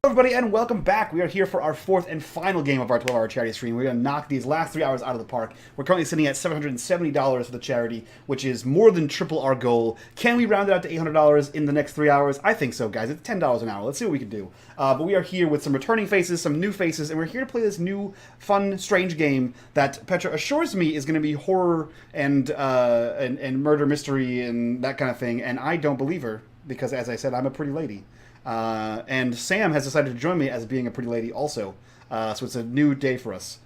Everybody, and welcome back. We are here for our fourth and final game of our 12-hour charity stream. We're going to knock these last 3 hours out of the park. We're currently sitting at $770 for the charity, which is more than triple our goal. Can we round it out to $800 in the next 3 hours? I think so, guys. It's $10 an hour. Let's see what we can do. But we are here with some returning faces, some new faces, and we're here to play this new, fun, strange game that Petra assures me is going to be horror and murder mystery and that kind of thing. And I don't believe her because, as I said, I'm a pretty lady. And Sam has decided to join me as being a pretty lady also. So it's a new day for us.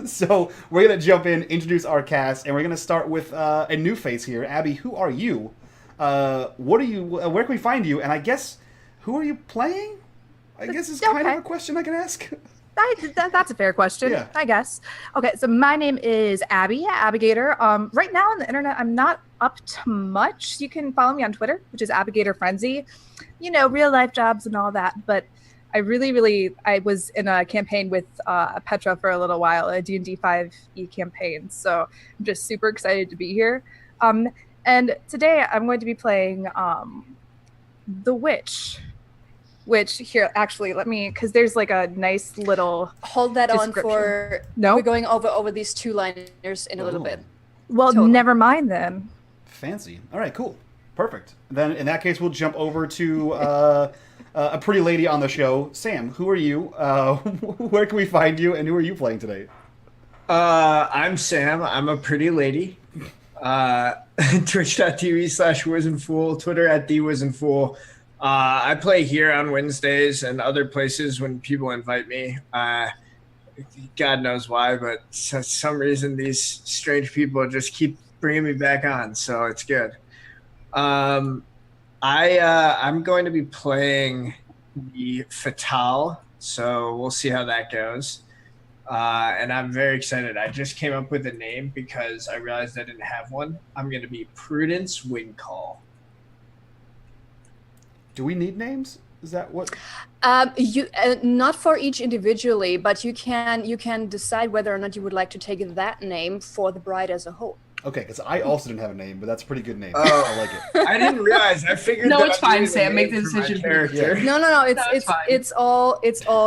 So we're going to jump in, introduce our cast, and we're going to start with a new face here. Abby, who are you? What are you? Where can we find you? And I guess, who are you playing? I guess is kind of a question I can ask. That's a fair question, yeah. I guess. Okay, so my name is Abby, Abigator. Right now on the internet, I'm not up to much. You can follow me on Twitter, which is Abigator Frenzy. You know, real life jobs and all that. But I I was in a campaign with Petra for a little while, a D&D 5e campaign. So I'm just super excited to be here. And today I'm going to be playing The Witch. Which here, actually, let me, because there's like a nice little hold that on for. No, we're going over these two-liners in a little bit. Well, totally. Never mind then. Fancy. All right, cool, perfect. Then in that case, we'll jump over to a pretty lady on the show. Sam, who are you? Where can we find you? And who are you playing today? I'm Sam. I'm a pretty lady. Twitch.tv/WizenFool, Twitter @TheWizenFool. I play here on Wednesdays and other places when people invite me. God knows why, but for some reason these strange people just keep bringing me back on, so it's good. I'm going to be playing the Fatale, so we'll see how that goes. And I'm very excited. I just came up with a name because I realized I didn't have one. I'm going to be Prudence Windcall. Do we need names? Is that what? You not for each individually, but you can decide whether or not you would like to take that name for the bride as a whole. Okay, because I also didn't have a name, but that's a pretty good name. I like it. I didn't realize. I figured. No, it's fine, Sam. Make the decision. Yeah. No. It's all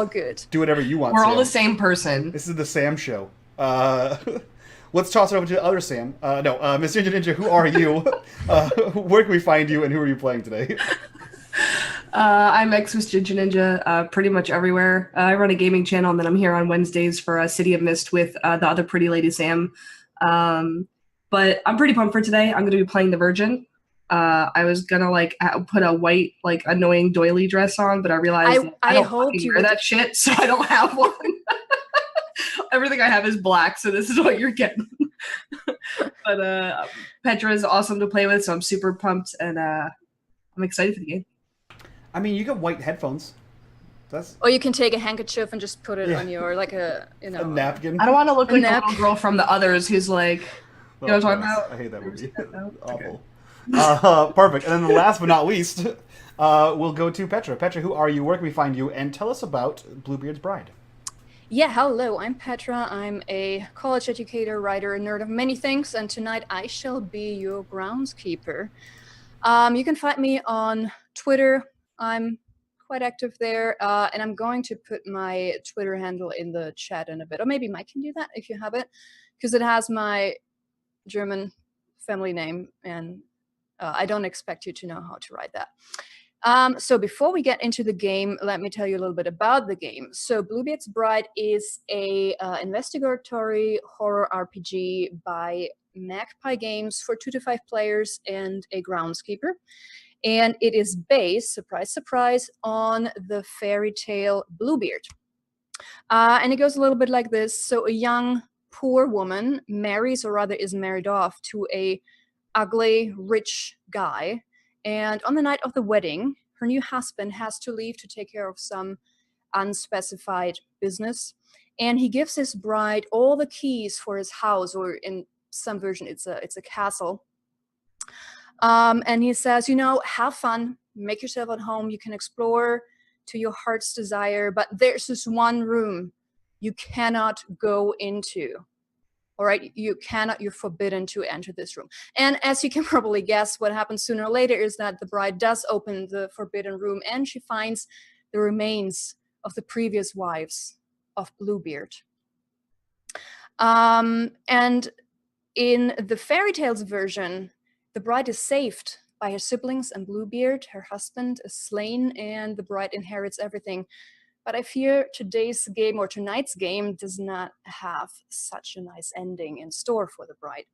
good. Do whatever you want. We're Sam. all the same person. This is the Sam show. Let's toss it over to the other Sam. Miss Ninja, who are you? Where can we find you, and who are you playing today? I'm Xmas Ginger Ninja, pretty much everywhere. I run a gaming channel, and then I'm here on Wednesdays for City of Mist with the other pretty lady Sam. But I'm pretty pumped for today. I'm going to be playing the Virgin. I was going to put a white annoying doily dress on, but I realized I don't wear that shit, so I don't have one. Everything I have is black, so this is what you're getting. But Petra is awesome to play with, so I'm super pumped, and I'm excited for the game. I mean, you got white headphones. Or you can take a handkerchief and just put it on your, a napkin. I don't want to look like the little girl from The Others who's like, you know what I'm talking about? I hate that movie. Awful. Perfect. And then last but not least, we'll go to Petra. Petra, who are you? Where can we find you? And tell us about Bluebeard's Bride. Yeah, hello. I'm Petra. I'm a college educator, writer, a nerd of many things, and tonight I shall be your groundskeeper. You can find me on Twitter. I'm quite active there, and I'm going to put my Twitter handle in the chat in a bit, or maybe Mike can do that if you have it, because it has my German family name, and I don't expect you to know how to write that. So before we get into the game, let me tell you a little bit about the game. So Bluebeard's Bride is a investigatory horror RPG by Magpie Games for 2 to 5 players and a groundskeeper. And it is based, surprise, surprise, on the fairy tale Bluebeard. And it goes a little bit like this. So a young, poor woman marries, or rather is married off, to a ugly, rich guy. And on the night of the wedding, her new husband has to leave to take care of some unspecified business. And he gives his bride all the keys for his house, or in some version, it's a castle. And he says, have fun, make yourself at home. You can explore to your heart's desire, but there's this one room you cannot go into. All right, you're forbidden to enter this room. And as you can probably guess, what happens sooner or later is that the bride does open the forbidden room, and she finds the remains of the previous wives of Bluebeard. And in the fairy tales version, the bride is saved by her siblings and Bluebeard. Her husband is slain and the bride inherits everything. But I fear today's game, or tonight's game, does not have such a nice ending in store for the bride.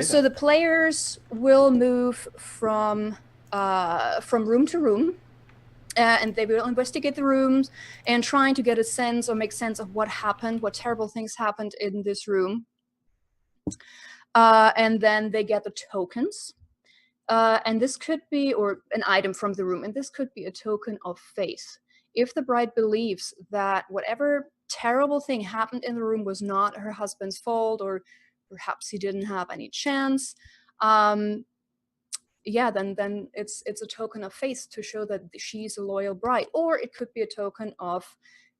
So the players will move from room to room, and they will investigate the rooms and trying to get a sense or make sense of what happened, what terrible things happened in this room. And then they get the tokens. And this could be, or an item from the room, and this could be a token of faith. If the bride believes that whatever terrible thing happened in the room was not her husband's fault, or perhaps he didn't have any chance, yeah, then it's a token of faith to show that she's a loyal bride. Or it could be a token of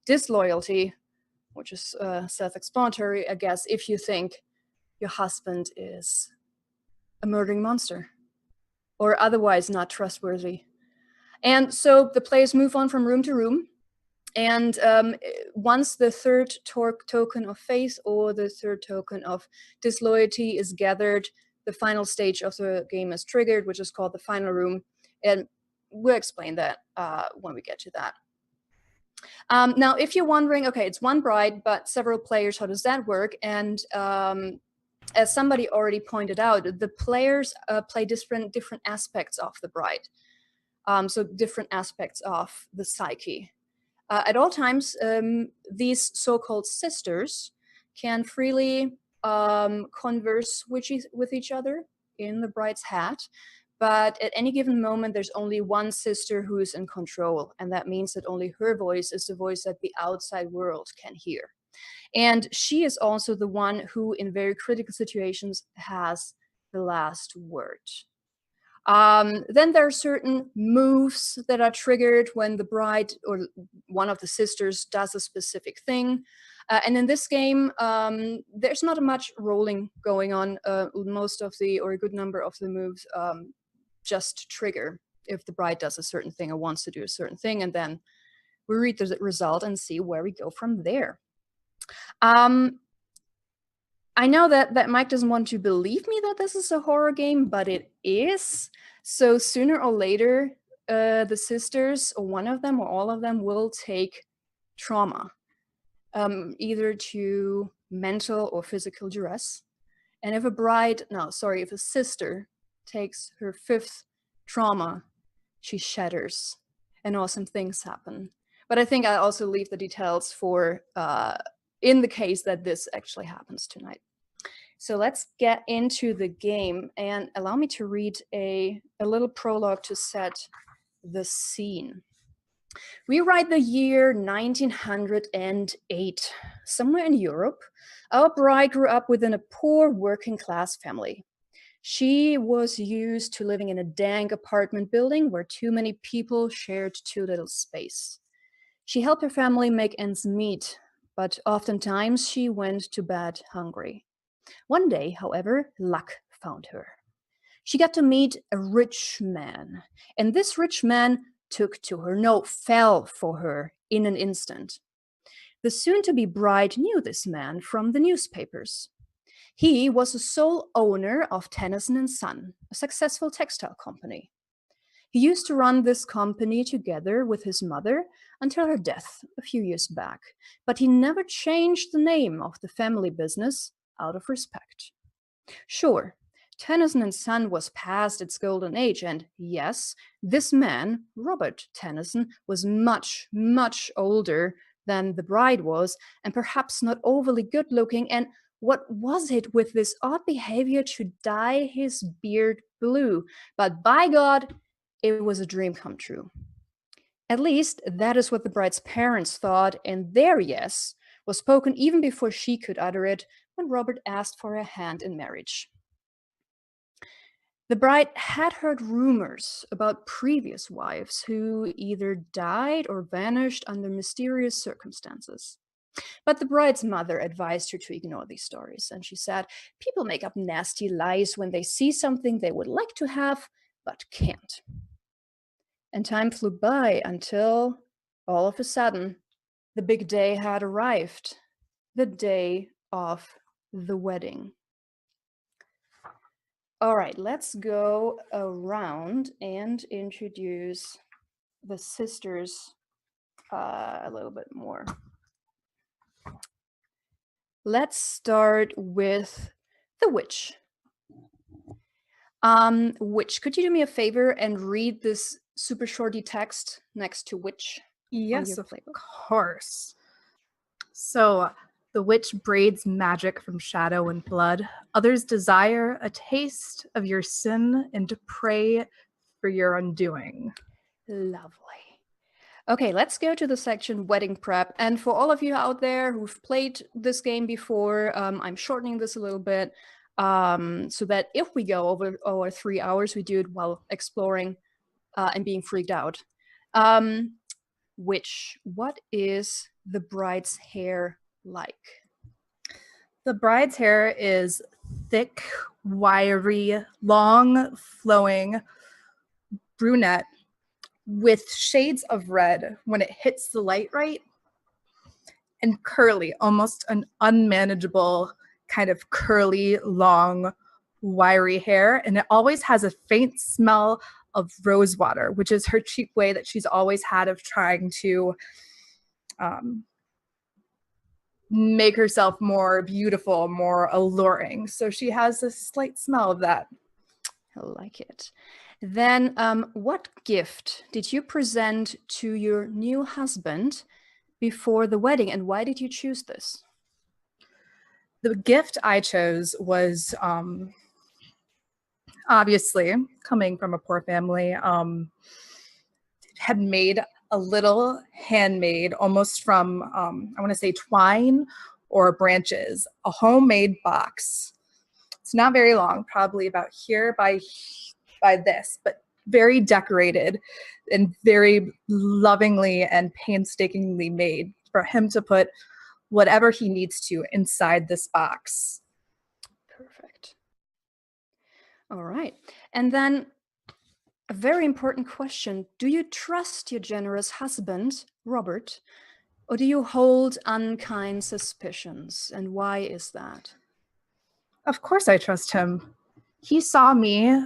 disloyalty, which is self-explanatory, I guess, if you think your husband is a murdering monster or otherwise not trustworthy. And so the players move on from room to room. And once the third token of faith or the third token of disloyalty is gathered, the final stage of the game is triggered, which is called the final room. And we'll explain that when we get to that. Now, if you're wondering, okay, it's one bride, but several players, how does that work? And as somebody already pointed out, the players play different aspects of the bride. So different aspects of the psyche. At all times, these so-called sisters can freely converse with each other in the bride's hat. But at any given moment, there's only one sister who is in control. And that means that only her voice is the voice that the outside world can hear. And she is also the one who, in very critical situations, has the last word. Then there are certain moves that are triggered when the bride or one of the sisters does a specific thing. And in this game, there's not much rolling going on. Most of the, or a good number of the moves just trigger if the bride does a certain thing or wants to do a certain thing. And then we read the result and see where we go from there. I know that Mike doesn't want to believe me that this is a horror game, but it is. So sooner or later, the sisters, or one of them or all of them, will take trauma, either to mental or physical duress. And if if a sister takes her 5th trauma, she shatters and awesome things happen. But I think I'll also leave the details for in the case that this actually happens tonight. So let's get into the game, and allow me to read a little prologue to set the scene. We write the year 1908. Somewhere in Europe, our bride grew up within a poor working class family. She was used to living in a dank apartment building where too many people shared too little space. She helped her family make ends meet, but oftentimes she went to bed hungry. One day, however, luck found her. She got to meet a rich man, and this rich man fell for her in an instant. The soon-to-be bride knew this man from the newspapers. He was the sole owner of Tennyson & Son, a successful textile company. He used to run this company together with his mother until her death a few years back, but he never changed the name of the family business out of respect. Sure, Tennyson & Son was past its golden age, and yes, this man, Robert Tennyson, was much, much older than the bride was, and perhaps not overly good-looking, and what was it with this odd behavior to dye his beard blue? But by God, it was a dream come true. At least, that is what the bride's parents thought, and their yes was spoken even before she could utter it when Robert asked for her hand in marriage. The bride had heard rumors about previous wives who either died or vanished under mysterious circumstances. But the bride's mother advised her to ignore these stories, and she said, people make up nasty lies when they see something they would like to have, but can't. And time flew by until all of a sudden the big day had arrived. The day of the wedding. All right, let's go around and introduce the sisters a little bit more. Let's start with the witch. Witch, could you do me a favor and read this super shorty text next to witch? Yes, of course. So, the witch braids magic from shadow and blood. Others desire a taste of your sin and pray for your undoing. Lovely. Okay, let's go to the section wedding prep. And for all of you out there who've played this game before, I'm shortening this a little bit so that if we go over 3 hours, we do it while exploring and being freaked out. Witch, what is the bride's hair like? The bride's hair is thick, wiry, long, flowing, brunette, with shades of red when it hits the light right, and curly, almost an unmanageable kind of curly, long, wiry hair. And it always has a faint smell of rose water, which is her cheap way that she's always had of trying to make herself more beautiful, more alluring. So she has a slight smell of that. I like it. Then what gift did you present to your new husband before the wedding, and why did you choose this? The gift I chose was obviously coming from a poor family, had made a little handmade, almost from, I want to say twine or branches, a homemade box. It's not very long, probably about here by this, but very decorated and very lovingly and painstakingly made for him to put whatever he needs to inside this box. Perfect. All right. And then a very important question. Do you trust your generous husband, Robert, or do you hold unkind suspicions? And why is that? Of course I trust him. He saw me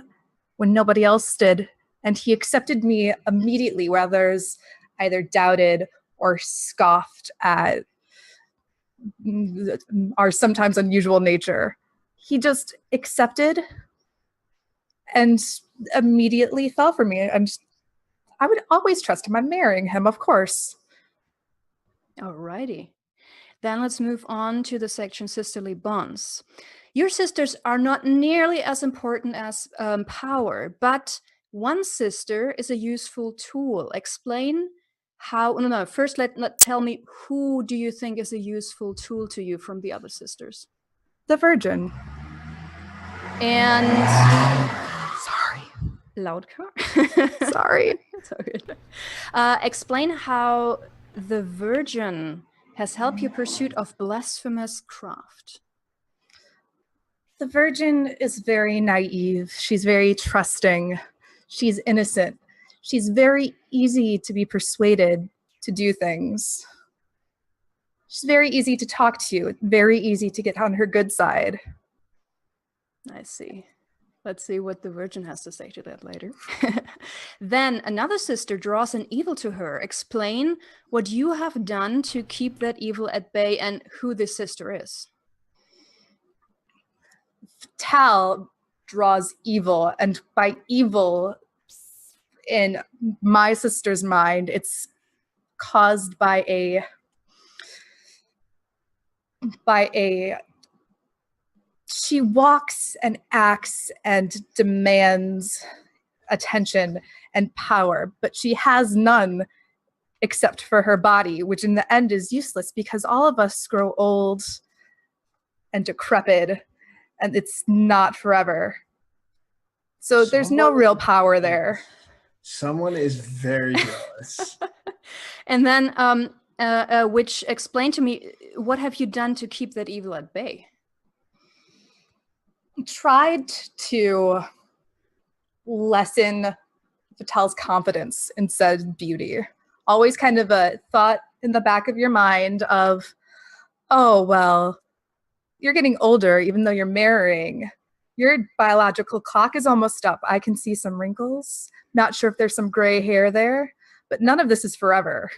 when nobody else did, and he accepted me immediately, where others either doubted or scoffed at our sometimes unusual nature. He just accepted and immediately fell for me. And I would always trust him. I'm marrying him, of course. Alrighty. Then let's move on to the section sisterly bonds. Your sisters are not nearly as important as power, but one sister is a useful tool. Explain how. No. First, tell me, who do you think is a useful tool to you from the other sisters? The Virgin. And sorry, loud car. Sorry. It's all good. Explain how the Virgin has helped your pursuit of blasphemous craft. The Virgin is very naive. She's very trusting. She's innocent. She's very easy to be persuaded to do things. She's very easy to talk to, very easy to get on her good side. I see. Let's see what the Virgin has to say to that later. Then another sister draws an evil to her. Explain what you have done to keep that evil at bay and who this sister is. Tal draws evil, and by evil, in my sister's mind, it's caused by a she walks and acts and demands attention and power, but she has none except for her body, which in the end is useless because all of us grow old and decrepit, and it's not forever. So there's no real power there. Someone is very jealous. And then, which explain to me, what have you done to keep that evil at bay? Tried to lessen Vitel's confidence in said beauty. Always kind of a thought in the back of your mind of, oh, well, you're getting older, even though you're marrying. Your biological clock is almost up. I can see some wrinkles. Not sure if there's some gray hair there, but none of this is forever.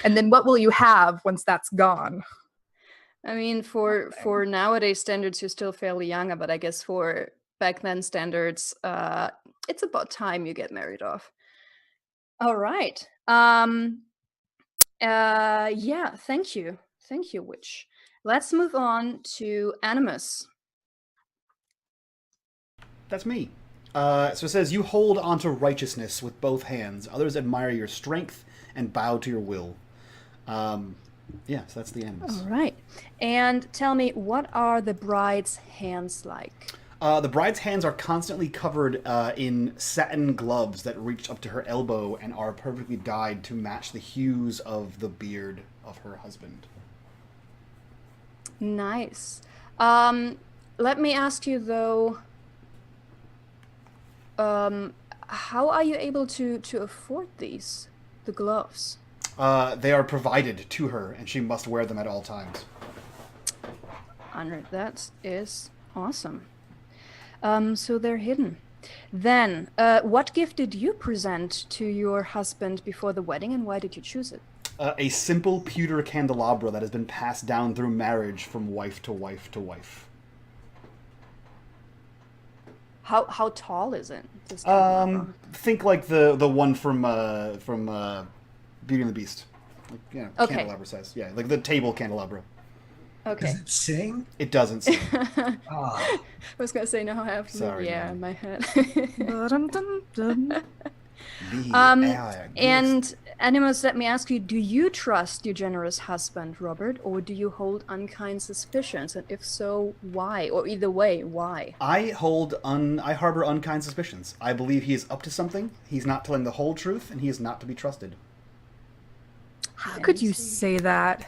And then what will you have once that's gone? I mean, for nowadays standards, you're still fairly young, but I guess for back then standards, it's about time you get married off. All right. Yeah, thank you, witch. Let's move on to Animus. That's me. So it says, you hold onto righteousness with both hands. Others admire your strength and bow to your will. Yeah, so that's the Animus. All right. And tell me, what are the bride's hands like? The bride's hands are constantly covered in satin gloves that reach up to her elbow and are perfectly dyed to match the hues of the beard of her husband. Nice. Let me ask you, though, how are you able to afford the gloves? They are provided to her, and she must wear them at all times. Honor, that is awesome. So they're hidden. Then, what gift did you present to your husband before the wedding, and why did you choose it? A simple pewter candelabra that has been passed down through marriage from wife to wife to wife. How tall is it? Think like the one from Beauty and the Beast. Like, you know, okay. Candelabra size. Yeah, like the table candelabra. Okay. Does it sing? It doesn't sing. I was gonna say, no, I have in my head. And Animus, let me ask you, do you trust your generous husband, Robert, or do you hold unkind suspicions? And if so, why? Or either way, why? I harbor unkind suspicions. I believe he is up to something. He's not telling the whole truth, and he is not to be trusted. How could you say that?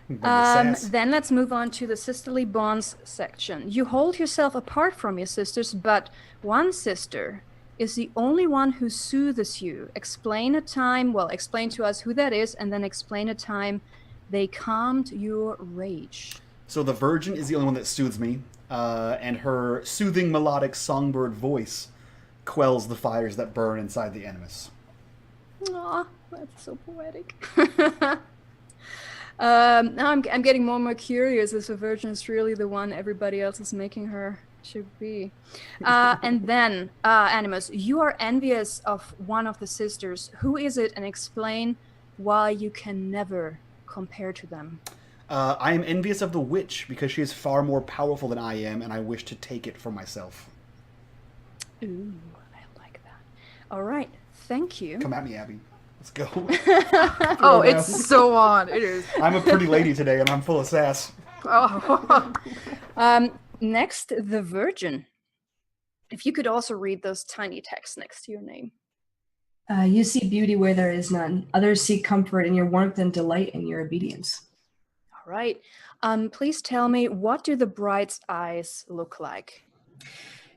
Then let's move on to the sisterly bonds section. You hold yourself apart from your sisters, but one sister is the only one who soothes you. Explain to us who that is, and then explain a time they calmed your rage. So the Virgin is the only one that soothes me, and her soothing melodic songbird voice quells the fires that burn inside the Animus. Aw, that's so poetic. Now I'm getting more and more curious if the Virgin is really the one everybody else is making her to be. And then, Animus, you are envious of one of the sisters. Who is it? And explain why you can never compare to them. I am envious of the witch because she is far more powerful than I am, and I wish to take it for myself. Ooh, I like that. All right, thank you. Come at me, Abby. Let's go. Oh, it's so on. It is. I'm a pretty lady today, and I'm full of sass. Oh. Next, the Virgin. If you could also read those tiny texts next to your name. You see beauty where there is none. Others seek comfort in your warmth and delight in your obedience. All right. Please tell me, what do the bride's eyes look like?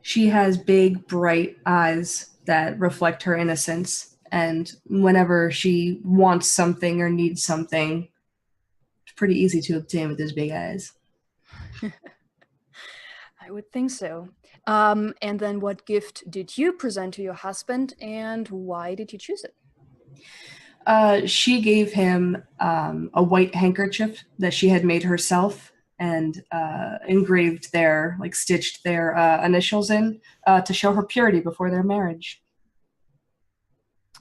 She has big, bright eyes that reflect her innocence. And whenever she wants something or needs something, it's pretty easy to obtain with those big eyes. I would think so. And then what gift did you present to your husband, and why did you choose it? She gave him a white handkerchief that she had made herself and stitched their initials in to show her purity before their marriage.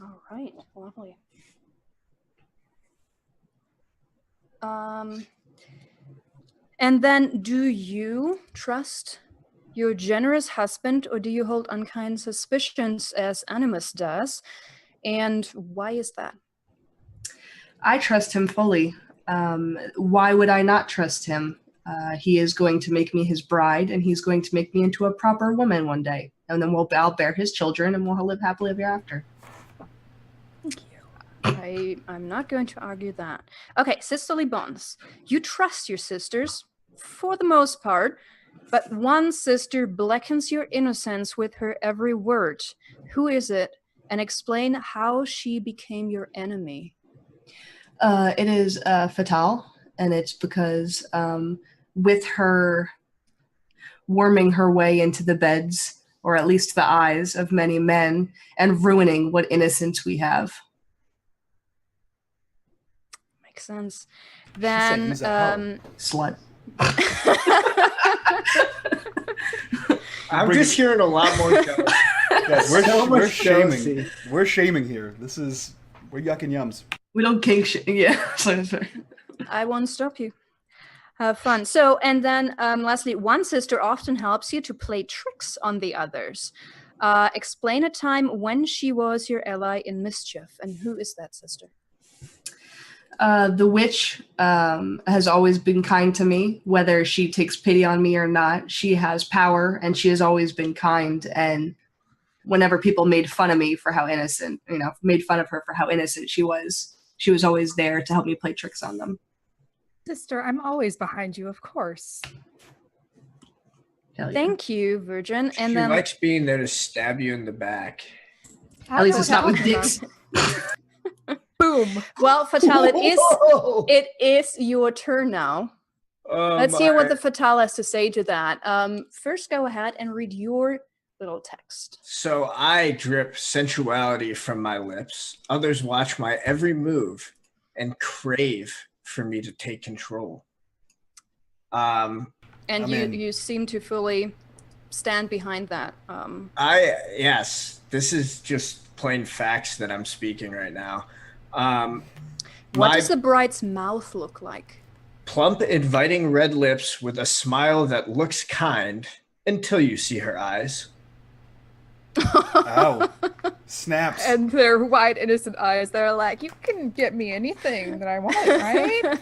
All right, lovely. And then, do you trust your generous husband, or do you hold unkind suspicions as Animus does? And why is that? I trust him fully. Why would I not trust him? He is going to make me his bride, and he's going to make me into a proper woman one day. And then I'll bear his children, and we'll live happily ever after. Thank you. I'm not going to argue that. Okay, sisterly bonds. You trust your sisters, for the most part. But one sister blackens your innocence with her every word. Who is it? And explain how she became your enemy. It is Fatal, and it's because with her worming her way into the beds, or at least the eyes of many men, and ruining what innocence we have. Makes sense. Then, Slut. I'm just hearing a lot more jokes. Guys, we're shaming. jealousy. We're shaming here. We're yucking yums. We don't kink shit. Yeah. Sorry. I won't stop you. Have fun. So, and then lastly, one sister often helps you to play tricks on the others. Explain a time when she was your ally in mischief, and who is that sister? The witch has always been kind to me, whether she takes pity on me or not. She has power, and she has always been kind. And whenever people made fun of me for how innocent, made fun of her for how innocent she was always there to help me play tricks on them. Sister, I'm always behind you, of course. Hell yeah. Thank you, Virgin. And She then likes being there to stab you in the back. At least it's not with dicks. Boom. well, Fatal, Whoa! it is your turn now. Let's hear what the Fatal has to say to that. First, go ahead and read your little text. So I drip sensuality from my lips. Others watch my every move and crave for me to take control. And you seem to fully stand behind that. Yes, this is just plain facts that I'm speaking right now. What does the bride's mouth look like? Plump, inviting red lips with a smile that looks kind until you see her eyes. Ow. Snaps. And their wide, innocent eyes, they're like, you can get me anything that I want, right?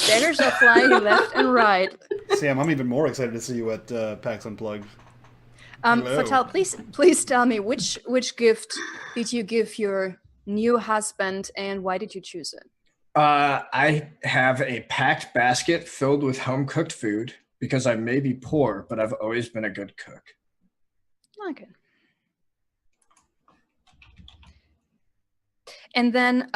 Daggers are flying left and right. Sam, I'm even more excited to see you at PAX Unplugged. Fatal, please tell me, which gift did you give your new husband, and why did you choose it? I have a packed basket filled with home-cooked food because I may be poor, but I've always been a good cook. Okay. And then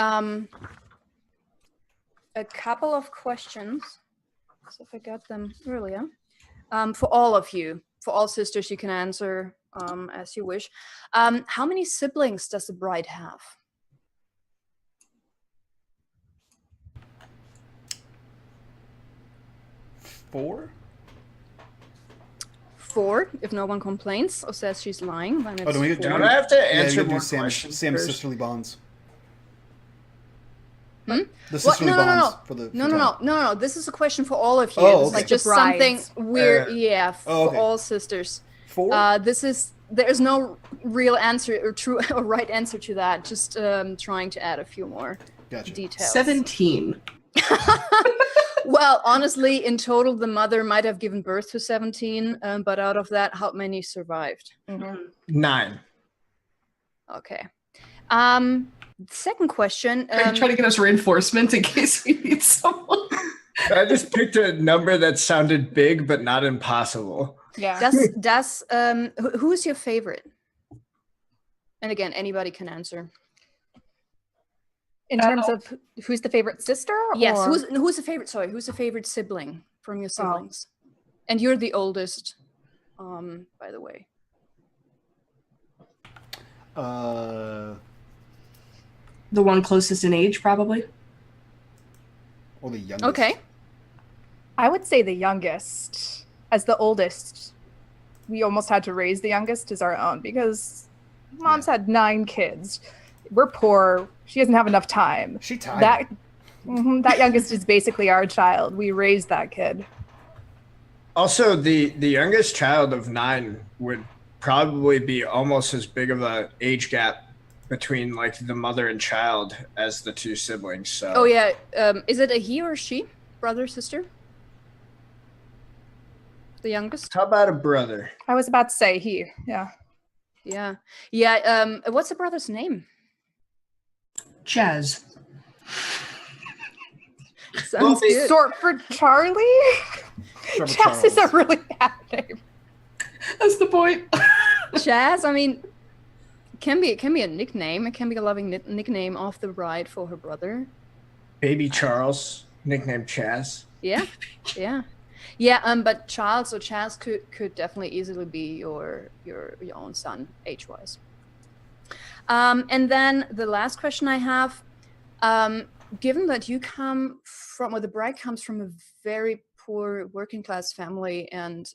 a couple of questions. So if I got them earlier. For all of you, for all sisters, you can answer as you wish. How many siblings does the bride have? 4? 4, if no one complains or says she's lying, then it's do we 4. Don't I have to answer you more Sam's questions Sam's first? sisterly bonds. Hmm? The sisterly bonds for the No. This is a question for all of you. Oh, It's okay. like just The brides. something weird, for okay. all sisters. 4? There's no real answer or true or right answer to that. Just trying to add a few more Gotcha. details. 17. Well, honestly, in total, the mother might have given birth to 17, but out of that, how many survived? 9. Okay. Second question. Are you trying to get us reinforcements in case we need someone? I just picked a number that sounded big but not impossible. Yeah. Who's your favorite? And again, anybody can answer. In terms of who's the favorite sister? Yes. Or? Who's the favorite? Sorry, who's the favorite sibling from your siblings? And you're the oldest, by the way. The one closest in age, probably. Or the youngest. Okay. I would say the youngest. As the oldest, we almost had to raise the youngest as our own because mom's had 9 kids. We're poor. She doesn't have enough time. She tired. That youngest is basically our child. We raised that kid. Also, the youngest child of 9 would probably be almost as big of a age gap between like the mother and child as the 2 siblings. So. Oh yeah. Is it a he or she? Brother, sister? The youngest? How about a brother? I was about to say he. Yeah. Yeah. Yeah. What's the brother's name? Chaz. Sounds good. Short for Charlie? Chaz is a really bad name. That's the point. Chaz, I mean, it can be a nickname. It can be a loving nickname of the bride for her brother. Baby Charles, nicknamed Chaz. Yeah, yeah. But Charles or Chaz could definitely easily be your own son, age-wise. And then the last question I have, given that you come from, or the bride comes from a very poor working class family, and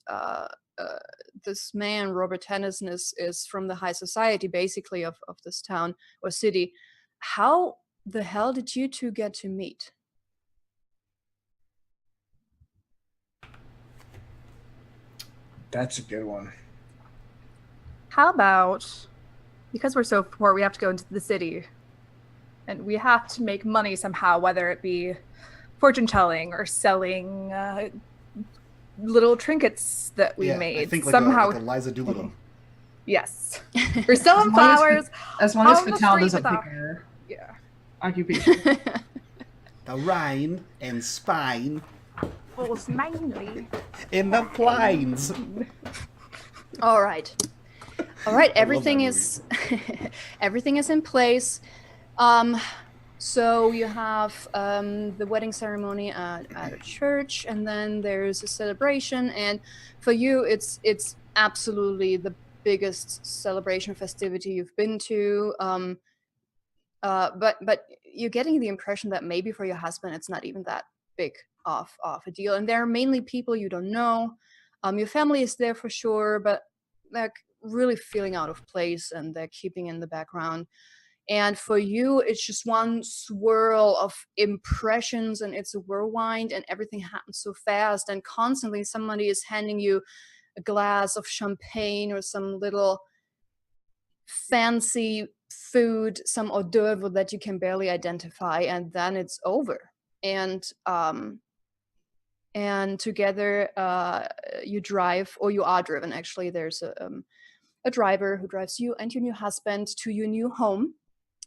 this man, Robert Tennyson, is from the high society, basically, of this town or city, how the hell did you two get to meet? That's a good one. How about, because we're so poor, we have to go into the city, and we have to make money somehow, whether it be fortune telling or selling little trinkets that we made. I think somehow. like Eliza Doolittle. Yes. We're selling flowers. As long as Fatal doesn't pick her occupation. The rain and spine falls mainly in the plains. All right. Everything is everything is in place. So you have the wedding ceremony at a church, and then there's a celebration. And for you, it's absolutely the biggest celebration festivity you've been to. But you're getting the impression that maybe for your husband, it's not even that big of a deal. And there are mainly people you don't know. Your family is there for sure, but they're really feeling out of place, and they're keeping in the background. And for you, it's just one swirl of impressions, and it's a whirlwind, and everything happens so fast. And constantly somebody is handing you a glass of champagne or some little fancy food, some hors d'oeuvre that you can barely identify, and then it's over. And together you drive, or you are driven. Actually, there's a driver who drives you and your new husband to your new home.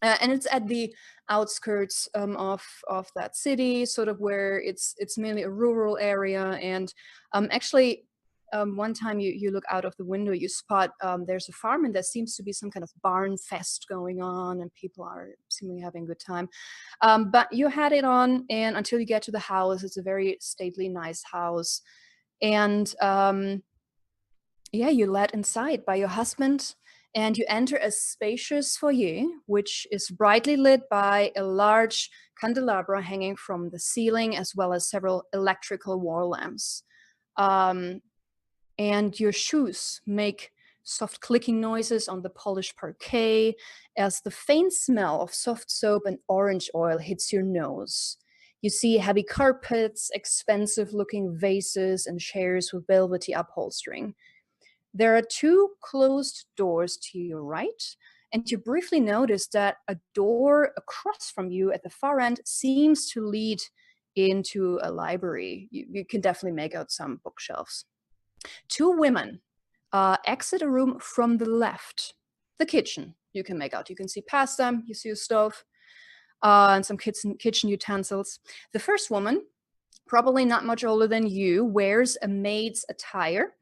And it's at the outskirts of that city, sort of where it's mainly a rural area. And actually, one time you look out of the window, you spot there's a farm, and there seems to be some kind of barn fest going on, and people are seemingly having a good time. But you had it on, and until you get to the house, it's a very stately, nice house. And you're led inside by your husband. And you enter a spacious foyer, which is brightly lit by a large candelabra hanging from the ceiling, as well as several electrical wall lamps. And your shoes make soft clicking noises on the polished parquet as the faint smell of soft soap and orange oil hits your nose. You see heavy carpets, expensive-looking vases, and chairs with velvety upholstering. There are two closed doors to your right, and you briefly notice that a door across from you at the far end seems to lead into a library. You can definitely make out some bookshelves. Two women exit a room from the left, the kitchen. You can make out. You can see past them. You see a stove and some kitchen utensils. The first woman, probably not much older than you, wears a maid's attire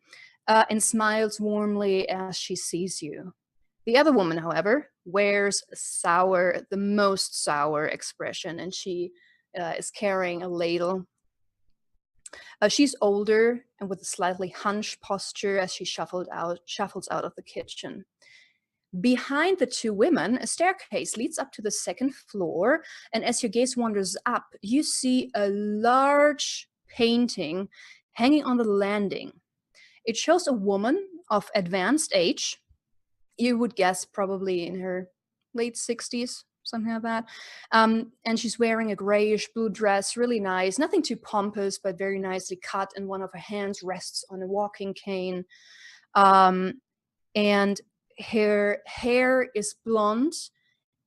and smiles warmly as she sees you. The other woman, however, wears the most sour expression, and she is carrying a ladle. She's older and with a slightly hunched posture as she shuffles out of the kitchen. Behind the two women, a staircase leads up to the second floor, and as your gaze wanders up, you see a large painting hanging on the landing. It shows a woman of advanced age. You would guess probably in her late 60s, something like that. And she's wearing a grayish blue dress, really nice. Nothing too pompous, but very nicely cut. And one of her hands rests on a walking cane. And her hair is blonde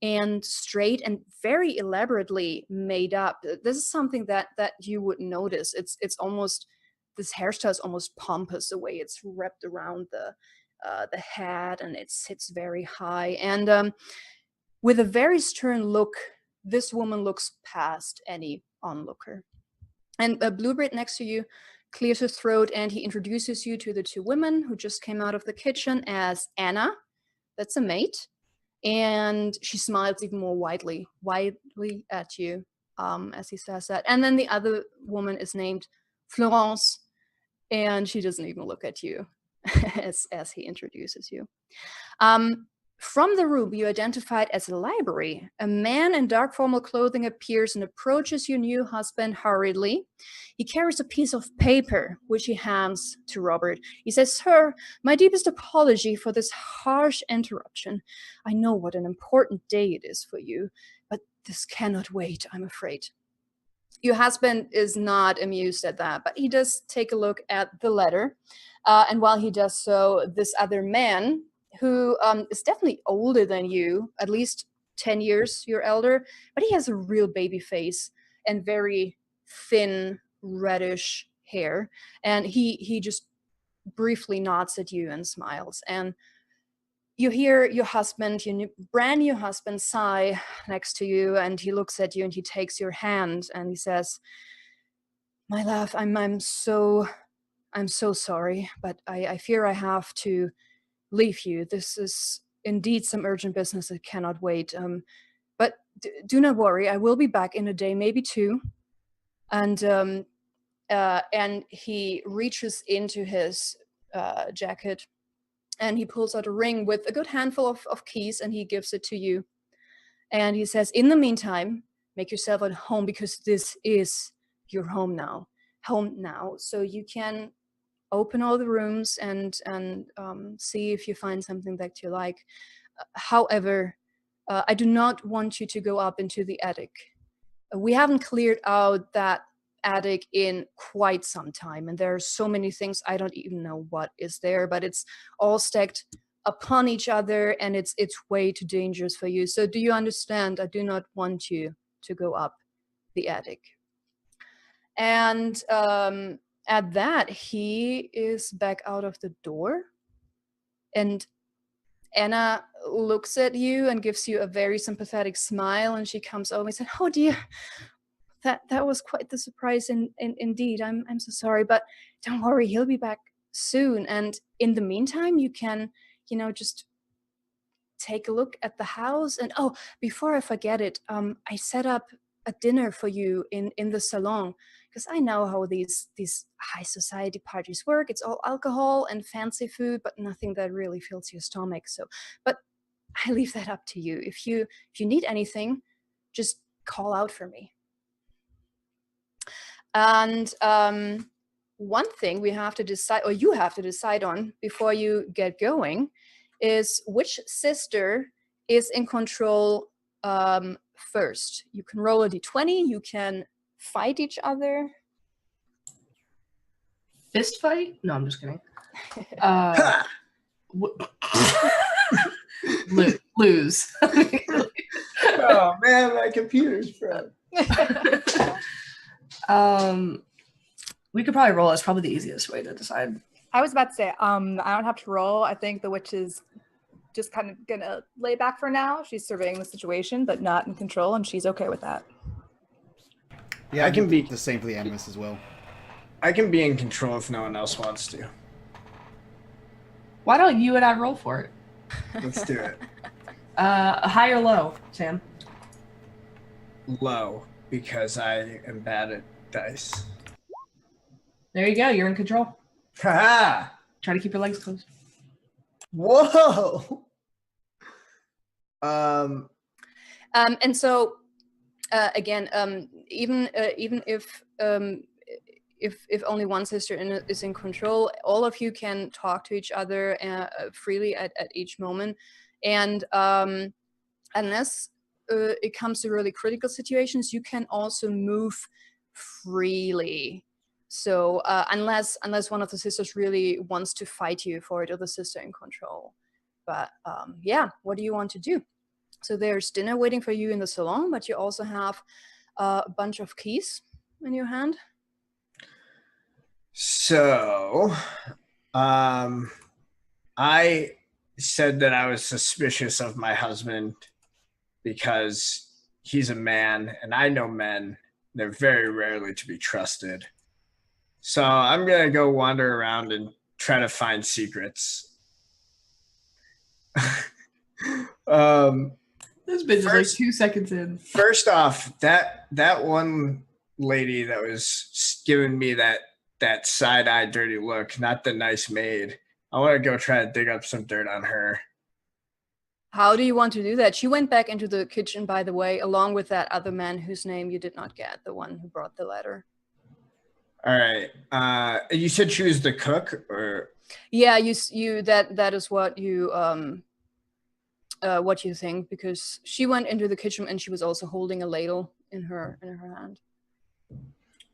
and straight and very elaborately made up. This is something that you would notice. It's almost... this hairstyle is almost pompous, the way it's wrapped around the head, and it sits very high. And with a very stern look, this woman looks past any onlooker. And Bluebeard next to you clears his throat, and he introduces you to the two women who just came out of the kitchen as Anna, that's a mate, and she smiles even more widely at you as he says that. And then the other woman is named Florence, and she doesn't even look at you as he introduces you. From the room you identified as a library, a man in dark formal clothing appears and approaches your new husband hurriedly. He carries a piece of paper, which he hands to Robert. He says, "Sir, my deepest apology for this harsh interruption. I know what an important day it is for you, but this cannot wait, I'm afraid." Your husband is not amused at that, but he does take a look at the letter. And while he does so, this other man, who is definitely older than you, at least 10 years you're elder, but he has a real baby face and very thin, reddish hair. And he just briefly nods at you and smiles. And you hear your husband, your brand new husband, sigh next to you, and he looks at you and he takes your hand and he says, "My love, I'm so sorry, but I fear I have to leave you. This is indeed some urgent business that cannot wait. But do not worry, I will be back in a day, maybe two." And he reaches into his jacket and he pulls out a ring with a good handful of keys and he gives it to you. And he says, "In the meantime, make yourself at home because this is your home now. So you can open all the rooms and see if you find something that you like. However, I do not want you to go up into the attic. We haven't cleared out that attic in quite some time, and there are so many things I don't even know what is there, but it's all stacked upon each other and it's way too dangerous for you. So do you understand? I do not want you to go up the attic." And at that, he is back out of the door, and Anna looks at you and gives you a very sympathetic smile, and she comes over and says, "Oh dear, that was quite the surprise indeed. I'm so sorry, but don't worry, he'll be back soon. And in the meantime, you can, just take a look at the house. And oh, before I forget it, I set up a dinner for you in the salon, because I know how these high society parties work. It's all alcohol and fancy food, but nothing that really fills your stomach. So, but I leave that up to you. If you need anything, just call out for me." And one thing we have to decide, or you have to decide on before you get going, is which sister is in control first. You can roll a d20, you can fight each other. Fist fight? No, I'm just kidding. Lose. Oh man, my computer's broke. We could probably roll. It's probably the easiest way to decide. I was about to say, I don't have to roll. I think the witch is just kind of gonna lay back for now. She's surveying the situation, but not in control, and she's okay with that. Yeah, I can be the same for the animus as well. I can be in control if no one else wants to. Why don't you and I roll for it? Let's do it. High or low, Sam? Low, because I am bad at dice. There you go. You're in control. Ha! Try to keep your legs closed. Whoa! And so again, even if only one sister is in control, all of you can talk to each other freely at each moment. And unless it comes to really critical situations, you can also move freely. So unless one of the sisters really wants to fight you for it, or the sister in control. But yeah, what do you want to do? So there's dinner waiting for you in the salon, but you also have a bunch of keys in your hand. So, I said that I was suspicious of my husband because he's a man and I know men They're very rarely to be trusted. So I'm going to go wander around and try to find secrets. This bitch is like 2 seconds in. First off, that one lady that was giving me that side-eye dirty look, not the nice maid. I want to go try to dig up some dirt on her. How do you want to do that? She went back into the kitchen, by the way, along with that other man whose name you did not get, the one who brought the letter. All right. You said she was the cook, or? Yeah, that is what you think, because she went into the kitchen and she was also holding a ladle in her hand.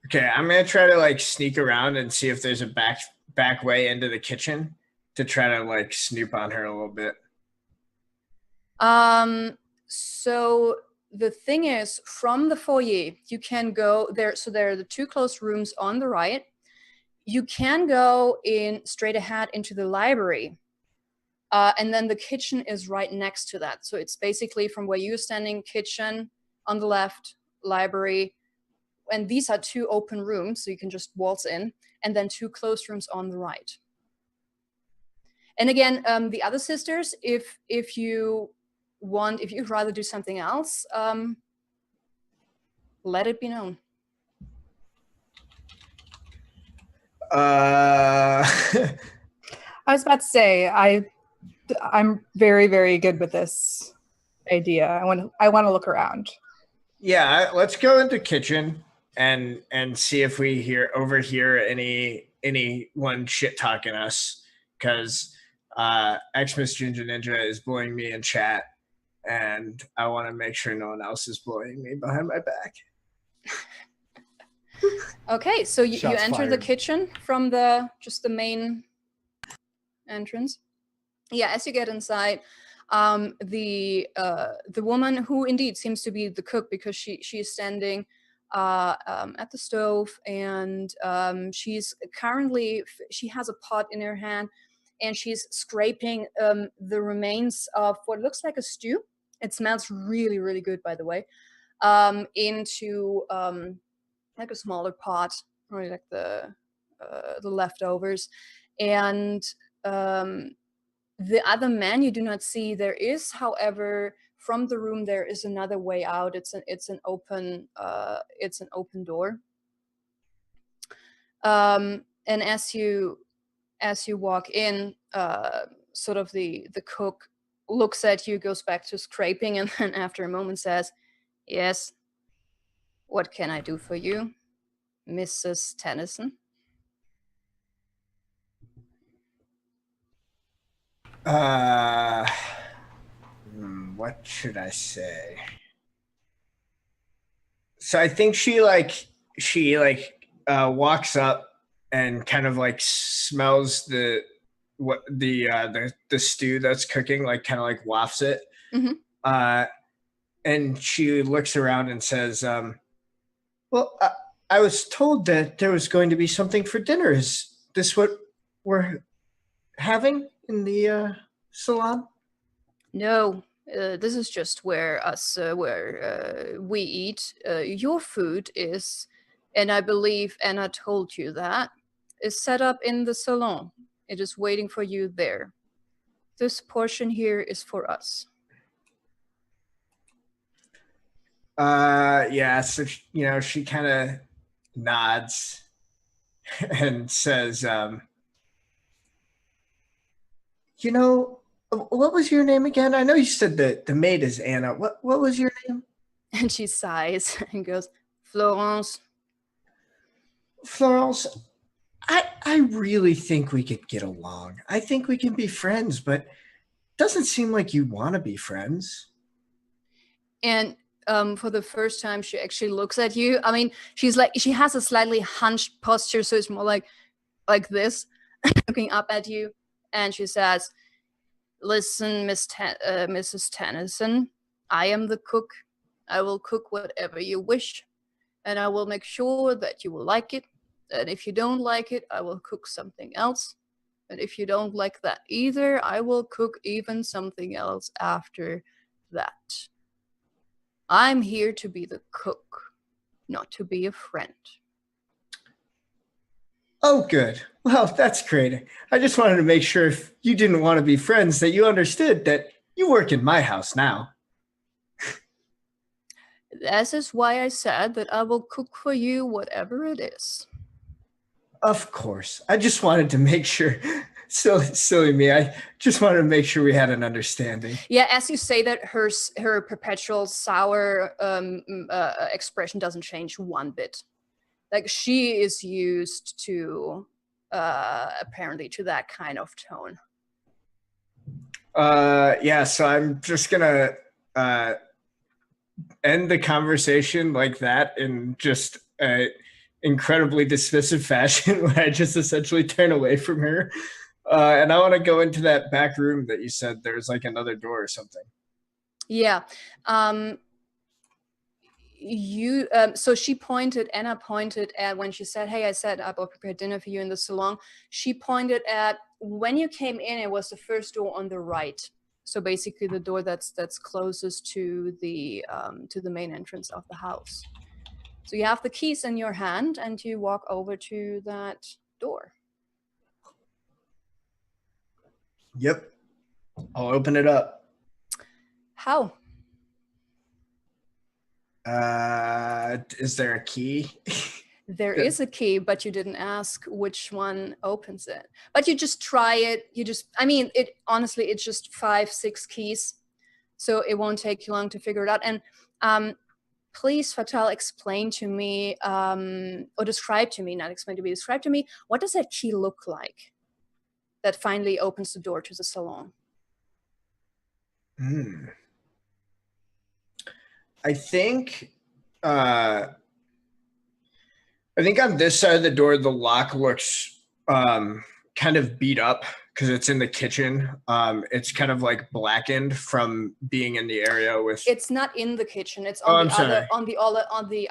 Okay, I'm gonna try to like sneak around and see if there's a back way into the kitchen to try to like snoop on her a little bit. So the thing is, from the foyer, you can go there. So there are the 2 closed rooms on the right. You can go in straight ahead into the library. And then the kitchen is right next to that. So it's basically from where you're standing, kitchen on the left, library. And these are 2 open rooms, so you can just waltz in, and then 2 closed rooms on the right. And again, the other sisters, if you'd rather do something else, let it be known. I was about to say, I'm very, very good with this idea. I want to look around. Yeah, let's go into kitchen and see if we overhear anyone shit talking us, because Xmas Ginger Ninja is bullying me in chat, and I want to make sure no one else is bullying me behind my back. Okay, so you enter fired. the kitchen from just the main entrance. Yeah, as you get inside, the woman, who indeed seems to be the cook, because she is standing at the stove, and she has a pot in her hand, and she's scraping the remains of what looks like a stew. It smells really, really good, by the way, into like a smaller pot, or like the leftovers. And the other man you do not see. There is, however, from the room there is another way out. It's an open door. And as you walk in, sort of the cook looks at you, goes back to scraping, and then after a moment says, "Yes, what can I do for you, Mrs. Tennyson?" What should I say? So I think she walks up and kind of like smells the stew that's cooking, like kind of like wafts it. Mm-hmm. And she looks around and says, well, I was told that there was going to be something for dinner. Is this what we're having in the salon? No, this is just where we eat. Your food is, and I believe Anna told you that, is set up in the salon. It is waiting for you there. This portion here is for us. Yeah, so she kind of nods and says, what was your name again? I know you said that the maid is Anna. What was your name? And she sighs and goes, Florence. Florence, I really think we could get along. I think we can be friends, but it doesn't seem like you want to be friends. And for the first time, she actually looks at you. I mean, she has a slightly hunched posture, so it's more like this, looking up at you. And she says, listen, Mrs. Tennyson, I am the cook. I will cook whatever you wish, and I will make sure that you will like it. And if you don't like it, I will cook something else. And if you don't like that either, I will cook even something else after that. I'm here to be the cook. not to be a friend. Oh, good. Well, that's great. I just wanted to make sure if you didn't want to be friends that you understood that you work in my house now. This is why I said that I will cook for you whatever it is. Of course. I just wanted to make sure. Silly me. I just wanted to make sure we had an understanding. Yeah, as you say that, her perpetual sour expression doesn't change one bit. Like, she is used to apparently to that kind of tone. Yeah, so I'm just gonna end the conversation like that in just incredibly dismissive fashion where I just essentially turn away from her. And I want to go into that back room that you said there's like another door or something. Yeah. So Anna pointed at, when she said, hey, I said I will prepare dinner for you in the salon. She pointed at, when you came in, it was the first door on the right. So basically the door that's closest to the main entrance of the house. So you have the keys in your hand and you walk over to that door. Yep. I'll open it up. How? Is there a key? There is a key, but you didn't ask which one opens it. But you just try it. Honestly, it's just 5-6 keys. So it won't take you long to figure it out. And please, Fatal, explain to me, or describe to me, not explain to me, describe to me, what does that key look like that finally opens the door to the salon? I think on this side of the door, the lock looks kind of beat up because it's in the kitchen. It's kind of like blackened from being in the area with. It's not in the kitchen. It's on the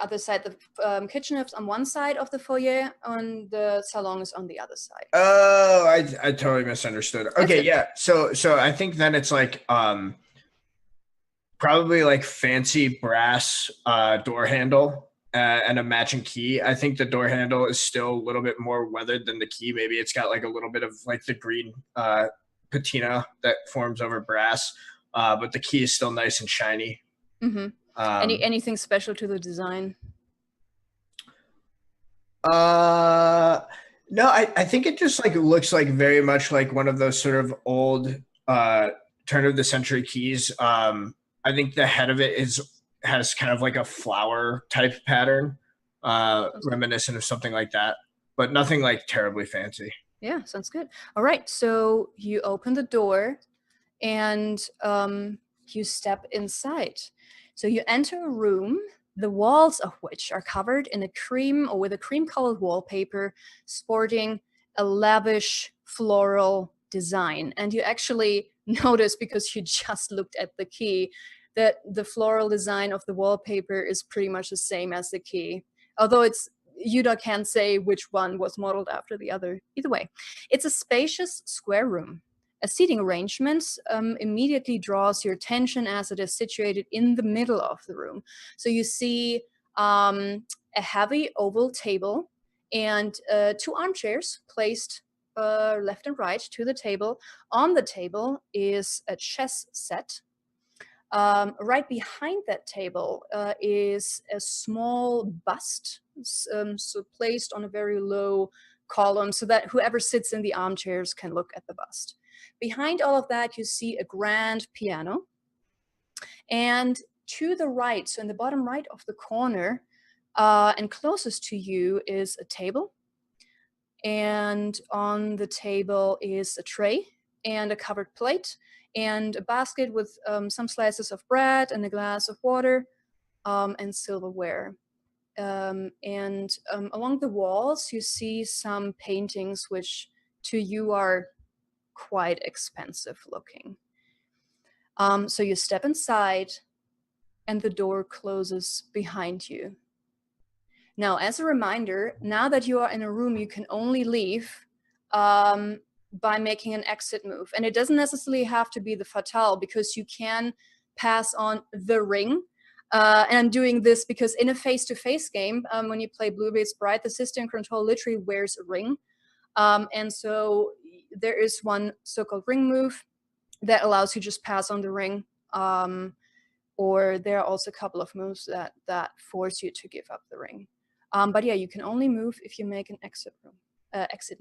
other side. The kitchen is on one side of the foyer, and the salon is on the other side. Oh, I totally misunderstood. Okay, yeah. So I think then it's like probably like fancy brass door handle and a matching key. I think the door handle is still a little bit more weathered than the key. Maybe it's got like a little bit of like the green patina that forms over brass, but the key is still nice and shiny. Mm-hmm. Anything special to the design? No, I think it just like looks like very much like one of those sort of old turn of the century keys. I think the head of it has kind of like a flower type pattern, reminiscent of something like that, but nothing like terribly fancy. Yeah, sounds good. All right, so you open the door and you step inside. So you enter a room, the walls of which are covered in with a cream colored wallpaper, sporting a lavish floral design. And you actually notice, because you just looked at the key, that the floral design of the wallpaper is pretty much the same as the key. Although you can't say which one was modeled after the other. Either way, it's a spacious square room. A seating arrangement immediately draws your attention as it is situated in the middle of the room. So you see a heavy oval table and 2 armchairs placed left and right to the table. On the table is a chess set. Right behind that table is a small bust, so placed on a very low column so that whoever sits in the armchairs can look at the bust. Behind all of that, you see a grand piano. And to the right, so in the bottom right of the corner, and closest to you, is a table. And on the table is a tray and a covered plate and a basket with some slices of bread and a glass of water and silverware. And along the walls, you see some paintings which to you are quite expensive looking. So you step inside and the door closes behind you. Now, as a reminder, now that you are in a room, you can only leave by making an exit move. And it doesn't necessarily have to be the Fatale, because you can pass on the ring. And I'm doing this because in a face-to-face game, when you play Bluebeard's Bride, the sister in control literally wears a ring. And so there is one so-called ring move that allows you just pass on the ring. Or there are also a couple of moves that force you to give up the ring. But yeah, you can only move if you make an exit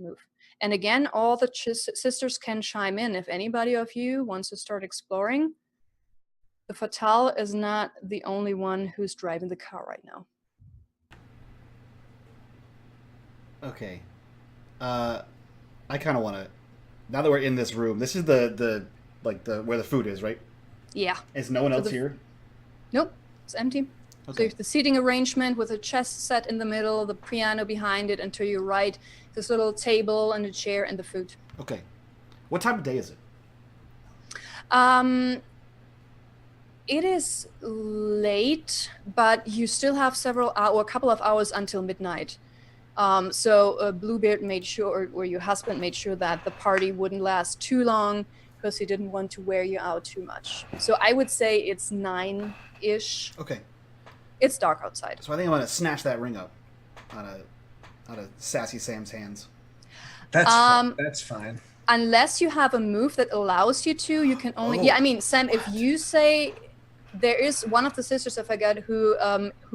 move. And again, all the sisters can chime in. If anybody of you wants to start exploring, the Fatale is not the only one who's driving the car right now. Okay. I kind of want to. Now that we're in this room, this is the where the food is, right? Yeah. Is no one else here? Nope, it's empty. Okay. So the seating arrangement with a chess set in the middle, the piano behind it, and to your right, this little table and a chair and the food. Okay. What time of day is it? It is late, but you still have a couple of hours until midnight. So Bluebeard made sure, or your husband made sure, that the party wouldn't last too long because he didn't want to wear you out too much. So I would say it's 9-ish. Okay. It's dark outside. So I think I'm gonna snatch that ring up out of Sassy Sam's hands. That's fine. Unless you have a move that allows you to, you can only. Yeah, I mean, Sam, if you say there is one of the sisters, I forgot who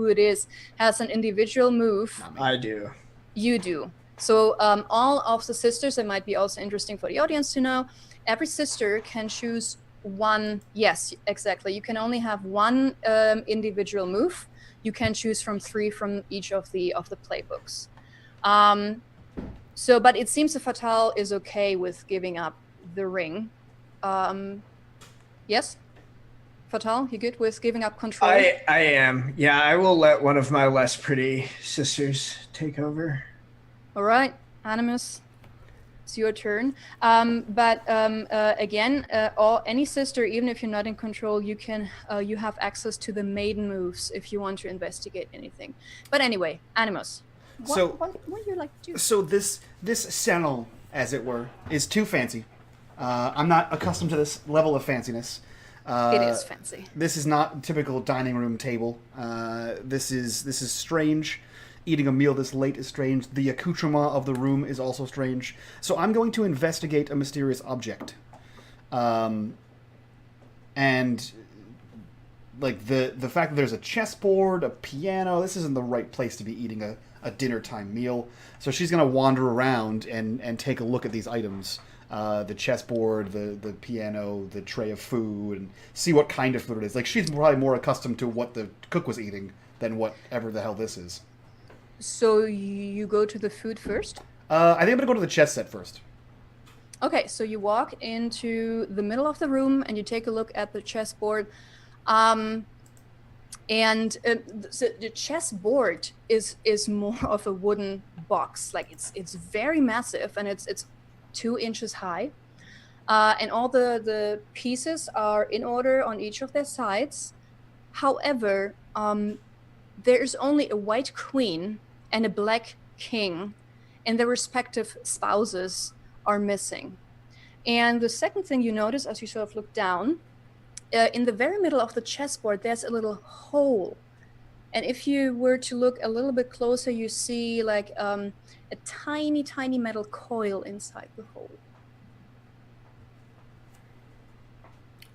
it is, has an individual move. I do. You do. So all of the sisters, it might be also interesting for the audience to know, every sister can choose one. Yes, exactly. You can only have one individual move. You can choose from 3 from each of the playbooks. But it seems the Fatale is okay with giving up the ring. Yes? Fatale, you good with giving up control? I am. Yeah, I will let one of my less pretty sisters take over. All right, Animus, it's your turn. Again, any sister, even if you're not in control, you have access to the maiden moves if you want to investigate anything. But anyway, Animus, what do you like to do? So this sennel, as it were, is too fancy. I'm not accustomed to this level of fanciness. It is fancy. This is not a typical dining room table. This is strange. Eating a meal this late is strange. The accoutrement of the room is also strange. So I'm going to investigate a mysterious object. And like the fact that there's a chessboard, a piano, this isn't the right place to be eating a dinner time meal. So she's going to wander around and take a look at these items. The chessboard, the piano, the tray of food, and see what kind of food it is. Like, she's probably more accustomed to what the cook was eating than whatever the hell this is. So you go to the food first? I think I'm going to go to the chess set first. Okay, so you walk into the middle of the room and you take a look at the chessboard. The chessboard is more of a wooden box. Like, it's very massive, and it's 2 inches high, and all the pieces are in order on each of their sides. However, there's only a white queen and a black king, and their respective spouses are missing. And the second thing you notice as you sort of look down, in the very middle of the chessboard, there's a little hole. And if you were to look a little bit closer, you see like a tiny, tiny metal coil inside the hole.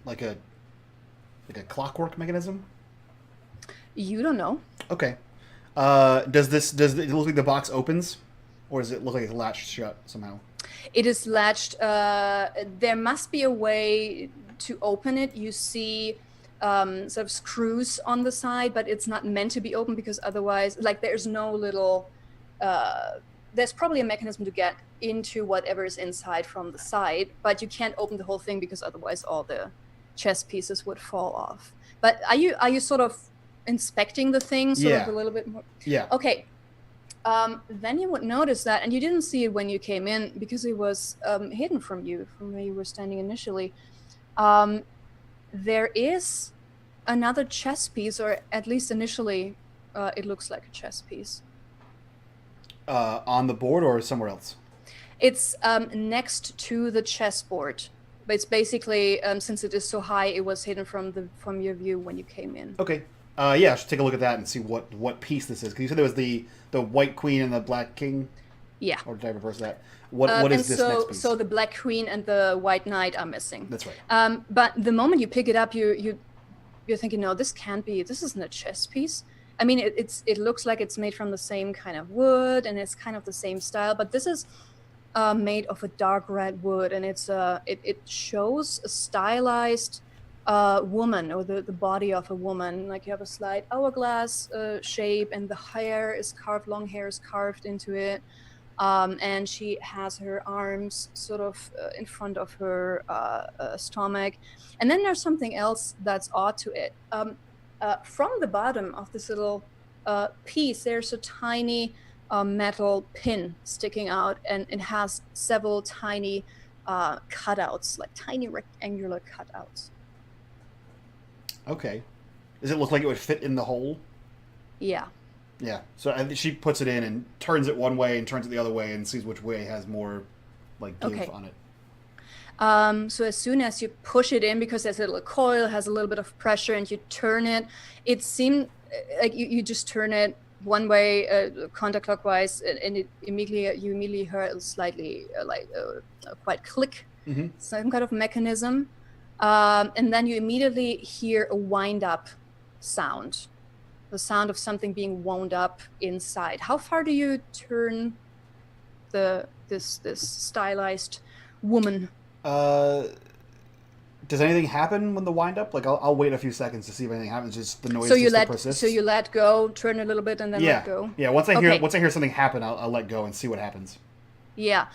Like a clockwork mechanism? You don't know. Okay. Does it look like the box opens, or does it look like it's latched shut somehow? It is latched. There must be a way to open it. You see sort of screws on the side, but it's not meant to be open because otherwise, like, there's no little. There's probably a mechanism to get into whatever is inside from the side, but you can't open the whole thing because otherwise all the chess pieces would fall off. But are you sort of inspecting the thing sort of a little bit more? Yeah. Okay. Then you would notice that, and you didn't see it when you came in because it was hidden from where you were standing initially. There is another chess piece, or at least initially, it looks like a chess piece. On the board or somewhere else? It's next to the chessboard, but it's basically since it is so high, it was hidden from your view when you came in. Okay. Yeah, I should take a look at that and see what piece this is. Because you said there was the white queen and the black king. Yeah. Or did I reverse that? What is this next piece? So the black queen and the white knight are missing. That's right. But the moment you pick it up, you're thinking, no, this can't be. This isn't a chess piece. I mean, it looks like it's made from the same kind of wood and it's kind of the same style, but this is made of a dark red wood, and it shows a stylized woman, or the body of a woman. Like you have a slight hourglass shape, and the hair is carved, long hair is carved into it. And she has her arms sort of in front of her stomach. And then there's something else that's odd to it. From the bottom of this little piece, there's a tiny metal pin sticking out, and it has several tiny cutouts, like tiny rectangular cutouts. Okay. Does it look like it would fit in the hole? Yeah. Yeah. So she puts it in and turns it one way and turns it the other way and sees which way has more like give on it. So as soon as you push it in, because there's a little coil, has a little bit of pressure, and you turn it, it seemed like you just turn it one way counterclockwise, and you immediately heard a slightly a quite click, some kind of mechanism, and then you immediately hear a wind up sound, the sound of something being wound up inside. How far do you turn this stylized woman? Does anything happen when the wind up? Like I'll wait a few seconds to see if anything happens. Just the noise. Persists. So you let go, turn a little bit, and then let go. Yeah. Once I hear something happen, I'll let go and see what happens. Yeah.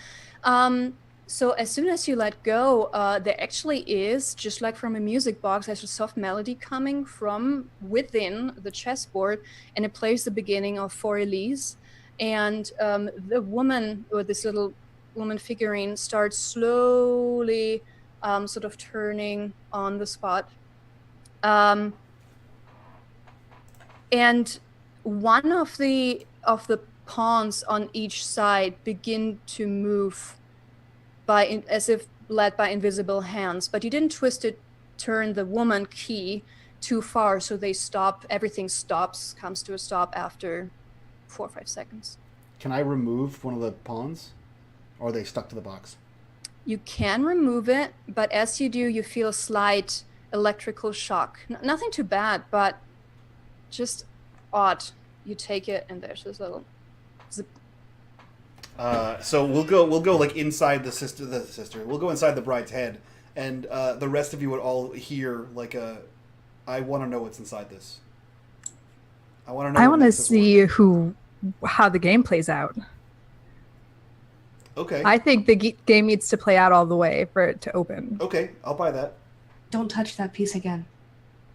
So as soon as you let go, there actually is, just like from a music box, there's a soft melody coming from within the chessboard, and it plays the beginning of For Elise. And the woman, or this little woman figurine, starts slowly sort of turning on the spot. And one of the pawns on each side begin to move as if led by invisible hands, but you didn't turn the woman key too far, so they stop. Everything comes to a stop after 4 or 5 seconds. Can I remove one of the pawns, or are they stuck to the box? You can remove it, but as you do, you feel a slight electrical shock. Nothing too bad, but just odd. You take it, and there's this little zip. So we'll go like inside the sister. We'll go inside the bride's head, and the rest of you would all hear like I want to know what's inside this. I want to know. I want to see how the game plays out. Okay. I think the game needs to play out all the way for it to open. Okay, I'll buy that. Don't touch that piece again.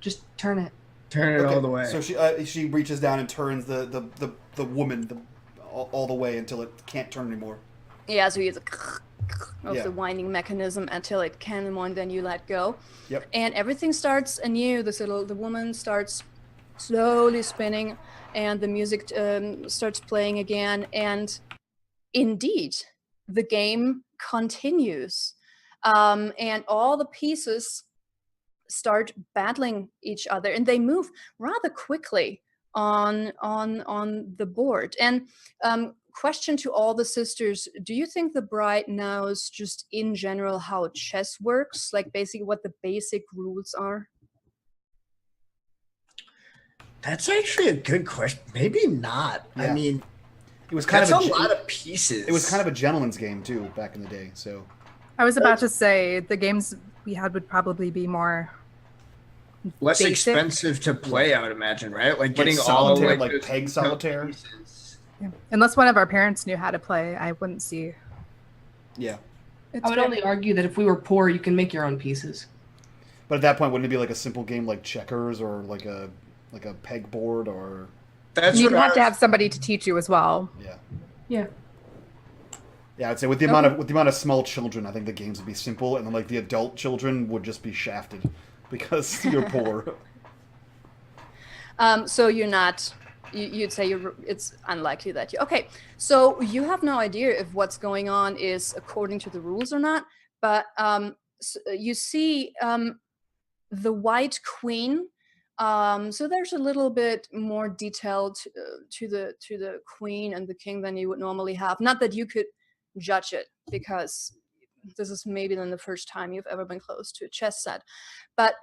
Just turn it. Turn it all the way. So she reaches down and turns the woman all the way until it can't turn anymore. Yeah, so you use the winding mechanism until it can anymore, and then you let go. Yep. And everything starts anew. The woman starts slowly spinning, and the music starts playing again. And indeed, the game continues, and all the pieces start battling each other, and they move rather quickly on the board. And question to all the sisters: do you think the bride knows just in general how chess works, like basically what the basic rules are? That's actually a good question. Maybe not. Yeah. I mean, it was kind of a lot of pieces. It was kind of a gentleman's game too back in the day. So I was about to say the games we had would probably be more less basic. expensive to play, I would imagine, right? Like getting solitaire, all like peg solitaire. Yeah. Unless one of our parents knew how to play, I wouldn't see. Yeah. I would only argue that if we were poor, you can make your own pieces. But at that point, wouldn't it be like a simple game like checkers or like a pegboard or? You'd have to have somebody to teach you as well. Yeah. Yeah. Yeah, I'd say with the amount of small children, I think the games would be simple, and then like the adult children would just be shafted because you're poor. So you're not. You'd say it's unlikely that you. Okay, so you have no idea if what's going on is according to the rules or not. But so you see the white queen So there's a little bit more detail to the queen and the king than you would normally have. Not that you could judge it, because this is maybe then the first time you've ever been close to a chess set. But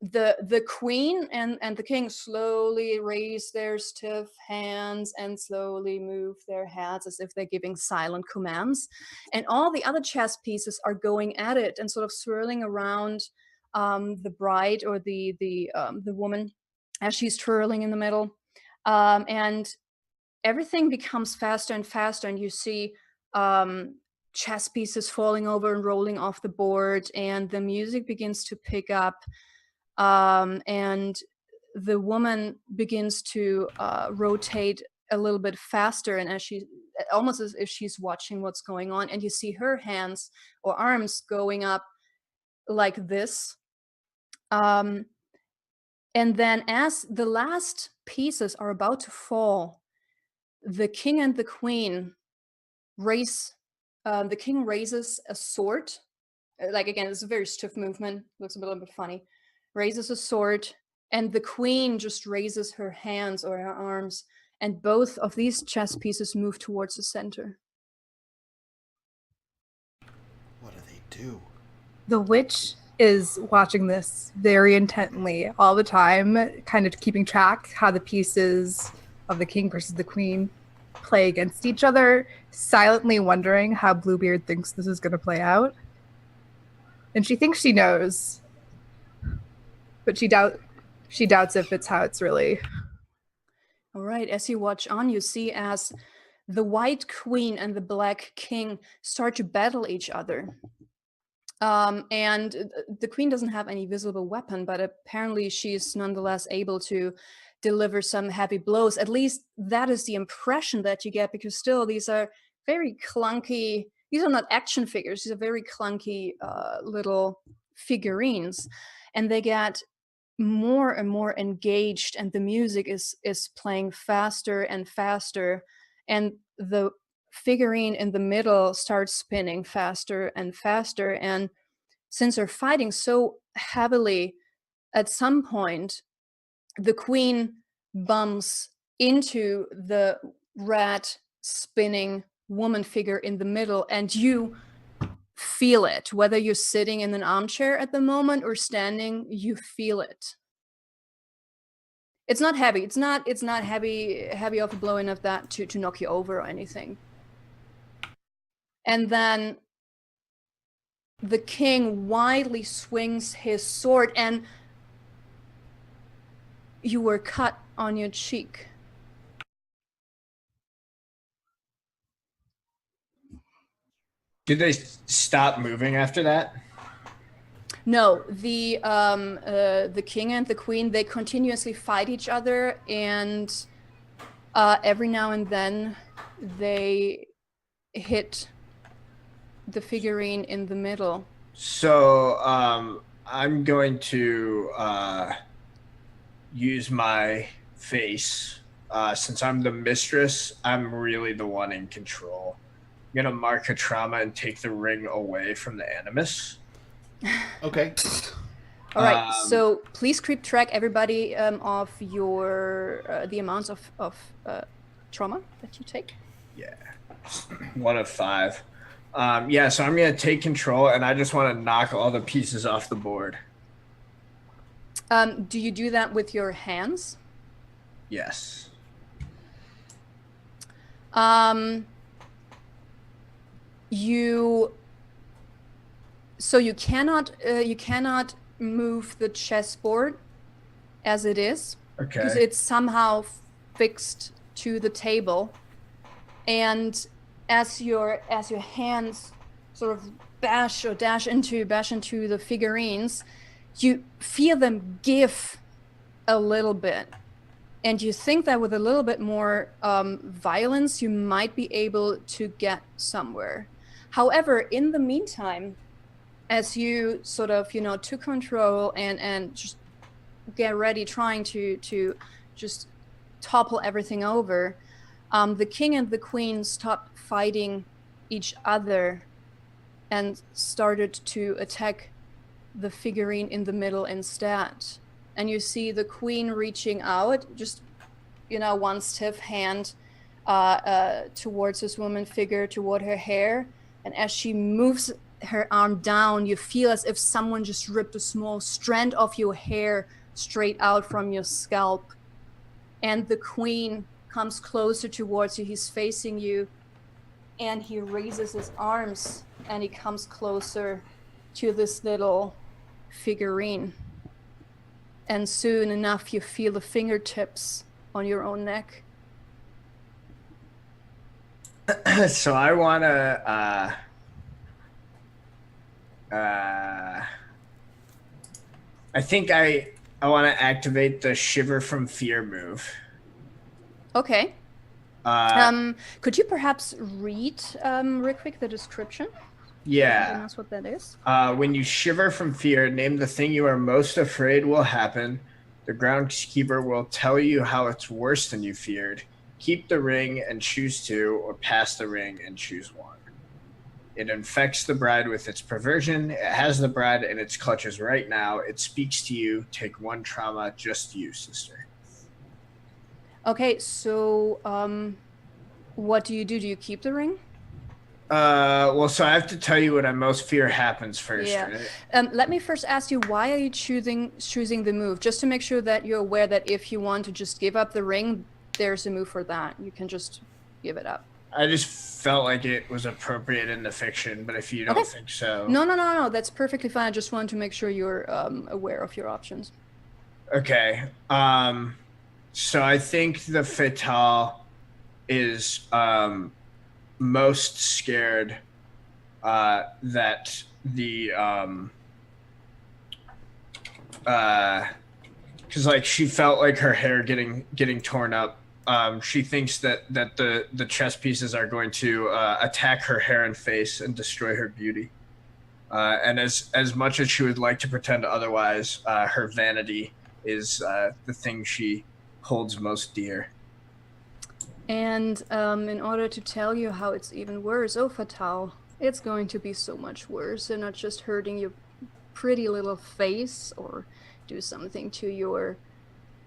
the queen and the king slowly raise their stiff hands and slowly move their heads as if they're giving silent commands. And all the other chess pieces are going at it and sort of swirling around the bride, or the woman, as she's twirling in the middle. And everything becomes faster and faster, and you see chess pieces falling over and rolling off the board, and the music begins to pick up, and the woman begins to rotate a little bit faster, and as she, almost as if she's watching what's going on, and you see her hands or arms going up like this. And then as the last pieces are about to fall, the king and the queen raise, the king raises a sword. Like, again, it's a very stiff movement, looks a little bit funny. Raises a sword, and the queen just raises her hands or her arms, and both of these chess pieces move towards the center. What do they do? The witch is watching this very intently all the time, kind of keeping track how the pieces of the king versus the queen play against each other, silently wondering how Bluebeard thinks this is going to play out. And she thinks she knows, but she doubts if it's how it's really. All right, as you watch on, you see as the white queen and the black king start to battle each other. And the queen doesn't have any visible weapon, but apparently she's nonetheless able to deliver some heavy blows. At least that is the impression that you get, because still these are very clunky. These are not action figures. These are very clunky little figurines, and they get more and more engaged, and the music is playing faster and faster, and the figurine in the middle starts spinning faster and faster. And since they're fighting so heavily, at some point the queen bumps into the red spinning woman figure in the middle, and you feel it. Whether you're sitting in an armchair at the moment or standing, you feel it. It's not heavy. It's not heavy off a blow enough that to knock you over or anything. And then the king wildly swings his sword, and you were cut on your cheek. Did they stop moving after that? No, the king and the queen, they continuously fight each other, and every now and then they hit the figurine in the middle. So I'm going to use my face. Since I'm the mistress, I'm really the one in control. I'm going to mark a trauma and take the ring away from the animus. Okay. All right, so please keep track, everybody, of your the amounts of trauma that you take. Yeah, 1 of 5. Yeah, so I'm going to take control, and I just want to knock all the pieces off the board. Do you do that with your hands? Yes. You cannot move the chessboard as it is, because it's somehow fixed to the table, and as your hands sort of bash into the figurines, you feel them give a little bit, and you think that with a little bit more violence, you might be able to get somewhere. However, in the meantime, as you sort of, took control and just get ready, trying to just topple everything over, the king and the queen stopped fighting each other and started to attack the figurine in the middle instead. and you see the queen reaching out, just, one stiff hand towards this woman figure, toward her hair. And as she moves her arm down, you feel as if someone just ripped a small strand of your hair straight out from your scalp. And the queen comes closer towards you. He's facing you, and he raises his arms, and he comes closer to this little figurine. And soon enough, you feel the fingertips on your own neck. So I want to I think I want to activate the Shiver from Fear move. Okay. Could you perhaps read real quick the description? Yeah. That's what that is. When you shiver from fear, name the thing you are most afraid will happen. The groundskeeper will tell you how it's worse than you feared. Keep the ring and choose two, or pass the ring and choose one. It infects the bride with its perversion. It has the bride in its clutches right now. It speaks to you. Take one trauma, just you, sister. Okay, so what do? Do you keep the ring? Well, so I have to tell you what I most fear happens first. Yeah. Right? Let me first ask you, why are you choosing the move? Just to make sure that you're aware that if you want to just give up the ring, there's a move for that. You can just give it up. I just felt like it was appropriate in the fiction, but if you don't think so... No. That's perfectly fine. I just want to make sure you're aware of your options. Okay. So I think the Fatale is most scared that the... because like she felt like her hair getting torn up. She thinks that the chess pieces are going to attack her hair and face and destroy her beauty. And as much as she would like to pretend otherwise, her vanity is the thing she holds most dear. And in order to tell you how it's even worse, oh Fatale, it's going to be so much worse. They're not just hurting your pretty little face or do something to your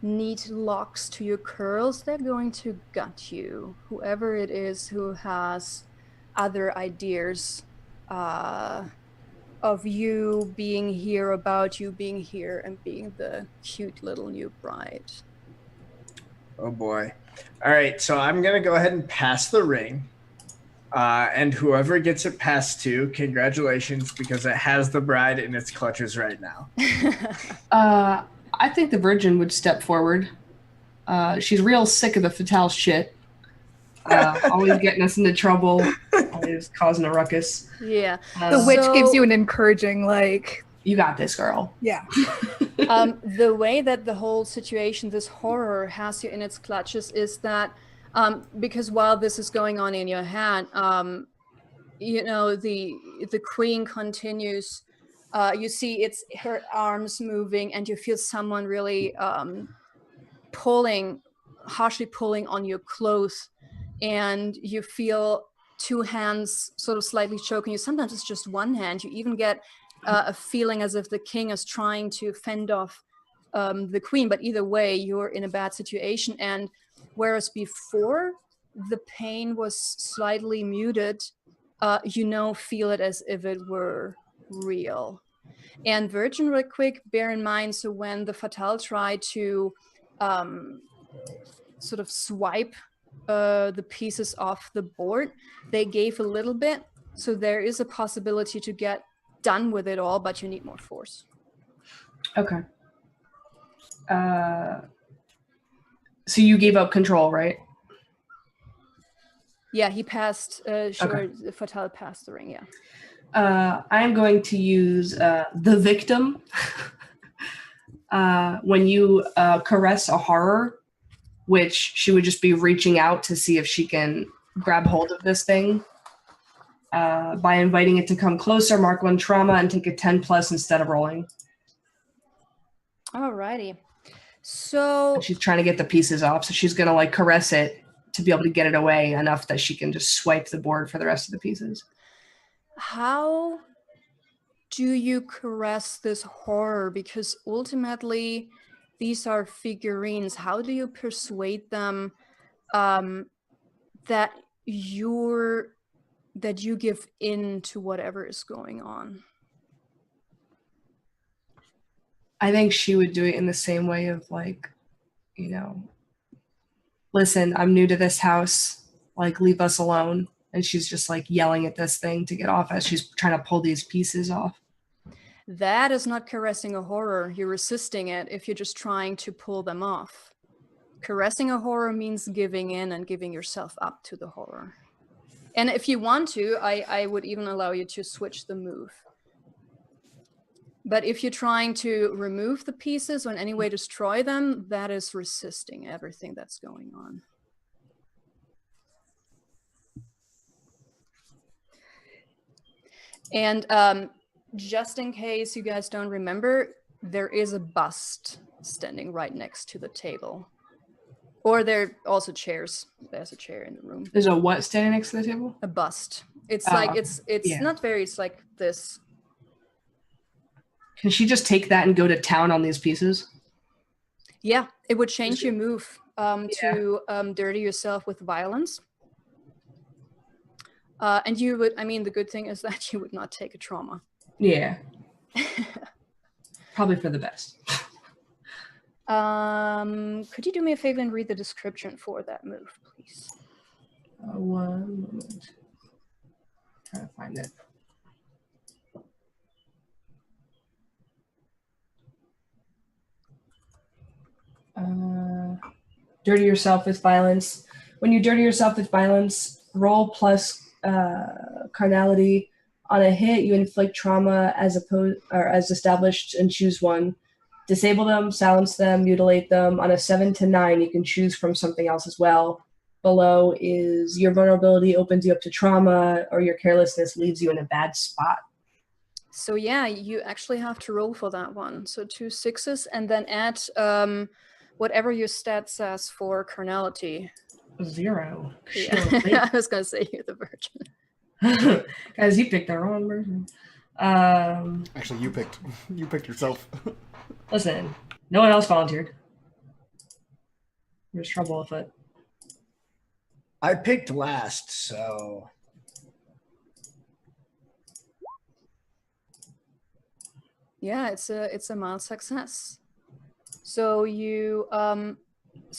neat locks, to your curls. They're going to gut you. Whoever it is who has other ideas of you being here, about you being here, and being the cute little new bride. Oh boy. All right, so I'm going to go ahead and pass the ring. And whoever gets it passed to, congratulations, because it has the bride in its clutches right now. I think the Virgin would step forward. She's real sick of the Fatale shit. Always getting us into trouble, always causing a ruckus. Yeah. The witch gives you an encouraging, like... You got this, girl. Yeah. The way that the whole situation, this horror, has you in its clutches is that because while this is going on in your head, the queen continues. You see her arms moving, and you feel someone really harshly pulling on your clothes, and you feel two hands sort of slightly choking you. Sometimes it's just one hand. You even get a feeling as if the king is trying to fend off the queen, but either way, you're in a bad situation. And whereas before the pain was slightly muted, feel it as if it were real. And Virgin, real quick, bear in mind, so when the Fatale tried to sort of swipe the pieces off the board, they gave a little bit, so there is a possibility to get done with it all, but you need more force. Okay. So you gave up control, right? Yeah, he passed. Okay. Fatale passed the ring. Yeah. I'm going to use the victim. When you caress a horror, which she would just be reaching out to see if she can grab hold of this thing. By inviting it to come closer, mark one trauma, and take a 10+ instead of rolling. Alrighty. So she's trying to get the pieces off, so she's gonna caress it to be able to get it away enough that she can just swipe the board for the rest of the pieces. How do you caress this horror? Because ultimately these are figurines. How do you persuade them that you give in to whatever is going on? I think she would do it in the same way of like, you know, listen, I'm new to this house, like leave us alone. And she's just like yelling at this thing to get off as she's trying to pull these pieces off. That is not caressing a horror. You're resisting it if you're just trying to pull them off. Caressing a horror means giving in and giving yourself up to the horror. And if you want to, I would even allow you to switch the move. But if you're trying to remove the pieces or in any way destroy them, that is resisting everything that's going on. And just in case you guys don't remember, there is a bust standing right next to the table. Or there are also chairs. There's a chair in the room. There's a what standing next to the table? A bust. It's like, it's not very, it's like this. Can she just take that and go to town on these pieces? Yeah, it would change your move to dirty yourself with violence. And you would, I mean, the good thing is that you would not take a trauma. Yeah. Probably for the best. Could you do me a favor and read the description for that move, please? 1 moment. Trying to find it. Dirty yourself with violence. When you dirty yourself with violence, roll plus carnality. On a hit, you inflict trauma as established and choose one. Disable them, silence them, mutilate them. On a 7 to 9, you can choose from something else as well. Below is your vulnerability opens you up to trauma, or your carelessness leaves you in a bad spot. So yeah, you actually have to roll for that one. So 2 6s and then add whatever your stat says for carnality. 0. Yeah. Sure. I was gonna say you're the virgin. Guys, you picked the wrong version. Actually, you picked yourself. Listen, no one else volunteered. There's trouble with it. I picked last, so Yeah, it's a mild success. So you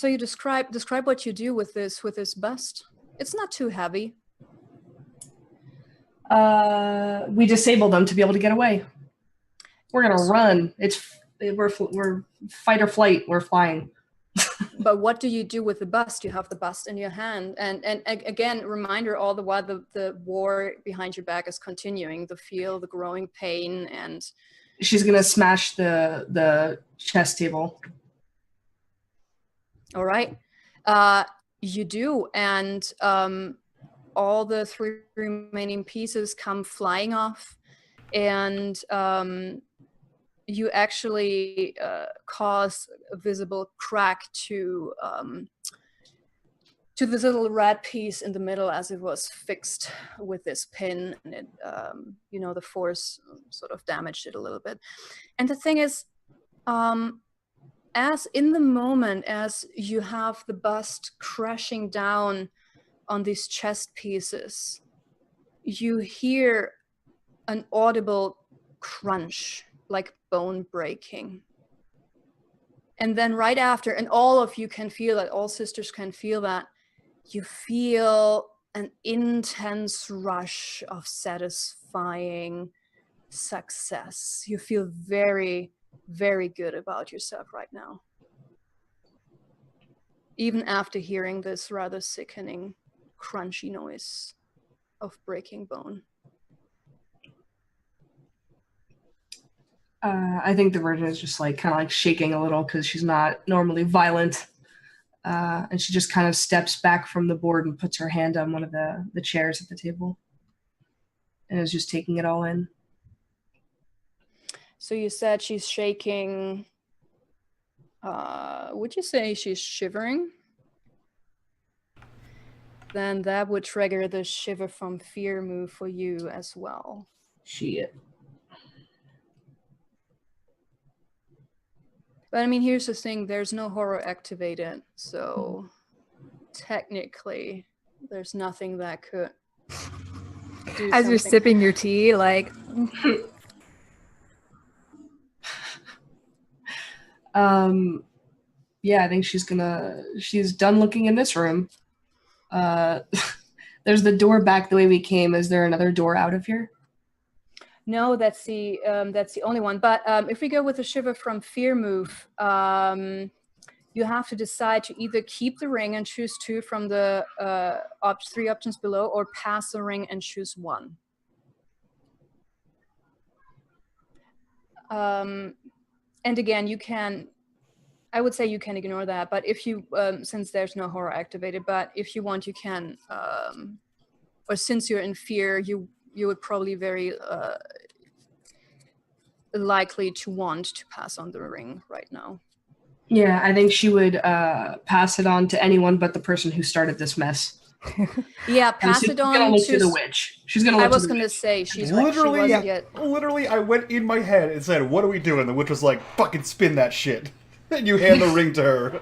describe what you do with this bust. It's not too heavy. We disable them to be able to get away. We're gonna run. We're fight or flight. We're flying. But what do you do with the bust? You have the bust in your hand, and again, reminder: all the while the war behind your back is continuing. The growing pain, and she's gonna smash the chess table. All right, you do, and all the 3 remaining pieces come flying off, and you actually cause a visible crack to this little red piece in the middle as it was fixed with this pin, and it, the force sort of damaged it a little bit. And the thing is, as in the moment, as you have the bust crashing down on these chest pieces, you hear an audible crunch, like bone breaking. And then right after, and all of you can feel that, all sisters can feel that, you feel an intense rush of satisfying success. You feel very, very good about yourself right now. Even after hearing this rather sickening, crunchy noise of breaking bone. I think the virgin is just like kind of like shaking a little because she's not normally violent. And she just kind of steps back from the board and puts her hand on one of the chairs at the table and is just taking it all in. So you said she's shaking. Would you say she's shivering? Then that would trigger the shiver from fear move for you as well. Shit. But I mean, here's the thing: there's no horror activated, so technically, there's nothing that could do As you're something. sipping your tea, like. Yeah, I think she's done looking in this room. There's the door back the way we came. Is there another door out of here? No, that's the only one. But if we go with the Shiver from Fear move, you have to decide to either keep the ring and choose 2 from the 3 options below, or pass the ring and choose 1. And again, I would say you can ignore that, but if you, since there's no horror activated, but if you want, you can, or since you're in fear, you would probably very likely to want to pass on the ring right now. Yeah, I think she would pass it on to anyone but the person who started this mess. Yeah, pass it on. She's gonna look to the witch. She's gonna look I was to the gonna witch. say she's literally, she wasn't yet. Literally, I went in my head and said, "What are we doing?" The witch was like, "Fucking spin that shit." And you hand the ring to her.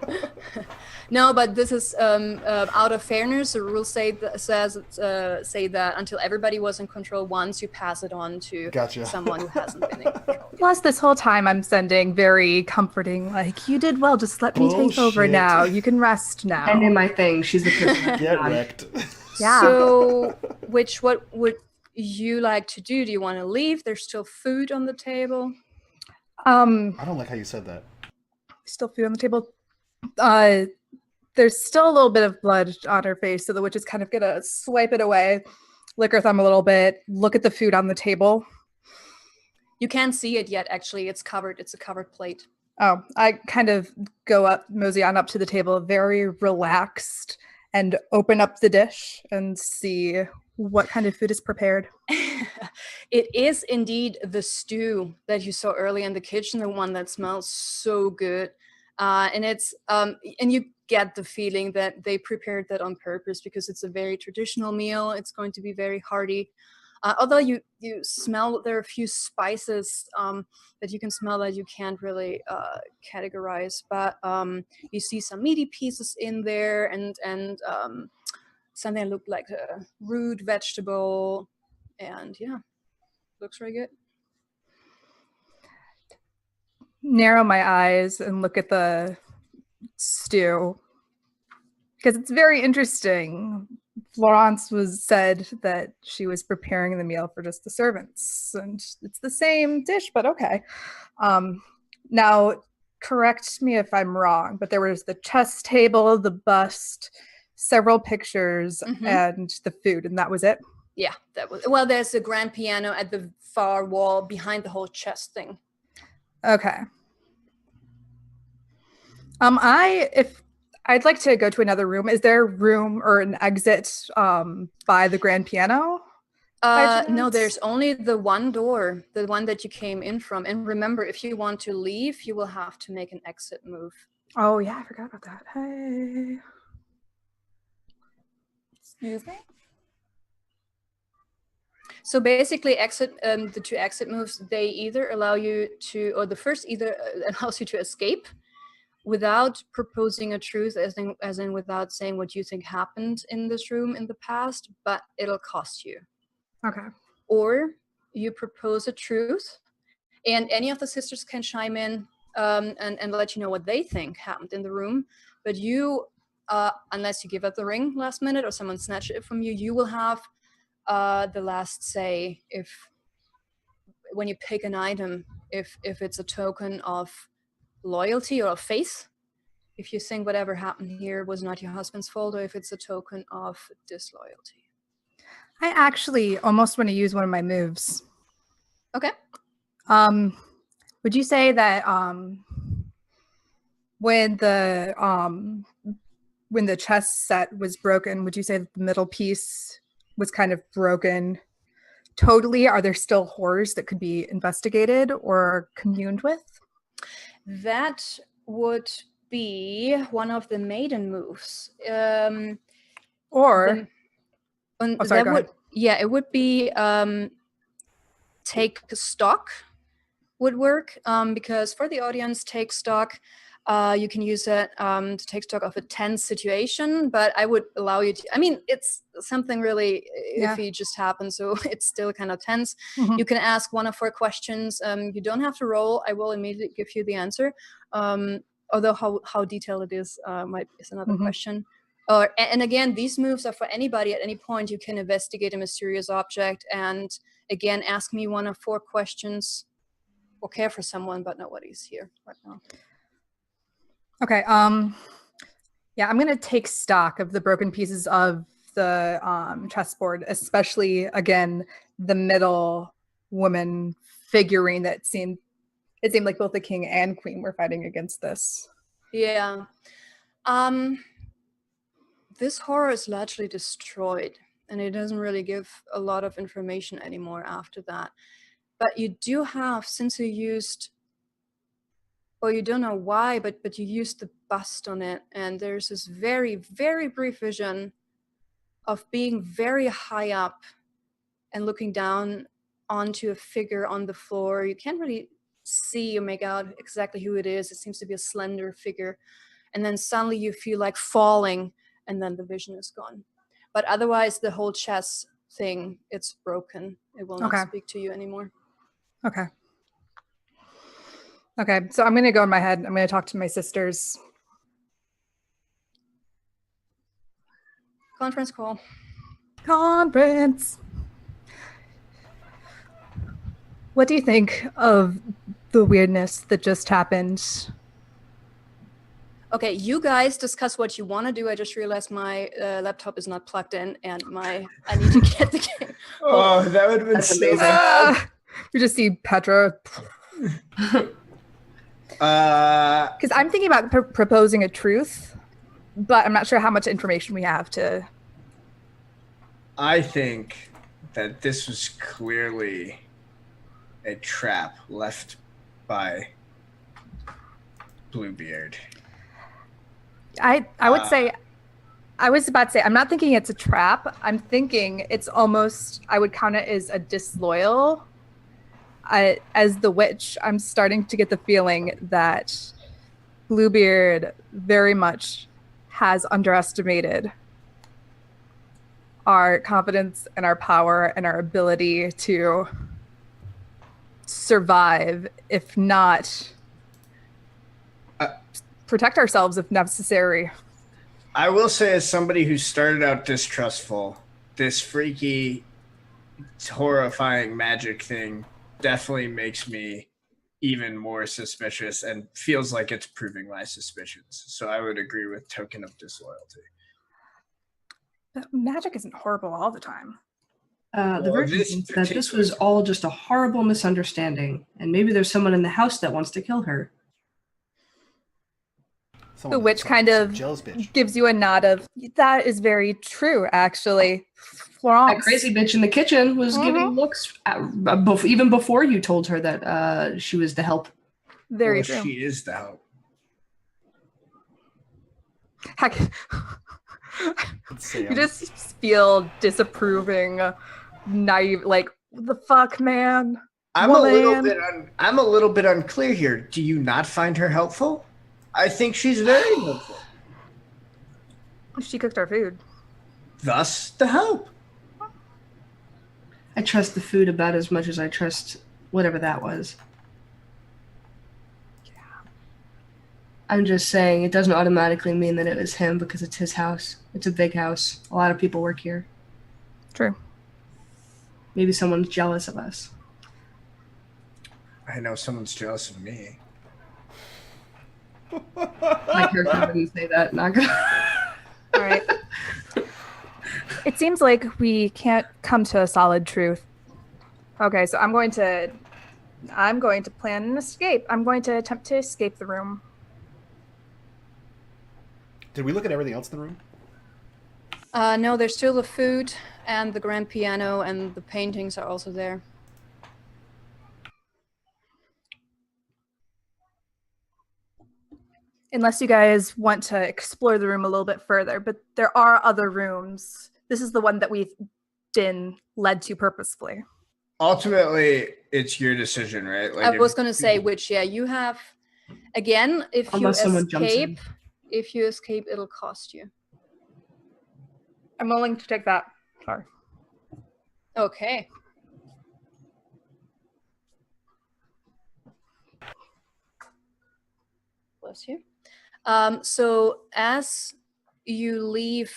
No, but this is out of fairness. The rules say that until everybody was in control once, you pass it on to someone who hasn't been in control. Plus, this whole time I'm sending very comforting, like, you did well, just let me take over now. You can rest now. And in my thing, she's the person. Get wrecked. Yeah. So, what would you like to do? Do you want to leave? There's still food on the table. I don't like how you said that. Still food on the table. There's still a little bit of blood on her face, so the witch is kind of gonna swipe it away, lick her thumb a little bit, look at the food on the table. You can't see it yet, actually. It's covered. It's a covered plate. Oh, I kind of go up, mosey on up to the table, very relaxed, and open up the dish and see what kind of food is prepared. It is indeed the stew that you saw earlier in the kitchen, the one that smells so good. And it's and you get the feeling that they prepared that on purpose because it's a very traditional meal. It's going to be very hearty. Although you smell, there are a few spices that you can smell that you can't really categorize, but you see some meaty pieces in there and something that looked like a root vegetable, and yeah, looks very good. Narrow my eyes and look at the stew because it's very interesting. Florence said that she was preparing the meal for just the servants, and it's the same dish, but okay. Now, correct me if I'm wrong, but there was the chess table, the bust, several pictures, and the food, and that was it? Yeah, that was. Well, there's a grand piano at the far wall behind the whole chess thing. Okay. I'd like to go to another room. Is there room or an exit by the grand piano? No, there's only the one door, the one that you came in from. And remember, if you want to leave, you will have to make an exit move. Oh, yeah, I forgot about that. Hey. Excuse me? So basically, the 2 exit moves, they either allow you to, or the first either allows you to escape without proposing a truth, as in without saying what you think happened in this room in the past, but it'll cost you. Okay. Or you propose a truth, and any of the sisters can chime in and let you know what they think happened in the room. But you, unless you give up the ring last minute or someone snatches it from you, you will have the last say when you pick an item, if it's a token of loyalty or of faith, if you think whatever happened here was not your husband's fault, or if it's a token of disloyalty. I actually almost want to use one of my moves. Okay. Would you say that when the chess set was broken, would you say that the middle piece was kind of broken totally? Are there still horrors that could be investigated or communed with? That would be one of the maiden moves. Sorry, it would be take stock would work, because for the audience, take stock. You can use it to take stock of a tense situation, but I would allow you to, I mean, it's something really iffy just happened, so it's still kind of tense. You can ask 1 of 4 questions. You don't have to roll. I will immediately give you the answer. Although how detailed it is is another question. And again, these moves are for anybody at any point. You can investigate a mysterious object and again, ask me 1 of 4 questions or care for someone, but nobody's here right now. Okay. Yeah, I'm gonna take stock of the broken pieces of the chessboard, especially again the middle woman figurine that seemed like both the king and queen were fighting against this. Yeah. This horror is largely destroyed, and it doesn't really give a lot of information anymore after that. But you do have, since you used, well, you don't know why, but you used the bust on it, and there's this very, very brief vision of being very high up and looking down onto a figure on the floor. You can't really see or make out exactly who it is. It seems to be a slender figure. And then suddenly you feel like falling, and then the vision is gone. But otherwise, the whole chess thing, it's broken. It will not speak to you anymore. Okay. Okay, so I'm going to go in my head. I'm going to talk to my sisters. Conference call. Conference. What do you think of the weirdness that just happened? Okay, you guys discuss what you want to do. I just realized my laptop is not plugged in, and I need to get the game. Oh, that would have been so bad. You just see Petra. Because I'm thinking about proposing a truth, but I'm not sure how much information we have to. I think that this was clearly a trap left by Bluebeard. I would say, I was about to say, I'm not thinking it's a trap. I'm thinking it's almost, I would count it as a disloyal. As the witch, I'm starting to get the feeling that Bluebeard very much has underestimated our confidence and our power and our ability to survive, if not protect ourselves if necessary. I will say, as somebody who started out distrustful, this freaky, horrifying magic thing definitely makes me even more suspicious and feels like it's proving my suspicions. So I would agree with token of disloyalty. But magic isn't horrible all the time. The version is that this was all just a horrible misunderstanding, and maybe there's someone in the house that wants to kill her. The witch kind of gives you a nod of, that is very true, actually. Florence. That crazy bitch in the kitchen was giving looks even before you told her that she was the help. Very true. She is the help. Heck, you just feel disapproving, naive, like, what the fuck, man? I'm a little bit unclear here. Do you not find her helpful? I think she's very helpful. She cooked our food. Thus, the help. I trust the food about as much as I trust whatever that was. Yeah. I'm just saying it doesn't automatically mean that it was him because it's his house. It's a big house. A lot of people work here. True. Maybe someone's jealous of us. I know someone's jealous of me. My character didn't say that. Not gonna. All right. It seems like we can't come to a solid truth. Okay, so I'm going to plan an escape. I'm going to attempt to escape the room. Did we look at everything else in the room? No, there's still the food and the grand piano, and the paintings are also there. Unless you guys want to explore the room a little bit further, but there are other rooms. This is the one that we've been led to purposefully. ultimately, it's your decision, right? Like I was going to say, which, you have, again, if you escape, it'll cost you. I'm willing to take that. Sorry. Okay. Bless you. So as you leave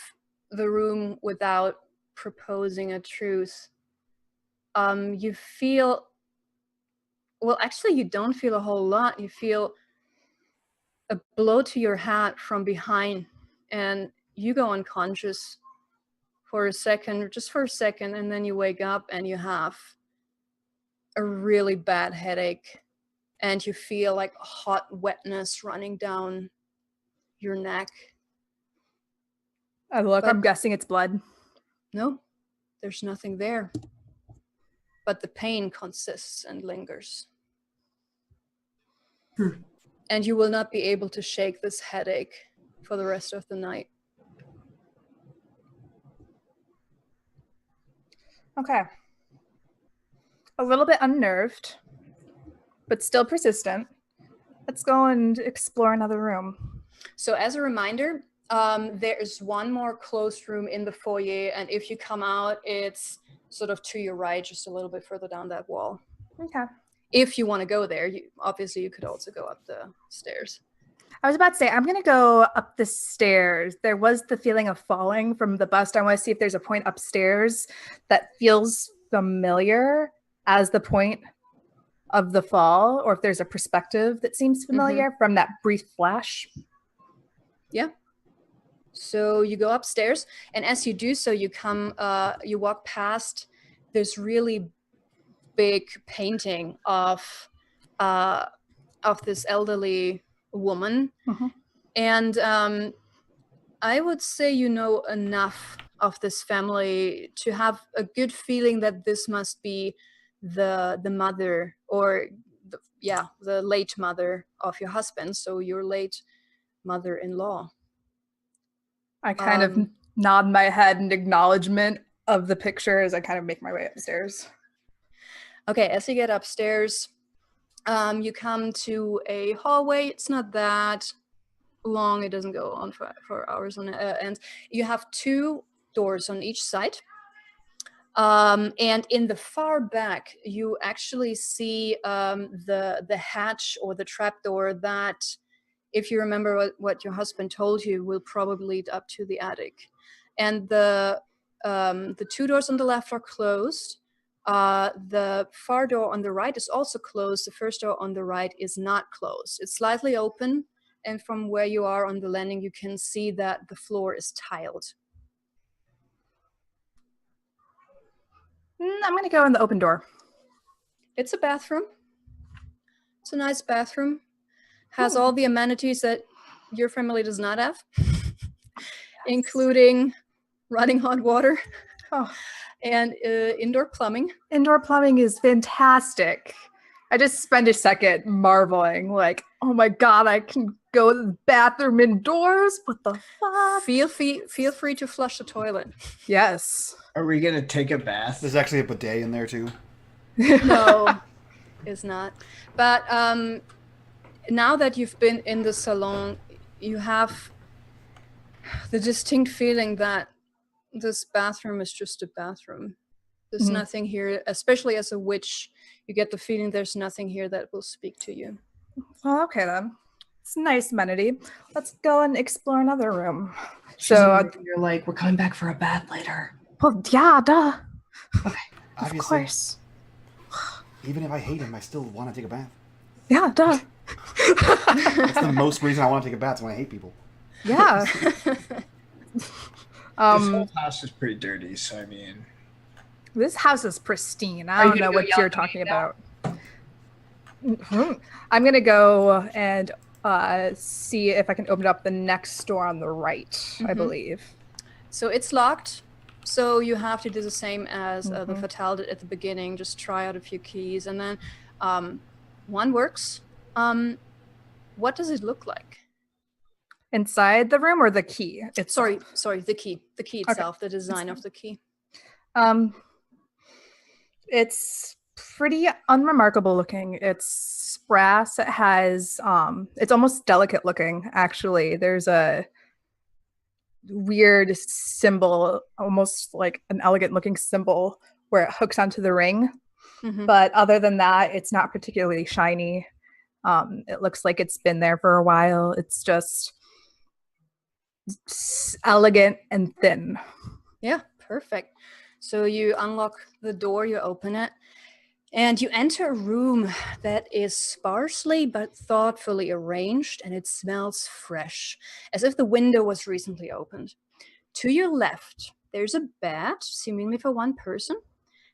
the room without proposing a truce, you feel, well, actually you don't feel a whole lot. You feel a blow to your head from behind, and you go unconscious for a second, just for a second, and then you wake up and you have a really bad headache, and you feel like hot wetness running down your neck. I'm guessing it's blood. No, there's nothing there. But the pain consists and lingers. And you will not be able to shake this headache for the rest of the night. Okay. A little bit unnerved, but still persistent. Let's go and explore another room. So as a reminder, there is one more closed room in the foyer, and if you come out, it's sort of to your right, just a little bit further down that wall. Okay. If you want to go there, obviously you could also go up the stairs. I was about to say, I'm going to go up the stairs. There was the feeling of falling from the bust. I want to see if there's a point upstairs that feels familiar as the point of the fall, or if there's a perspective that seems familiar from that brief flash. Yeah. So you go upstairs, and as you do so, you walk past this really big painting of this elderly woman. And I would say you know enough of this family to have a good feeling that this must be the mother, or the late mother of your husband, so your late mother-in-law. I kind of nod my head in acknowledgement of the picture as I kind of make my way upstairs. Okay, as you get upstairs, you come to a hallway. It's not that long. It doesn't go on for hours on end. You have 2 doors on each side. And in the far back, you actually see the hatch or the trapdoor that, if you remember what your husband told you, will probably lead up to the attic. And the 2 doors on the left are closed. The far door on the right is also closed. The first door on the right is not closed. It's slightly open, and from where you are on the landing, you can see that the floor is tiled. I'm going to go in the open door. It's a bathroom. It's a nice bathroom. Has all the amenities that your family does not have, including running hot water. And indoor plumbing. Indoor plumbing is fantastic. I just spend a second marveling, like, oh my god, I can go to the bathroom indoors? What the fuck? Feel free to flush the toilet. Yes. Are we going to take a bath? There's actually a bidet in there, too. No, it's not. But now that you've been in the salon, you have the distinct feeling that this bathroom is just a bathroom. There's nothing here, especially as a witch, you get the feeling there's nothing here that will speak to you. Well, okay then. It's a nice amenity. Let's go and explore another room. So you're like, we're coming back for a bath later. Well, yeah, duh. Okay. Obviously. Of course. Even if I hate him, I still want to take a bath. Yeah, duh. That's the most reason I want to take a bath, is when I hate people. Yeah. This whole house is pretty dirty, so I mean... This house is pristine. I don't know what you're talking about. I'm going to go and see if I can open up the next door on the right, I believe. So it's locked. So you have to do the same as the Fatale did at the beginning. Just try out a few keys. And then one works. What does it look like? Inside the room or the key? Sorry, the key. The key itself, the design of the key. It's pretty unremarkable looking. It's brass. It has it's almost delicate looking, actually. There's a weird symbol, almost like an elegant looking symbol where it hooks onto the ring. Mm-hmm. But other than that, it's not particularly shiny. It looks like it's been there for a while. It's just elegant and thin. Yeah, perfect. So you unlock the door, you open it, and you enter a room that is sparsely but thoughtfully arranged, and it smells fresh, as if the window was recently opened. To your left, there's a bed, seemingly for one person,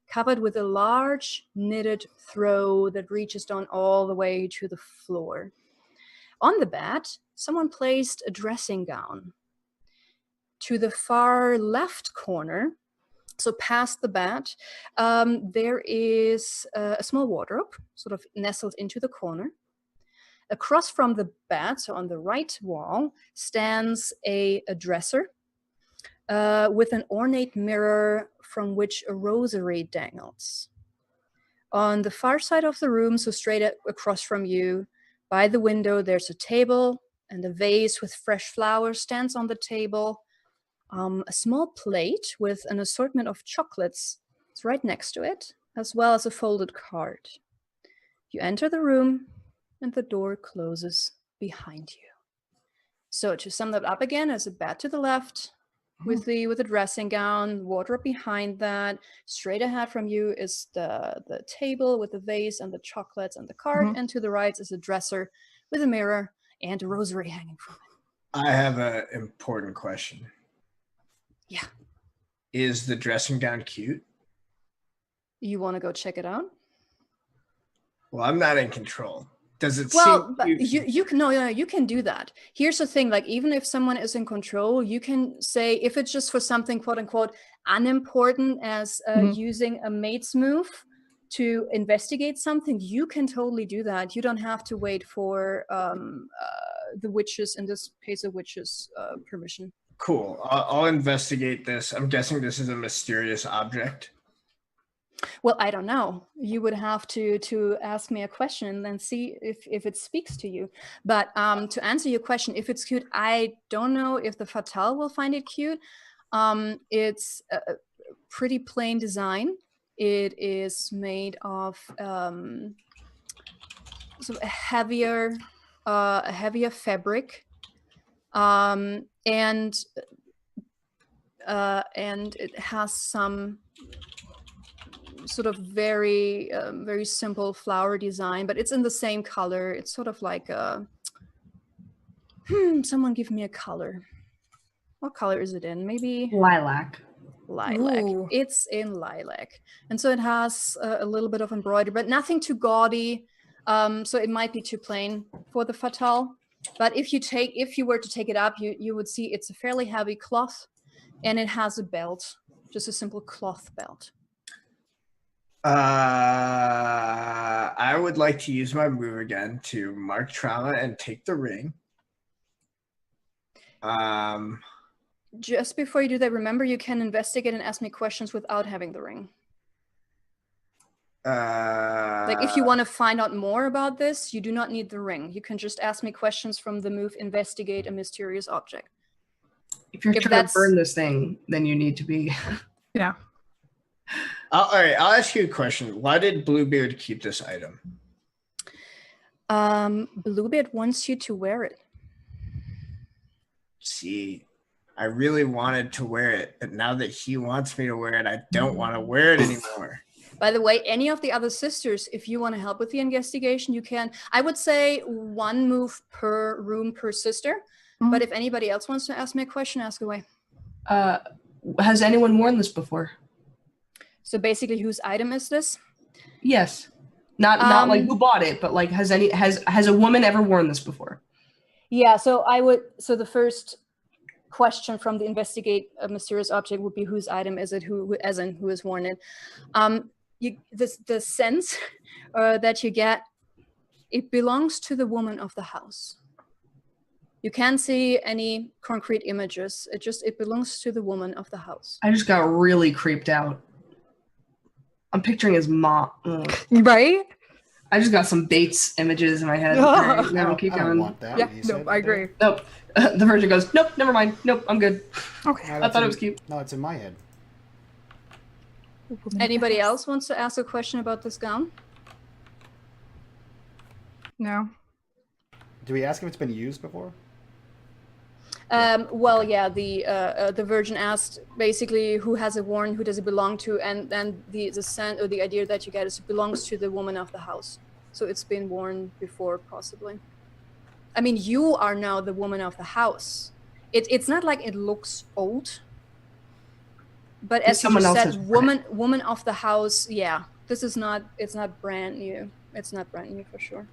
covered with a large knitted throw that reaches down all the way to the floor. On the bed, someone placed a dressing gown. To the far left corner, so past the bed, there is a small wardrobe, sort of nestled into the corner. Across from the bed, so on the right wall, stands a dresser with an ornate mirror from which a rosary dangles. On the far side of the room, so straight across from you, by the window, there's a table, and a vase with fresh flowers stands on the table. A small plate with an assortment of chocolates is right next to it, as well as a folded card. You enter the room, and the door closes behind you. So to sum that up again, there's a bed to the left with the dressing gown, wardrobe behind that. Straight ahead from you is the table with the vase and the chocolates and the card, and to the right is a dresser with a mirror and a rosary hanging from it. I have an important question. Yeah. Is the dressing gown cute? You want to go check it out? Well, I'm not in control. Does it Well, seem cute? you can you can do that. Here's the thing, like even if someone is in control, you can say if it's just for something quote unquote unimportant as using a maid's move to investigate something, you can totally do that. You don't have to wait for the witches, in this case, a witch's permission. Cool. I'll investigate this. I'm guessing this is a mysterious object. Well, I don't know. You would have to ask me a question and then see if it speaks to you. But to answer your question, if it's cute, I don't know if the Fatale will find it cute. It's a pretty plain design. It is made of sort of a heavier fabric. And it has some sort of very very simple flower design, but it's in the same color. It's sort of like a someone give me a color. What color is it in? Maybe Lilac. Ooh. It's in lilac, and so it has a little bit of embroidery, but nothing too gaudy. So it might be too plain for the Fatale. But if you were to take it up, you would see it's a fairly heavy cloth, and it has a belt, just a simple cloth belt. I would like to use my move again to mark trauma and take the ring. Just before you do that, remember you can investigate and ask me questions without having the ring. Like if you want to find out more about this, you do not need the ring. You can just ask me questions from the move investigate a mysterious object. If you're trying to burn this thing, then you need to be. Yeah. All right, I'll ask you a question. Why did Bluebeard keep this item? Bluebeard wants you to wear it. See, I really wanted to wear it, but now that he wants me to wear it, I don't want to wear it anymore. By the way, any of the other sisters, if you want to help with the investigation, you can. I would say one move per room per sister, but if anybody else wants to ask me a question, ask away. Has anyone worn this before? So basically, whose item is this? Yes. Not like who bought it, but like has a woman ever worn this before? Yeah, so the first question from the investigate a mysterious object would be whose item is it, who has worn it. The sense that you get, it belongs to the woman of the house. You can't see any concrete images. It belongs to the woman of the house. I just got really creeped out. I'm picturing his mom. Right? I just got some Bates images in my head. All right, now keep I don't going. want that. Yeah, you no, said I there. agree. Nope. The Virgin goes, nope, never mind. Nope, I'm good. Okay. No, I that's thought it was cute. No, it's in my head. Anybody else wants to ask a question about this gown? No. Do we ask if it's been used before? Well, yeah, the Virgin asked basically who has it worn, who does it belong to, and then the sense or the idea that you get is it belongs to the woman of the house. So it's been worn before, possibly. I mean, you are now the woman of the house. It's not like it looks old, but as you just said, woman of the house. Yeah, this is not. It's not brand new. It's not brand new for sure.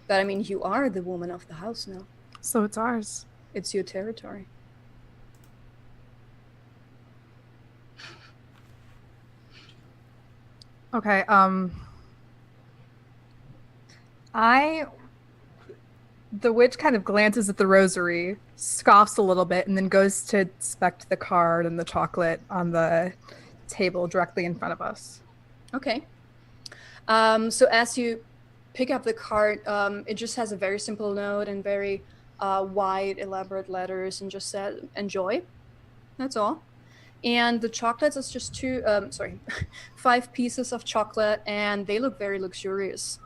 But I mean, you are the woman of the house now. So it's ours. It's your territory. Okay, the witch kind of glances at the rosary, scoffs a little bit, and then goes to inspect the card and the chocolate on the table directly in front of us. Okay. So as you pick up the card, it just has a very simple note and very wide, elaborate letters, and just said, enjoy. That's all. And the chocolates is just 5 pieces of chocolate, and they look very luxurious.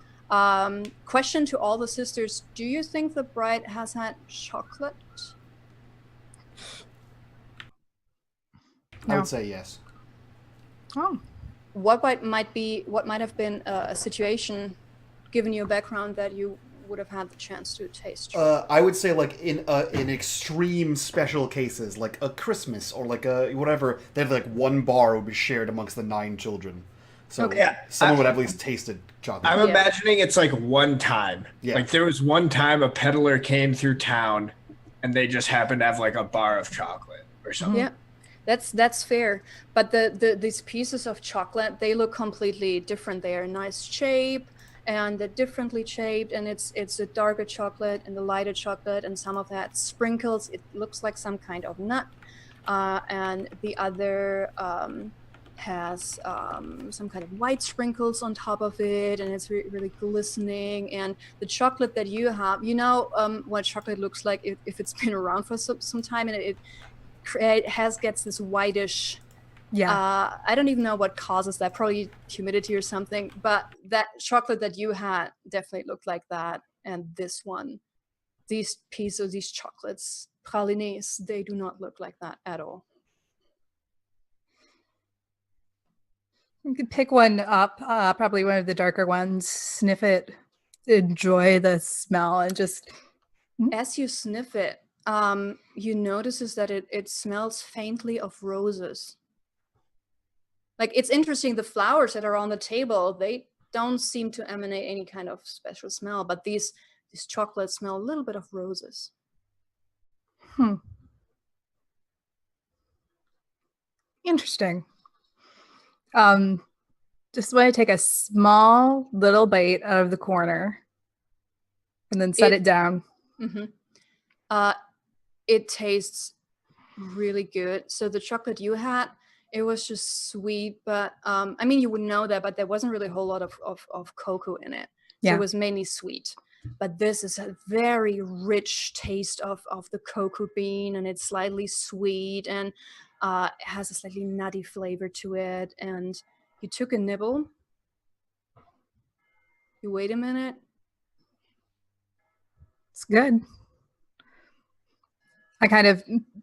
Question to all the sisters, do you think the bride has had chocolate? No. I would say yes. Oh. What might have been a situation, given your background, that you would have had the chance to taste? I would say like in extreme special cases, like a Christmas or like a whatever, they have like one bar would be shared amongst the 9 children. So someone would have at least tasted chocolate. I'm imagining it's like one time. Yeah. Like there was one time a peddler came through town and they just happened to have like a bar of chocolate or something. Yeah. That's fair, but these pieces of chocolate, they look completely different. They are nice shape, and they're differently shaped, and it's a darker chocolate and the lighter chocolate, and some of that sprinkles. It looks like some kind of nut, and the other has some kind of white sprinkles on top of it, and it's really glistening. And the chocolate that you have, you know what chocolate looks like if it's been around for some time, and it gets this whitish. I don't even know what causes that, probably humidity or something, but that chocolate that you had definitely looked like that. And this one, these pieces, these chocolates, pralines, they do not look like that at all. You could pick one up, probably one of the darker ones, sniff it, enjoy the smell, and just... As you sniff it, you notice that it smells faintly of roses. Like, it's interesting, the flowers that are on the table, they don't seem to emanate any kind of special smell, but these chocolates smell a little bit of roses. Interesting. Just want to take a small little bite out of the corner and then set it down. It tastes really good. So the chocolate you had, it was just sweet, but I mean, you would know that, but there wasn't really a whole lot of cocoa in it. So it was mainly sweet. But this is a very rich taste of the cocoa bean, and it's slightly sweet, and it has a slightly nutty flavor to it. And you took a nibble. You wait a minute. It's good. I kind of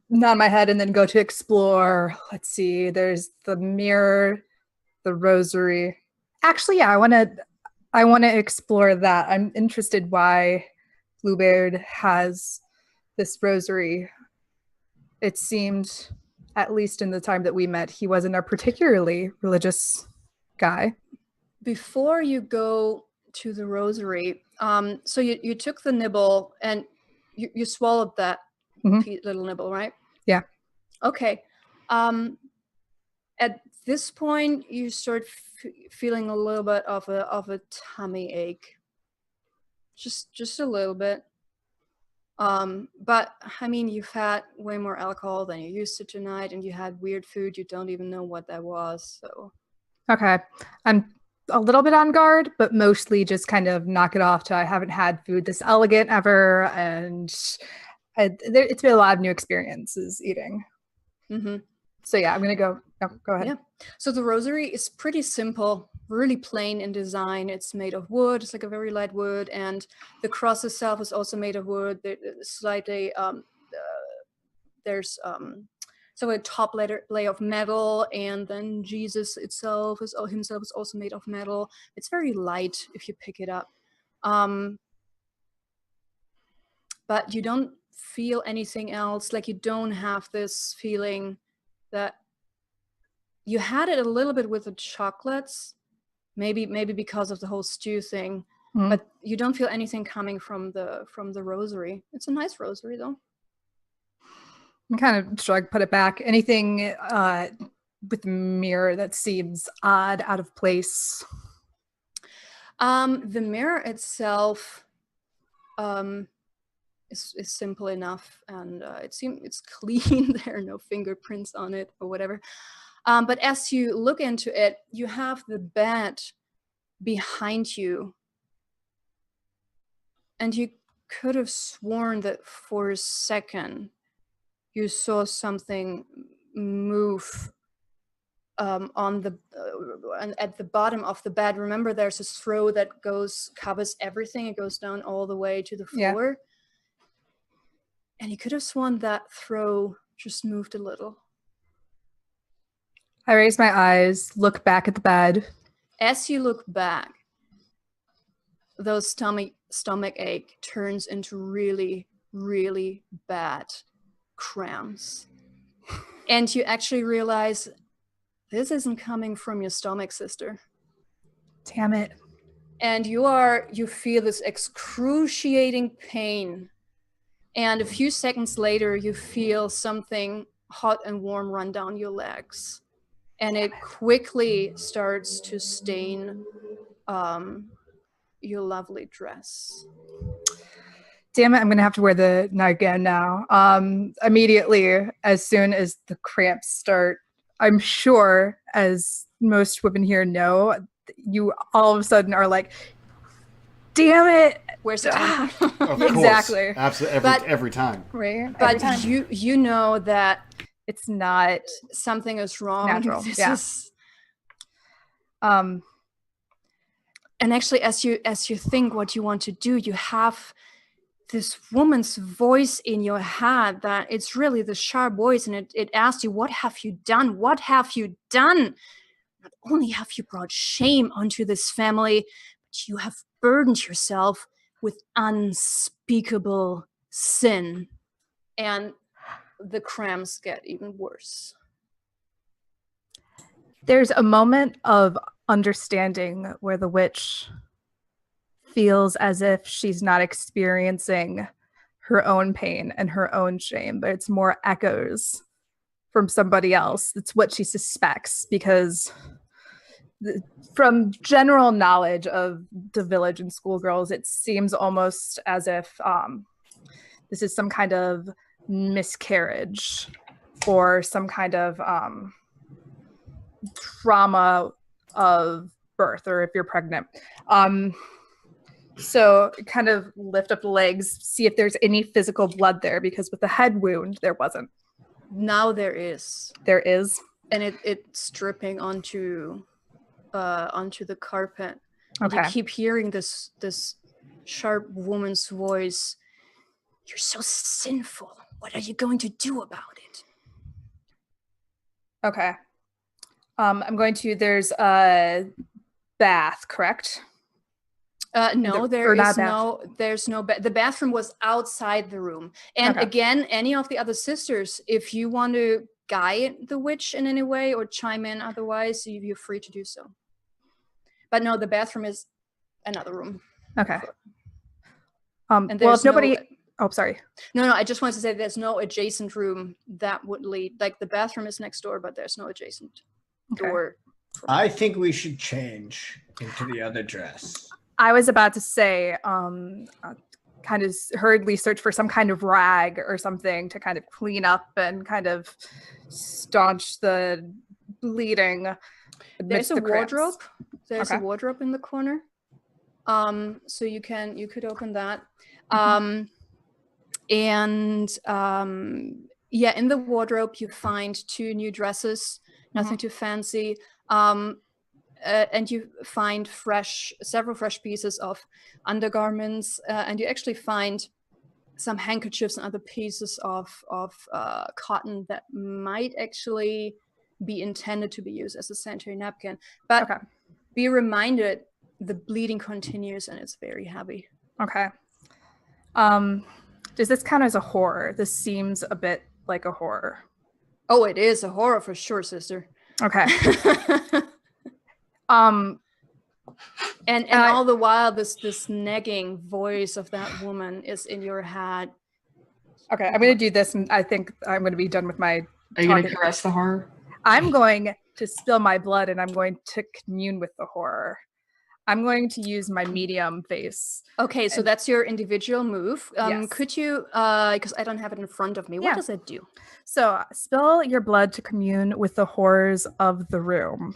nod my head and then go to explore. Let's see. There's the mirror, the rosary. Actually, yeah, I want to explore that. I'm interested why Bluebeard has this rosary. It seemed, at least in the time that we met, he wasn't a particularly religious guy. Before you go to the rosary, so you took the nibble and you swallowed that little nibble, right? Yeah. Okay. At this point, you start feeling a little bit of a tummy ache, just a little bit. But I mean, you've had way more alcohol than you used to tonight, and you had weird food. You don't even know what that was. So. Okay. I'm a little bit on guard, but mostly just kind of knock it off to I haven't had food this elegant ever. And it's been a lot of new experiences eating. Mm-hmm. So yeah, I'm going to go. Oh, go ahead. Yeah. So the rosary is pretty simple, really plain in design. It's made of wood. It's like a very light wood. And the cross itself is also made of wood. There's slightly, there's so a top layer of metal, and then Jesus himself is also made of metal. It's very light if you pick it up, but you don't feel anything else. Like, you don't have this feeling that you had it a little bit with the chocolates, maybe because of the whole stew thing, but you don't feel anything coming from the rosary. It's a nice rosary though. I'm kind of shrug, put it back. Anything with the mirror that seems odd, out of place? The mirror itself is simple enough, and it's clean. There are no fingerprints on it or whatever. But as you look into it, you have the bed behind you, and you could have sworn that for a second you saw something move on the at the bottom of the bed. Remember, there's a throw that covers everything. It goes down all the way to the floor. Yeah. And you could have sworn that throw just moved a little. I raise my eyes, look back at the bed. As you look back, those stomach ache turns into really, really bad cramps. And you actually realize this isn't coming from your stomach, sister. Damn it. And you feel this excruciating pain. And a few seconds later, you feel something hot and warm run down your legs. And it quickly starts to stain your lovely dress. Damn it, I'm going to have to wear the nightgown now. Immediately, as soon as the cramps start, I'm sure, as most women here know, you all of a sudden are like, damn it. Where's the time? Of exactly. Course. Absolutely. Every time. Right. But every time. You know that it's not something is wrong. Natural. This yeah. is, and actually, as you think what you want to do, you have this woman's voice in your head that it's really the sharp voice, and it asks you, what have you done? What have you done? Not only have you brought shame onto this family, but you have burdened yourself with unspeakable sin. And the cramps get even worse. There's a moment of understanding where the witch feels as if she's not experiencing her own pain and her own shame, but it's more echoes from somebody else. It's what she suspects, because from general knowledge of the village and schoolgirls, it seems almost as if this is some kind of miscarriage or some kind of trauma of birth, or if you're pregnant. So kind of lift up the legs, see if there's any physical blood there, because with the head wound, there wasn't. Now there is. There is. And it's dripping onto the carpet. Okay. And you keep hearing this sharp woman's voice. You're so sinful. What are you going to do about it? Okay. I'm going to, there's a bath, correct? No, there's no the bathroom was outside the room. And again, any of the other sisters, if you want to guide the witch in any way or chime in otherwise, you're free to do so. But no, the bathroom is another room. Okay. And well, if nobody... Oh, sorry. No, I just wanted to say there's no adjacent room that would lead. Like, the bathroom is next door, but there's no adjacent door. I think we should change into the other dress. I was about to say, kind of hurriedly search for some kind of rag or something to kind of clean up and kind of staunch the bleeding. There's a wardrobe. There's Okay. a wardrobe in the corner. So you could open that. Yeah, in the wardrobe you find 2 new dresses, nothing too fancy. And you find several fresh pieces of undergarments, and you actually find some handkerchiefs and other pieces of cotton that might actually be intended to be used as a sanitary napkin. But be reminded, the bleeding continues and it's very heavy. Okay. Does this count as a horror? This seems a bit like a horror. Oh, it is a horror for sure, sister. Okay. And all the while, this nagging voice of that woman is in your head. Okay, I'm going to do this, and I think I'm going to be done with my... Are you going to caress the horror? I'm going to spill my blood, and I'm going to commune with the horror. I'm going to use my medium face. Okay, so that's your individual move. Yes. Could you, because I don't have it in front of me, what does it do? So, spill your blood to commune with the horrors of the room.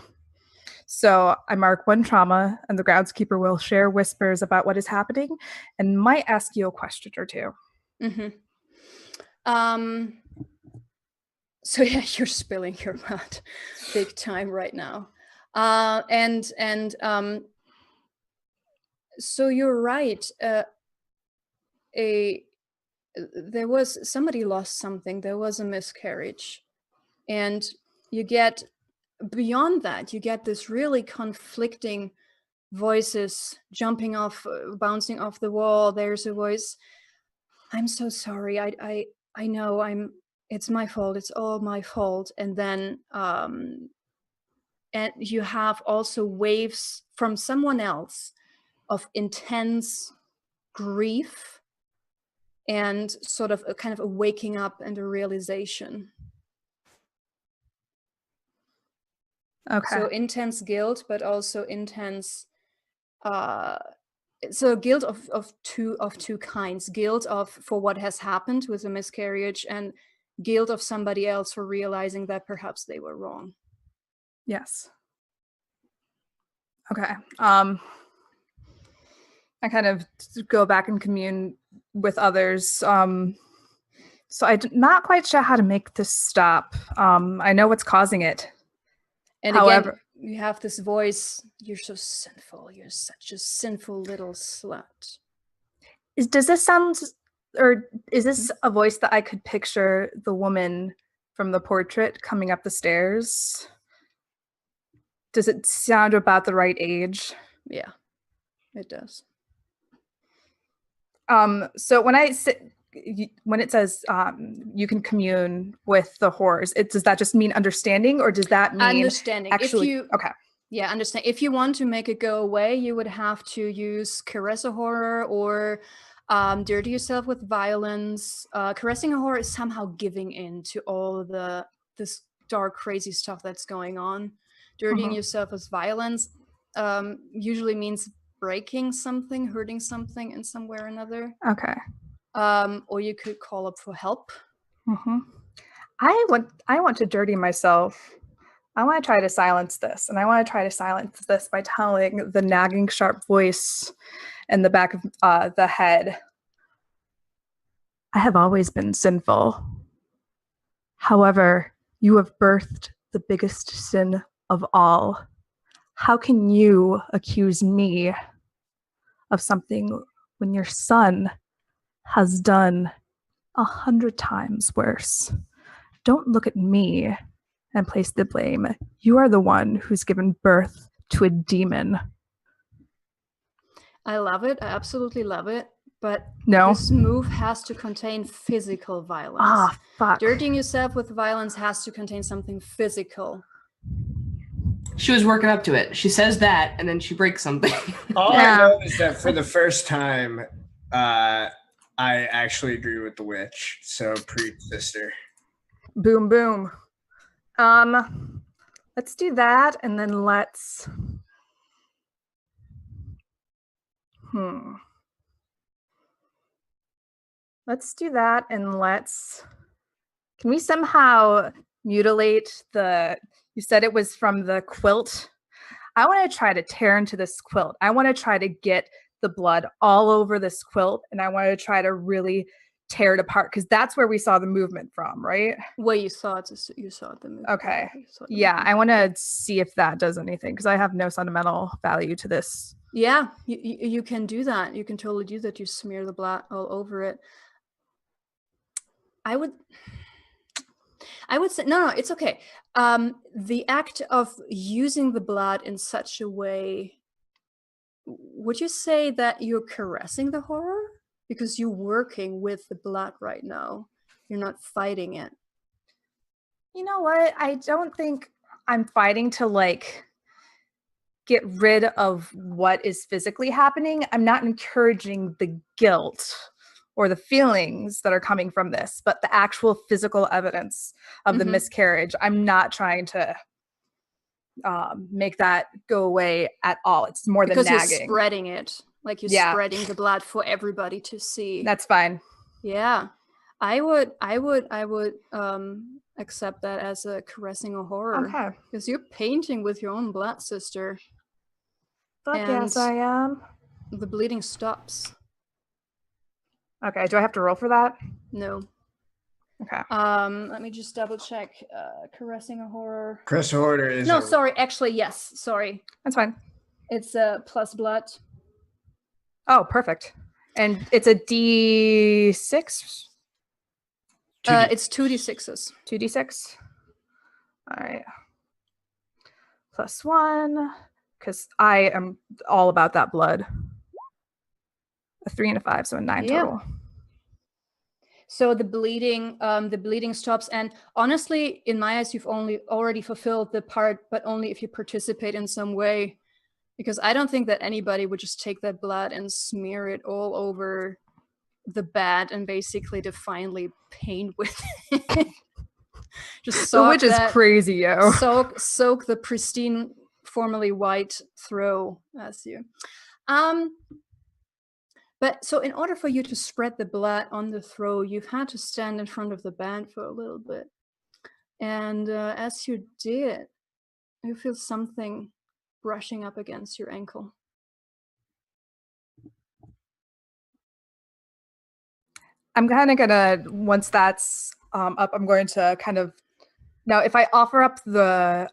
So I mark 1 trauma, and the groundskeeper will share whispers about what is happening and might ask you a question or 2. So yeah, you're spilling your blood big time right now. So you're right. Somebody lost something. There was a miscarriage, and you get beyond that. You get this really conflicting voices jumping off, bouncing off the wall. There's a voice. I'm so sorry. I know it's my fault. It's all my fault. And then, and you have also waves from someone else of intense grief and sort of a kind of a waking up and a realization. Okay. So intense guilt, but also intense, so guilt of two kinds: guilt for what has happened with a miscarriage, and guilt of somebody else for realizing that perhaps they were wrong. Yes. Okay. I kind of go back and commune with others. So I'm not quite sure how to make this stop. I know what's causing it. And however, again, you have this voice, you're so sinful. You're such a sinful little slut. Does this sound, or is this a voice that I could picture the woman from the portrait coming up the stairs? Does it sound about the right age? Yeah, it does. So when it says you can commune with the horrors, does that just mean understanding, or does that mean understanding? Actually, okay. Yeah, understand. If you want to make it go away, you would have to use caress a horror or dirty yourself with violence. Caressing a horror is somehow giving in to all of this dark, crazy stuff that's going on. Dirtying yourself with violence usually means breaking something, hurting something in some way or another. Okay. Or you could call up for help. I want to dirty myself. I want to try to silence this, and I want to try to silence this by telling the nagging, sharp voice in the back of the head, I have always been sinful. However, you have birthed the biggest sin of all. How can you accuse me of something when your son has done 100 times worse? Don't look at me and place the blame. You are the one who's given birth to a demon. I love it. I absolutely love it. But no, this move has to contain physical violence. Ah, fuck. Dirtying yourself with violence has to contain something physical. She was working up to it. She says that, and then she breaks something. All I know is that for the first time, I actually agree with the witch. So preach, sister. Boom, boom. Let's do that, and then let's... Let's do that, and let's... Can we somehow mutilate the You said it was from the quilt. I want to try to tear into this quilt. I want to try to get the blood all over this quilt, and I want to try to really tear it apart because that's where we saw the movement from, right? Well, you saw it the movement. Okay. Yeah, I want to see if that does anything because I have no sentimental value to this. Yeah, you can do that. You can totally do that. You smear the blood all over it. I would say no, it's okay. The act of using the blood in such a way, would you say that you're caressing the horror? Because you're working with the blood right now. You're not fighting it. You know what? I don't think I'm fighting to like get rid of what is physically happening. I'm not encouraging the guilt or the feelings that are coming from this, but the actual physical evidence of the miscarriage. I'm not trying to make that go away at all. It's more than nagging. Because you're spreading it. Like you're spreading the blood for everybody to see. That's fine. Yeah. I would accept that as a caressing a horror. Okay. Because you're painting with your own blood, sister. Fuck yes, I am. The bleeding stops. Okay, do I have to roll for that? No. Okay. Let me just double check. Caressing a horror. Chris Horder is. No, sorry. Actually, yes. Sorry. That's fine. It's plus blood. Oh, perfect. And it's a D6? It's 2d6s. 2d6? All right. +1, because I am all about that blood. A 3 and a 5, so a 9 total. So the bleeding stops, and honestly, in my eyes, you've already fulfilled the part, but only if you participate in some way, because I don't think that anybody would just take that blood and smear it all over the bed and basically defiantly paint with it. Just soak which is crazy, yo. Soak the pristine, formerly white throw as you. But so in order for you to spread the blood on the throw, you've had to stand in front of the bed for a little bit. And as you did, you feel something brushing up against your ankle. I'm kind of gonna, once that's up, I'm going to kind of, now if I offer up the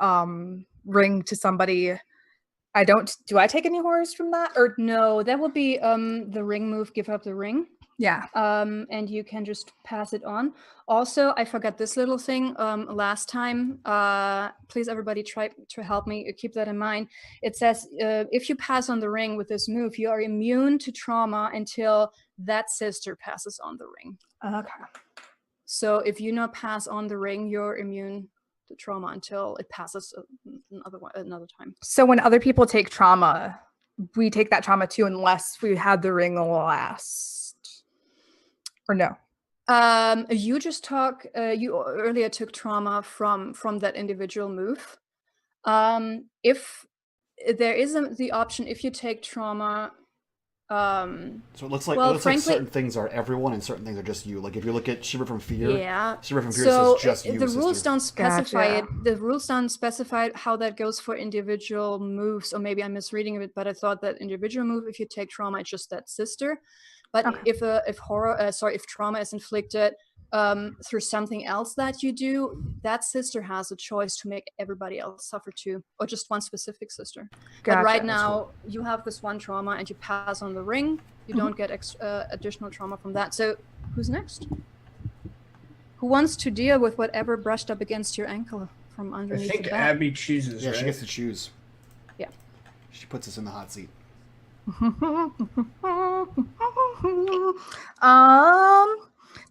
ring to somebody, do I take any horrors from that? Or no, that would be the ring move, give up the ring. Yeah. And you can just pass it on. Also, I forgot this little thing last time. Please, everybody, try to help me keep that in mind. It says if you pass on the ring with this move, you are immune to trauma until that sister passes on the ring. Okay. So if you not pass on the ring, you're immune to trauma until it passes another time. So when other people take trauma, we take that trauma too, unless we had the ring last, or no? You just you earlier took trauma from that individual move. If there isn't the option, if you take trauma. So it looks like certain things are everyone and certain things are just you. Like if you look at Shiver from Fear, Shiver from Fear says just you. The rules don't specify Gotcha. it. The rules don't specify how that goes for individual moves, or maybe I'm misreading it, but I thought that individual move, if you take trauma, it's just that sister. But if trauma is inflicted through something else that you do, that sister has a choice to make everybody else suffer too, or just one specific sister. Gotcha. But right now, you have this one trauma and you pass on the ring. You don't get additional trauma from that. So who's next? Who wants to deal with whatever brushed up against your ankle from underneath I think the bed? Abby chooses, right? she gets to choose. Yeah. She puts us in the hot seat.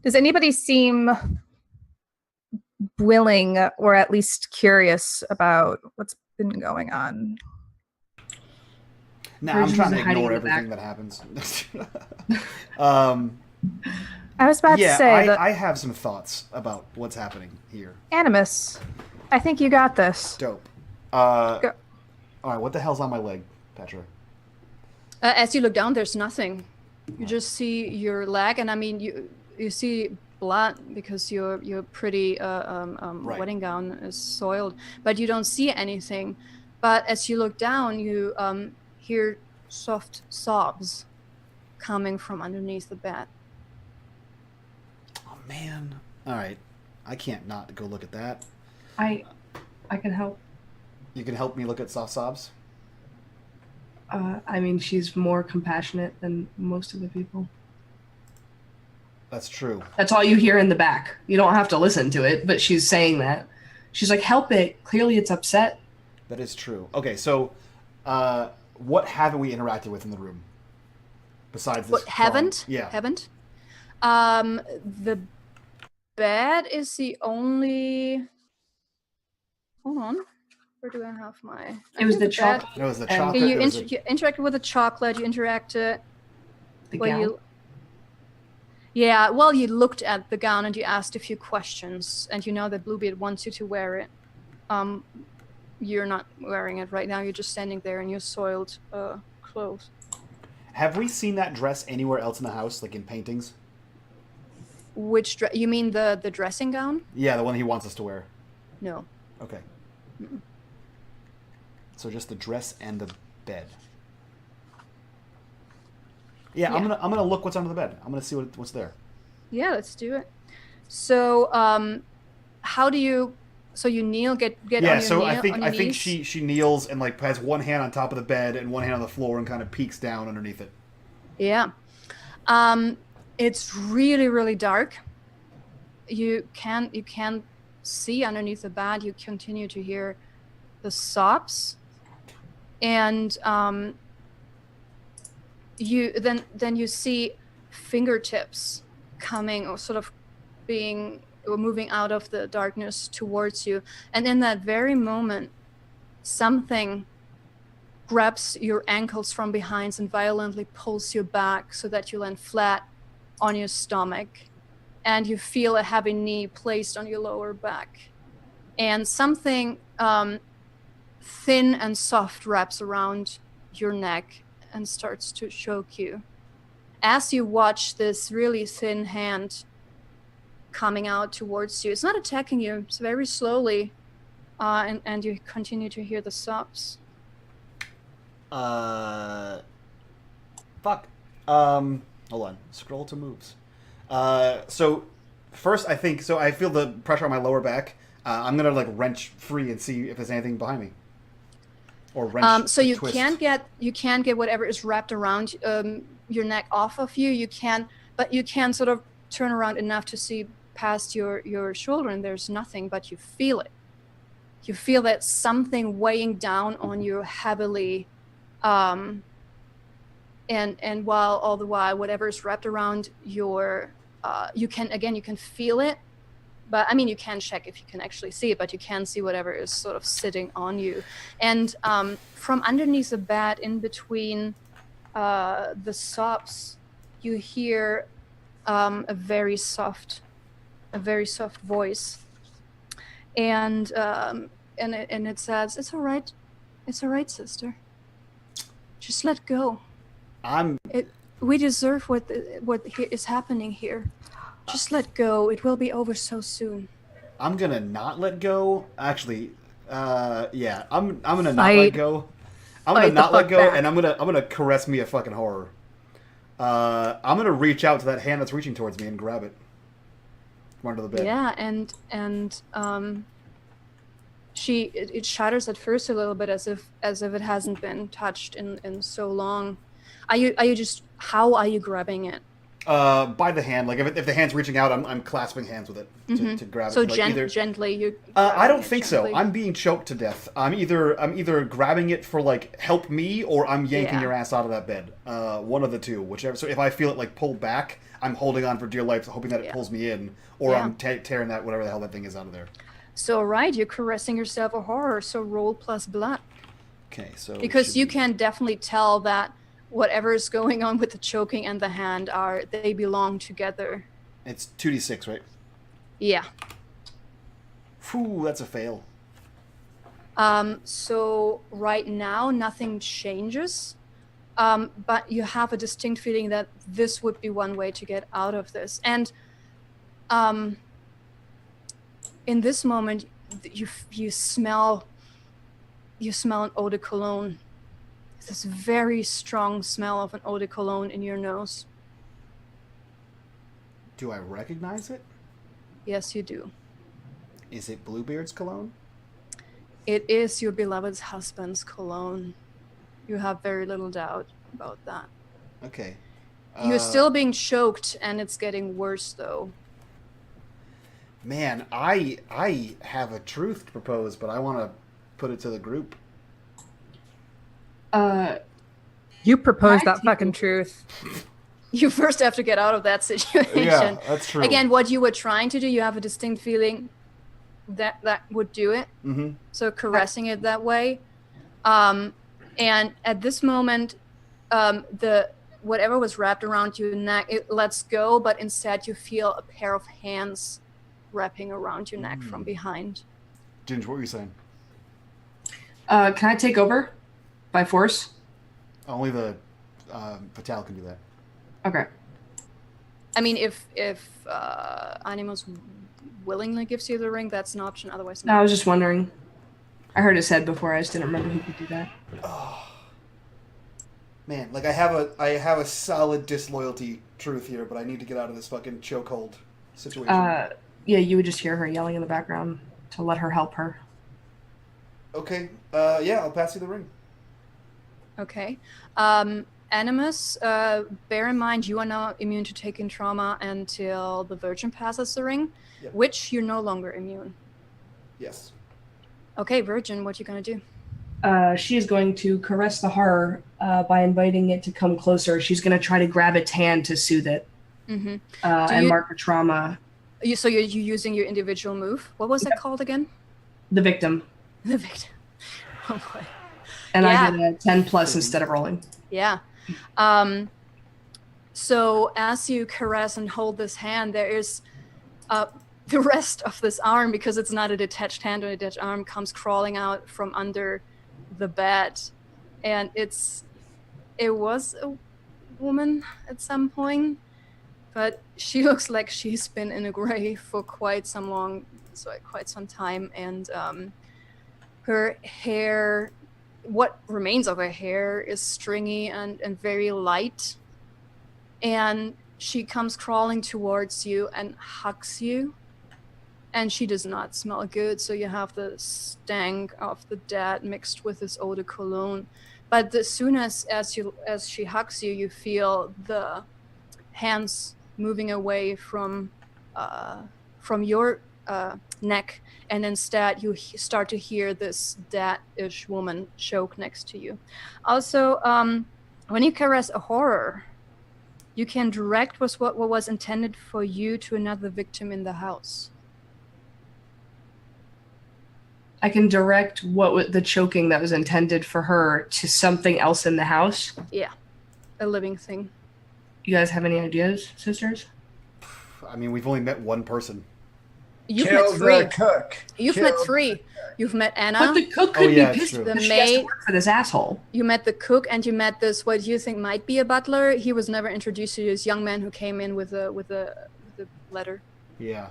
Does anybody seem willing or at least curious about what's been going on? Nah, I'm trying to ignore everything that happens. I was about to say that I have some thoughts about what's happening here. Animus, I think you got this. Dope. All right, what the hell's on my leg, Petra? As you look down, there's nothing. You just see your leg, and I mean, you see blood because your pretty wedding gown is soiled, but you don't see anything. But as you look down, you hear soft sobs coming from underneath the bed. Oh man! All right, I can't not go look at that. I can help. You can help me look at soft sobs? I mean, she's more compassionate than most of the people. That's true. That's all you hear in the back. You don't have to listen to it, but she's saying that. She's like, help it. Clearly it's upset. That is true. Okay, so what haven't we interacted with in the room? Besides this. What, haven't? Yeah. Haven't? The bed is the only... Hold on. Where do I have my... It was the chocolate. No, it was the And- chocolate. You, It was you interacted with the chocolate, you interacted... The well, gown. Yeah, well, you looked at the gown and you asked a few questions, and you know that Bluebeard wants you to wear it. You're not wearing it right now. You're just standing there in your soiled clothes. Have we seen that dress anywhere else in the house, like in paintings? Which dress? You mean the dressing gown? Yeah, the one he wants us to wear. No. Okay. So just the dress and the bed. Yeah, Yeah. I'm gonna look what's under the bed. I'm gonna see what's there. Yeah, let's do it. So, how do you? So you kneel, get Yeah, on your so knee, I think on your knees? she kneels and like has one hand on top of the bed and one hand on the floor and kind of peeks down underneath it. Yeah. It's really, really dark. You can't see underneath the bed. You continue to hear the sobs, and you then you see fingertips coming or sort of being or moving out of the darkness towards you, and in that very moment, something grabs your ankles from behind and violently pulls you back so that you land flat on your stomach, and you feel a heavy knee placed on your lower back, and something thin and soft wraps around your neck and starts to choke you. As you watch this really thin hand coming out towards you, it's not attacking you, it's very slowly, and you continue to hear the sobs. Fuck. Hold on. Scroll to moves. So first I think so. I feel the pressure on my lower back. I'm gonna like wrench free and see if there's anything behind me. Or wrench. So you twist. can't get whatever is wrapped around your neck off of you. You can, but you can sort of turn around enough to see past your shoulder, and there's nothing, but you feel it. You feel that something weighing down on you heavily, and while all the while whatever is wrapped around your, you can feel it. But I mean, you can check if you can actually see it, but you can see whatever is sort of sitting on you. And from underneath the bed, in between the sobs, you hear a very soft voice, and it says, "It's all right, sister. Just let go. We deserve what is happening here. Just let go. It will be over so soon." I'm gonna not let go. Actually, yeah, I'm gonna not let go. I'm gonna not let go, and I'm gonna caress me a fucking horror. I'm gonna reach out to that hand that's reaching towards me and grab it from under the bed. Yeah, and it shudders at first a little bit, as if it hasn't been touched in so long. How are you grabbing it? By the hand. Like if the hand's reaching out, I'm clasping hands with it to grab so it. So like gently you. I don't think so. I'm being choked to death. I'm either grabbing it for like help me, or I'm yanking your ass out of that bed. One of the two, whichever. So if I feel it like pull back, I'm holding on for dear life, hoping that it pulls me in, or I'm tearing that whatever the hell that thing is out of there. So right, you're caressing yourself a horror. So roll plus blood. Okay, so because you can definitely tell that whatever is going on with the choking and the hand they belong together. It's 2d6, right? Yeah. Phew, that's a fail. So right now nothing changes, but you have a distinct feeling that this would be one way to get out of this. And In this moment, you smell an eau de cologne. This very strong smell of an eau de cologne in your nose. Do I recognize it? Yes, you do. Is it Bluebeard's cologne? It is your beloved's husband's cologne. You have very little doubt about that. Okay. You're still being choked, and it's getting worse, though. Man, I have a truth to propose, but I want to put it to the group. You proposed that fucking truth. You first have to get out of that situation. Yeah, that's true. Again, what you were trying to do, you have a distinct feeling that would do it. Mm-hmm. So caressing it that way. And at this moment, whatever was wrapped around your neck, it lets go, but instead you feel a pair of hands wrapping around your neck from behind. Ginger, what were you saying? Can I take over by force? Only the Patel can do that. Okay. I mean, if Animus willingly gives you the ring, that's an option. Otherwise, no. I was just wondering. I heard it said before. I just didn't remember who could do that. Oh. Man, like I have a solid disloyalty truth here, but I need to get out of this fucking chokehold situation. Yeah, you would just hear her yelling in the background to let her help her. Okay. Yeah, I'll pass you the ring. Okay. Animus, bear in mind you are now immune to taking trauma until the Virgin passes the ring, Yep. which you're no longer immune. Yes. Okay, Virgin, what you gonna do? She is going to caress the horror by inviting it to come closer. She's going to try to grab its hand to soothe it and mark the trauma. So you're using your individual move. What was that called again? The victim. The victim. Oh boy. And I did a 10 plus instead of rolling. Yeah. So as you caress and hold this hand, there is the rest of this arm, because it's not a detached hand or a detached arm, comes crawling out from under the bed. And it was a woman at some point, but she looks like she's been in a grave for quite some time. And her hair, what remains of her hair, is stringy and very light. And she comes crawling towards you and hugs you. And she does not smell good, so you have the stank of the dead mixed with this eau de cologne. But as soon as she hugs you, you feel the hands moving away from your neck, and instead you start to hear this dead-ish woman choke next to you. Also, when you caress a horror, you can direct what was intended for you to another victim in the house. I can direct the choking that was intended for her to something else in the house. Yeah, a living thing. You guys have any ideas, sisters? I mean, we've only met one person. You've met three. The cook. You've met three. You've met Anna. But the cook could be pissed The because she maid. has to work for this asshole. You met the cook, and you met this, what you think might be a butler. He was never introduced to you, this young man who came in with a letter. Yeah.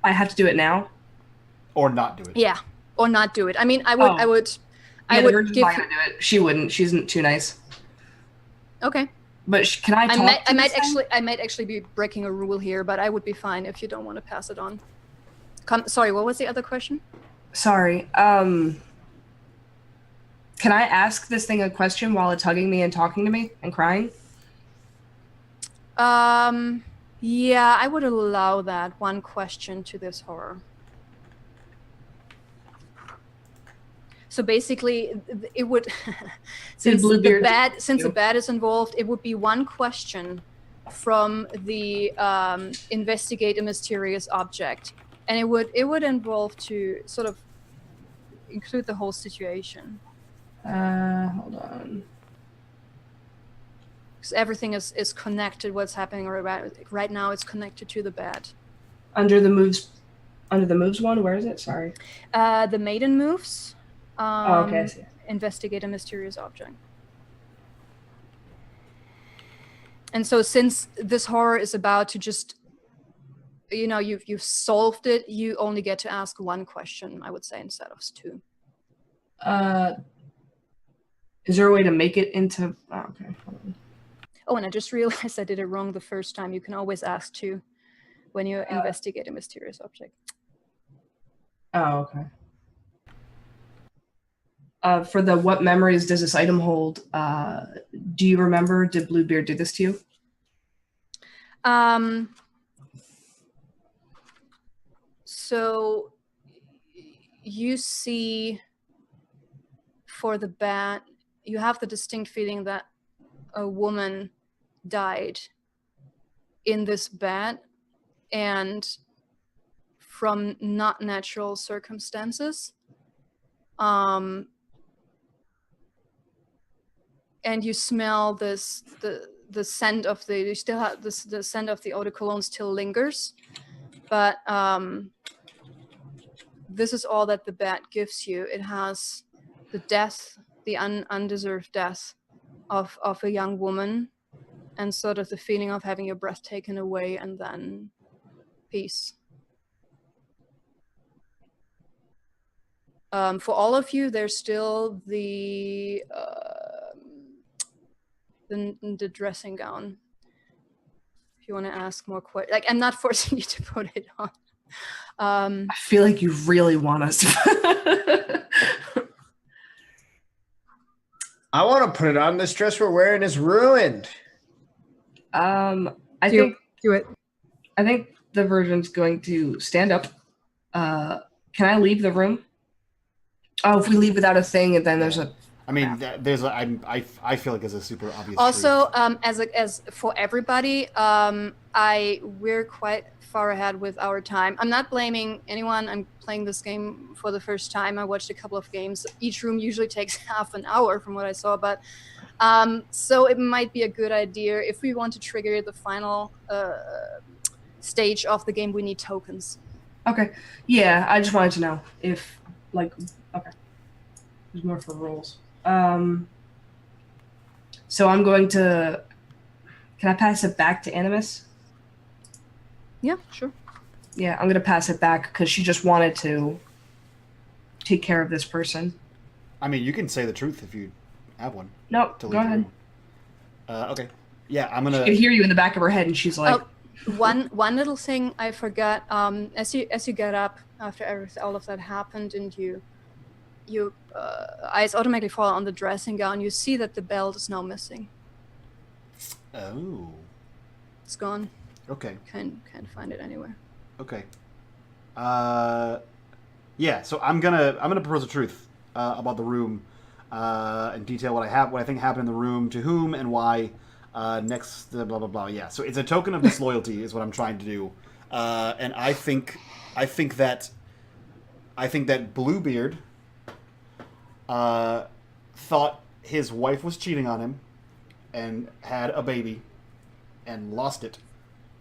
I have to do it now? Or not do it. Yeah, or not do it. I mean, I would the Virgin's give. not gonna do it. She wouldn't. She's too nice. Okay. But can I talk? I might actually be breaking a rule here, but I would be fine if you don't want to pass it on. Sorry, what was the other question? Sorry. Can I ask this thing a question while it's hugging me and talking to me and crying? Yeah, I would allow that one question to this horror. So basically, it would, since the bad is involved, it would be one question from the investigate a mysterious object, and it would involve to sort of include the whole situation. Hold on. Because everything is connected. What's happening right now is connected to the bad. Under the moves one. Where is it? Sorry. The maiden moves. Okay, I see. Investigate a mysterious object. And so since this horror is about to just you've solved it, you only get to ask one question, I would say, instead of two. Is there a way to make it into? Oh, okay. Oh, and I just realized I did it wrong the first time. You can always ask two when you investigate a mysterious object. Oh, okay. For the what memories does this item hold? Do you remember? Did Bluebeard do this to you? So you see, for the bat, you have the distinct feeling that a woman died in this bat, and from not natural circumstances. And you smell this, the scent of the, you still have this, the scent of the eau de cologne still lingers, but this is all that the bat gives you. It has the death, the undeserved death of a young woman, and sort of the feeling of having your breath taken away, and then peace. For all of you, there's still the dressing gown. If you want to ask more questions, like, I'm not forcing you to put it on. I feel like you really want us to. I want to put it on. This dress we're wearing is ruined. I think do it. I think the Virgin's going to stand up. Can I leave the room? Oh, if we leave without a thing, and then there's a. I mean, there's I feel like there's a super obvious. Also, as for everybody, we're quite far ahead with our time. I'm not blaming anyone. I'm playing this game for the first time. I watched a couple of games. Each room usually takes half an hour, from what I saw. But so it might be a good idea if we want to trigger the final stage of the game. We need tokens. Okay. Yeah, I just wanted to know if, like, okay. There's more for rolls. So I'm going to. Can I pass it back to Animus? Yeah, sure. Yeah, I'm going to pass it back because she just wanted to take care of this person. I mean, you can say the truth if you have one. No, go ahead. Okay. Yeah, I'm gonna. She could hear you in the back of her head, and she's like. One little thing I forgot. As you get up after all of that happened, and your eyes automatically fall on the dressing gown, you see that the belt is now missing. Oh. It's gone. Okay. Can't find it anywhere. Okay. Yeah. So I'm gonna propose the truth about the room, and detail what I think happened in the room, to whom and why. Next, blah blah blah. Yeah. So it's a token of disloyalty, is what I'm trying to do, and I think that Bluebeard thought his wife was cheating on him, and had a baby, and lost it,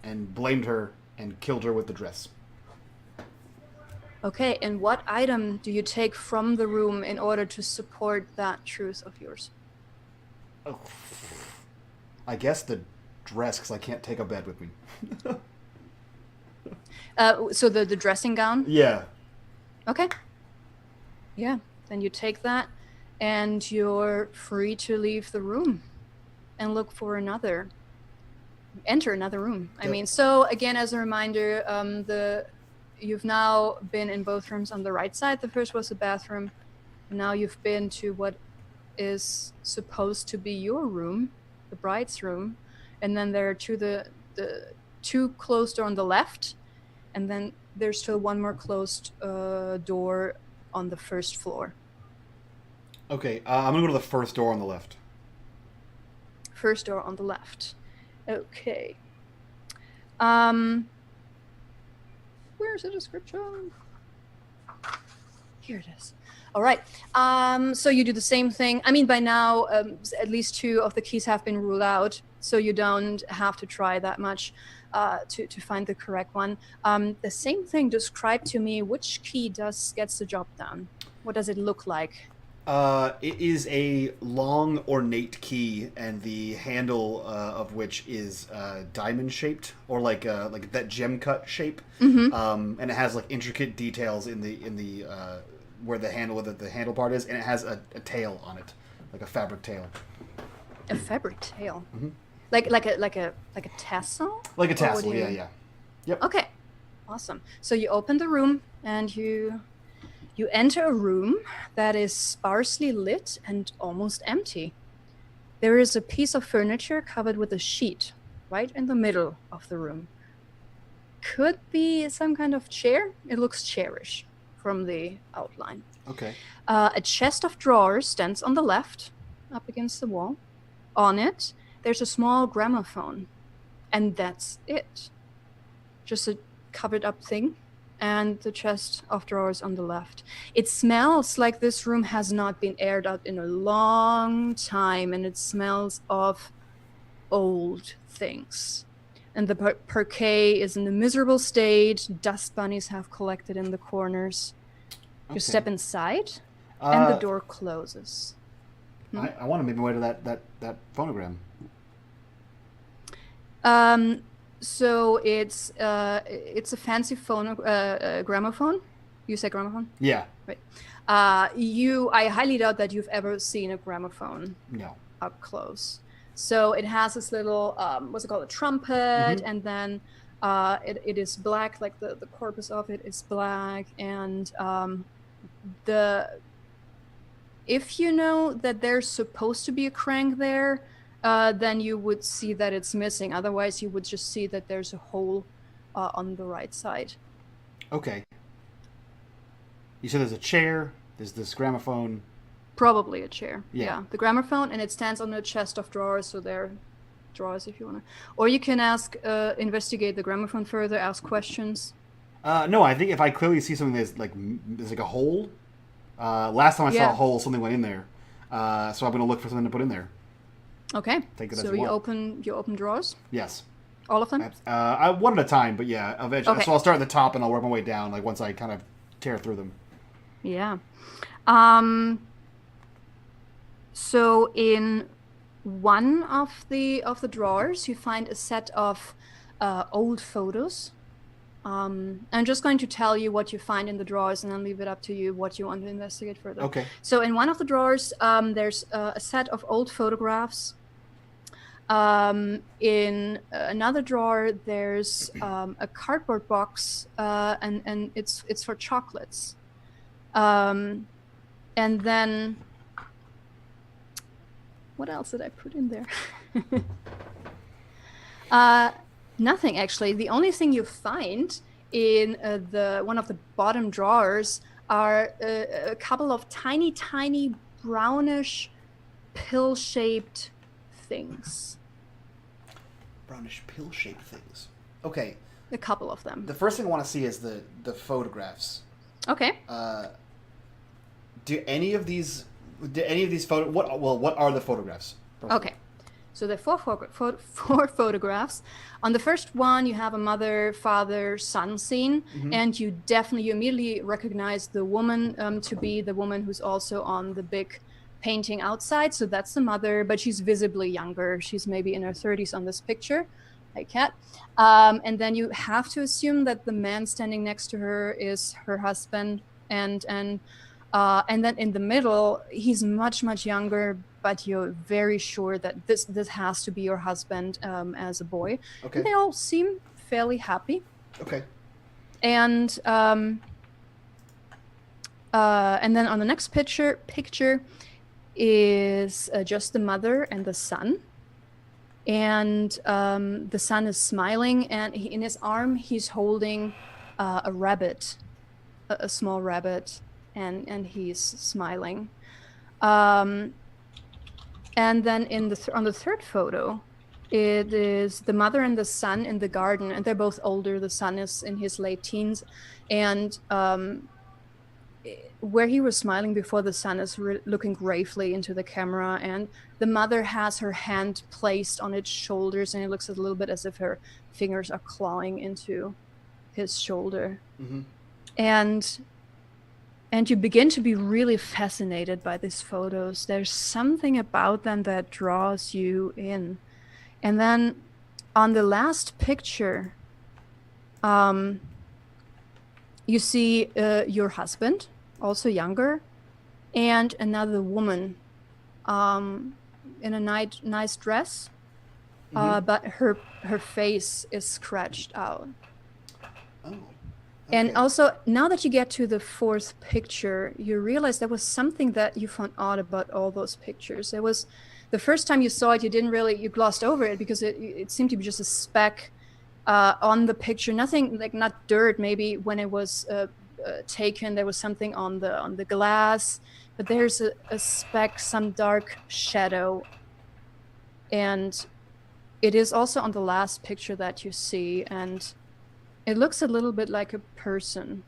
and blamed her and killed her with the dress. Okay, and what item do you take from the room in order to support that truth of yours? Oh, I guess the dress, because I can't take a bed with me. So the dressing gown? Yeah. Okay. Yeah, then you take that, and you're free to leave the room and look for enter another room. I mean, so again, as a reminder, you've now been in both rooms on the right side. The first was the bathroom. Now you've been to what is supposed to be your room, the bride's room, and then there are the two closed door on the left, and then there's still one more closed door on the first floor. Okay, I'm gonna go to the first door on the left. First door on the left. Okay. Where's the description? Here it is. All right. So you do the same thing. I mean, by now, at least 2 of the keys have been ruled out, so you don't have to try that much to find the correct one. The same thing. Describe to me which key gets the job done. What does it look like? It is a long, ornate key, and the handle of which is diamond shaped, or like that gem cut shape. And it has like intricate details in the where the handle part is, and it has a tail on it, like a fabric tail. A fabric tail, Mm-hmm. like a tassel. Like a tassel, yeah. Yep. Okay, awesome. So you open the room and you enter a room that is sparsely lit and almost empty. There is a piece of furniture covered with a sheet right in the middle of the room. Could be some kind of chair. It looks chairish from the outline. Okay. A chest of drawers stands on the left, up against the wall. On it, there's a small gramophone, and that's it. Just a covered up thing, and the chest of drawers on the left. It smells like this room has not been aired out in a long time, and it smells of old things. And the parquet is in a miserable state. Dust bunnies have collected in the corners. You step inside, and the door closes. I want to make my way to that phonogram. So it's a fancy gramophone. You say gramophone? Yeah. Right. I highly doubt that you've ever seen a gramophone. No. Up close. So it has this little what's it called, a trumpet, and then it is black, like the corpus of it is black, and if you know that there's supposed to be a crank there, then you would see that it's missing. Otherwise, you would just see that there's a hole on the right side. Okay. You said there's a chair, there's this gramophone. Probably a chair. Yeah. The gramophone, and it stands on a chest of drawers, so there are drawers if you want to. Or you can investigate the gramophone further, ask questions. No, I think if I clearly see something there's like a hole. Last time I saw a hole, something went in there. So I'm going to look for something to put in there. Okay. Take it so as you open drawers? Yes. All of them? One at a time, but yeah, eventually. Okay. So I'll start at the top and I'll work my way down, like once I kind of tear through them. Yeah. So in one of the drawers, you find a set of old photos. I'm just going to tell you what you find in the drawers, and then leave it up to you what you want to investigate further. Okay. So in one of the drawers, there's a set of old photographs. In another drawer, there's a cardboard box, and it's for chocolates. And then, what else did I put in there? Nothing, actually. The only thing you find in one of the bottom drawers are a couple of tiny brownish pill-shaped things. Brownish pill-shaped things. Okay. A couple of them. The first thing I want to see is the photographs. Okay. Do any of these photos? What are the photographs? Okay. So there are four photographs. On the first one, you have a mother, father, son scene, and you immediately recognize the woman to be the woman who's also on the big painting outside. So that's the mother, but she's visibly younger. She's maybe in her 30s on this picture. Hi, Kat. And then you have to assume that the man standing next to her is her husband, and then in the middle, he's much younger, but you're very sure that this has to be your husband as a boy. Okay. And they all seem fairly happy. Okay. And then on the next picture is just the mother and the son. And the son is smiling, and in his arm he's holding a rabbit, a small rabbit, and he's smiling. And then on the third photo, it is the mother and the son in the garden, and they're both older. The son is in his late teens, and where he was smiling before, the son is looking gravely into the camera, and the mother has her hand placed on its shoulders, and it looks a little bit as if her fingers are clawing into his shoulder. Mm-hmm. And And you begin to be really fascinated by these photos. There's something about them that draws you in. And then on the last picture, you see your husband, also younger, and another woman in a nice dress, but her face is scratched out. Oh. Okay. And also, now that you get to the fourth picture, you realize there was something that you found odd about all those pictures. There was, the first time you saw it, you glossed over it because it seemed to be just a speck on the picture. Nothing, like not dirt. Maybe when it was taken, there was something on the glass, but there's a speck, some dark shadow. And it is also on the last picture that you see, and it looks a little bit like a person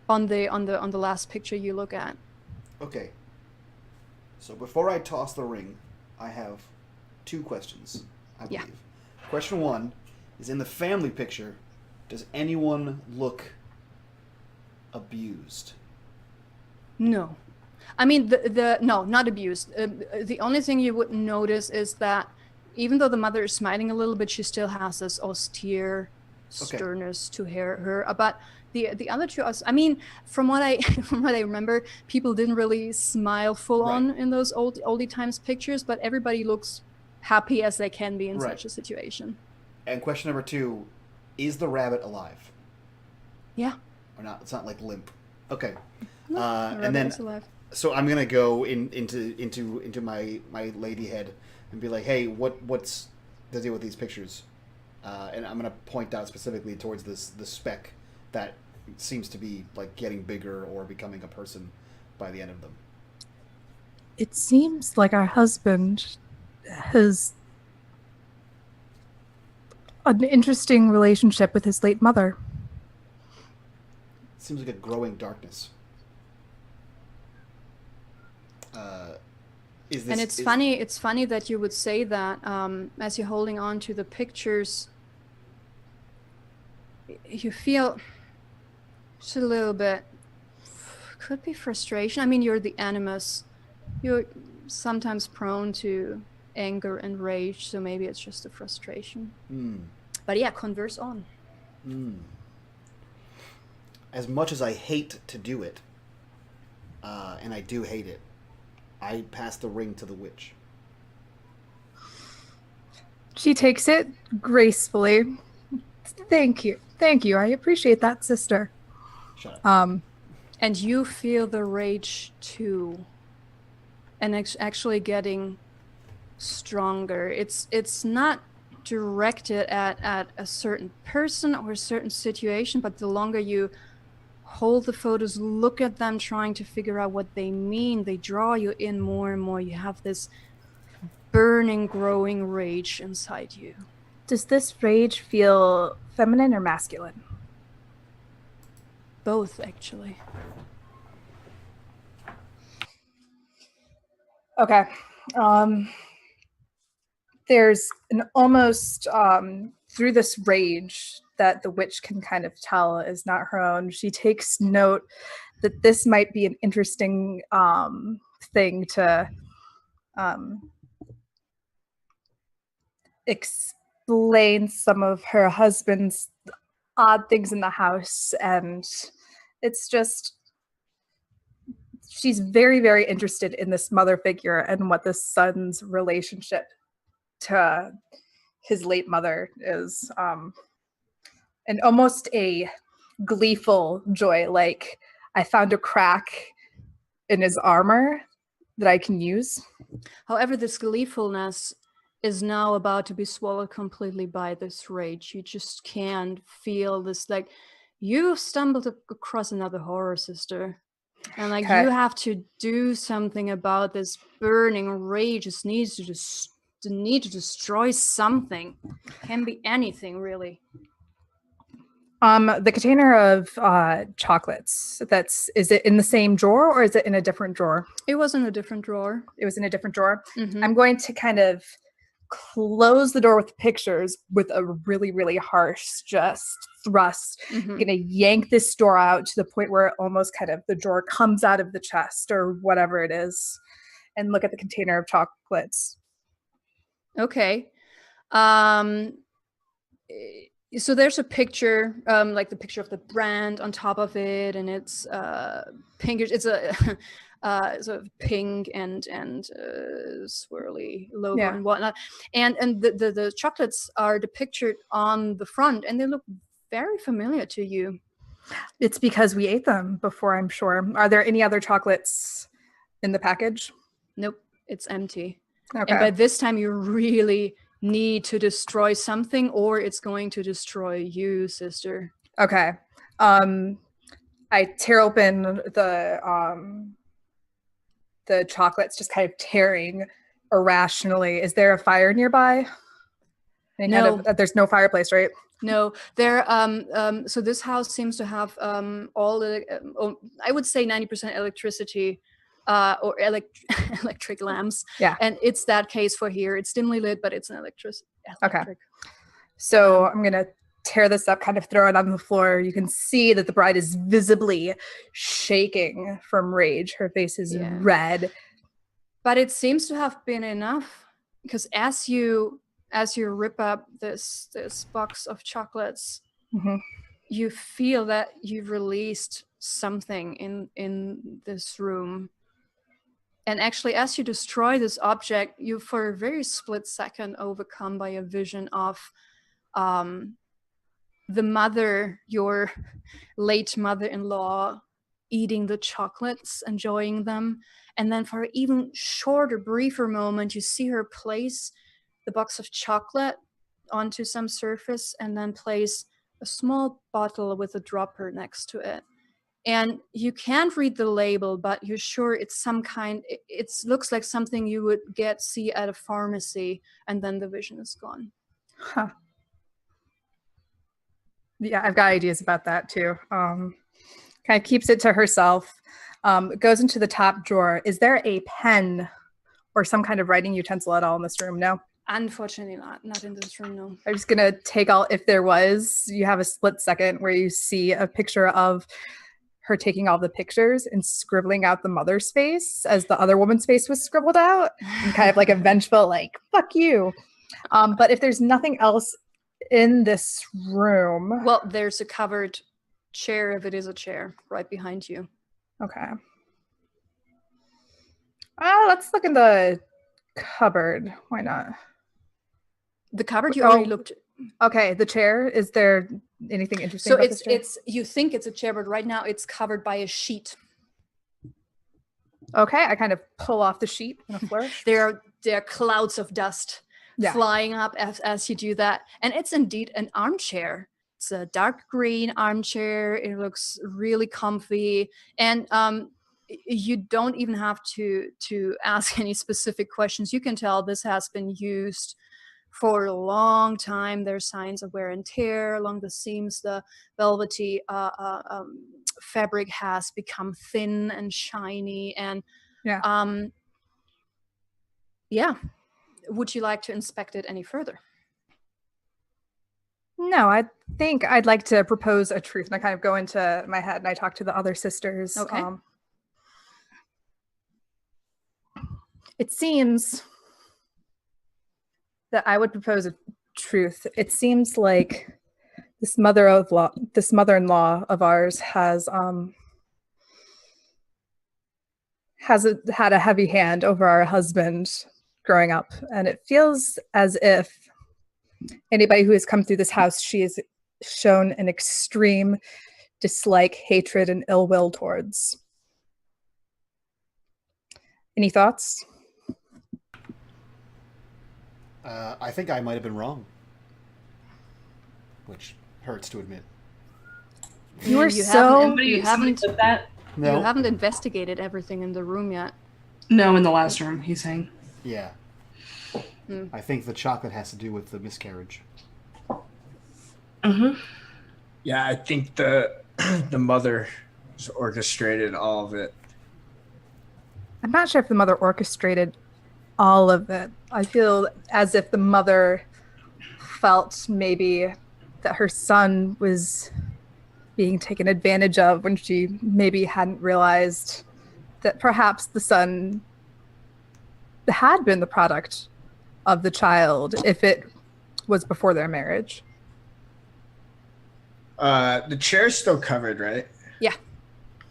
on the last picture you look at. Okay. So before I toss the ring, I have 2 questions, I believe. Yeah. Question 1 is, in the family picture, does anyone look abused? No. I mean, no, not abused. The only thing you would notice is that even though the mother is smiling a little bit, she still has this austere sternness to her. But the other two, I mean, from what I remember, people didn't really smile full on in those oldie times pictures, but everybody looks happy as they can be in such a situation. And question number 2, is the rabbit alive? Yeah. Or not? It's not like limp. Okay. No, and then alive. So I'm gonna go into my lady head and be like, hey, what's the deal with these pictures? And I'm gonna point out specifically towards the speck that seems to be like getting bigger or becoming a person by the end of them. It seems like our husband has an interesting relationship with his late mother. It seems like a growing darkness. And it's funny. It's funny that you would say that as you're holding on to the pictures. You feel just a little bit, could be frustration. I mean, you're the animus. You're sometimes prone to anger and rage, so maybe it's just a frustration. But yeah, converse on. As much as I hate to do it, and I do hate it, I pass the ring to the witch. She takes it gracefully. Thank you. I appreciate that, sister. Shut up. And you feel the rage too, and actually getting stronger. It's not directed at a certain person or a certain situation, but the longer you hold the photos, look at them, trying to figure out what they mean, they draw you in more and more. You have this burning, growing rage inside you. Does this rage feel feminine or masculine? Both, actually. Okay. There's an almost, through this rage that the witch can kind of tell is not her own, she takes note that this might be an interesting thing to explain some of her husband's odd things in the house. And it's just, she's very, very interested in this mother figure and what the son's relationship to his late mother is, and almost a gleeful joy, like I found a crack in his armor that I can use. However, this gleefulness is now about to be swallowed completely by this rage. You just can't feel this, like, you stumbled across another horror, sister. And like, you have to do something about this burning rage. It needs to to destroy something. Can be anything, really. The container of chocolates, is it in the same drawer or is it in a different drawer? It was in a different drawer. It was in a different drawer. Mm-hmm. I'm going to kind of close the door with the pictures with a really, really harsh just thrust. Gonna yank this door out to the point where it almost kind of the drawer comes out of the chest or whatever it is, and look at the container of chocolates. Okay. So there's a picture, like the picture of the brand on top of it, and it's pinkish. It's a sort of pink and swirly logo and whatnot. And the chocolates are depicted on the front, and they look very familiar to you. It's because we ate them before, I'm sure. Are there any other chocolates in the package? Nope, it's empty. Okay. And by this time, you really need to destroy something, or it's going to destroy you, sister. Okay. I tear open the chocolates, just kind of tearing irrationally. Is there a fire nearby? No. There's no fireplace, right? No, there. So this house seems to have all the, I would say 90% electricity, or electric lamps. Yeah. And it's that case for here. It's dimly lit, but it's an electric. Okay. So I'm gonna tear this up, kind of throw it on the floor. You can see that the bride is visibly shaking from rage. Her face is red. But it seems to have been enough, because as you rip up this box of chocolates, you feel that you've released something in this room. And actually, as you destroy this object, you, for a very split second, overcome by a vision of the mother, your late mother-in-law, eating the chocolates, enjoying them. And then for an even shorter, briefer moment, you see her place the box of chocolate onto some surface and then place a small bottle with a dropper next to it. And you can't read the label, but you're sure it's some kind, it looks like something you would see at a pharmacy, and then the vision is gone. Huh. Yeah, I've got ideas about that too. Kind of keeps it to herself. Goes into the top drawer. Is there a pen or some kind of writing utensil at all in this room? No? Unfortunately not in this room, no. I'm just gonna take all, if there was, you have a split second where you see a picture of her taking all the pictures and scribbling out the mother's face as the other woman's face was scribbled out, and kind of like a vengeful, like, fuck you. But if there's nothing else in this room. Well, there's a covered chair, if it is a chair, right behind you. Okay. Let's look in the cupboard. Why not? The cupboard you already looked. Okay, the chair. Is there anything interesting? So it's you think it's a chair, but right now it's covered by a sheet. Okay, I kind of pull off the sheet in a flourish. There are clouds of dust flying up as you do that, and it's indeed an armchair. It's a dark green armchair. It looks really comfy, and you don't even have to ask any specific questions. You can tell this has been used for a long time. There's signs of wear and tear along the seams. The velvety fabric has become thin and shiny. And would you like to inspect it any further? No, I think I'd like to propose a truth. And I kind of go into my head and I talk to the other sisters. Okay. It seems that I would propose a truth. It seems like this mother-in-law of ours has had a heavy hand over our husband growing up, and it feels as if anybody who has come through this house, she has shown an extreme dislike, hatred, and ill will towards. Any thoughts? I think I might have been wrong, which hurts to admit. You haven't investigated everything in the room yet. No, in the last room, he's saying. Yeah. I think the chocolate has to do with the miscarriage. Mm-hmm. Yeah, I think the mother orchestrated all of it. I'm not sure if the mother orchestrated all of it. I feel as if the mother felt maybe that her son was being taken advantage of when she maybe hadn't realized that perhaps the son had been the product of the child if it was before their marriage. The chair's still covered, right? Yeah.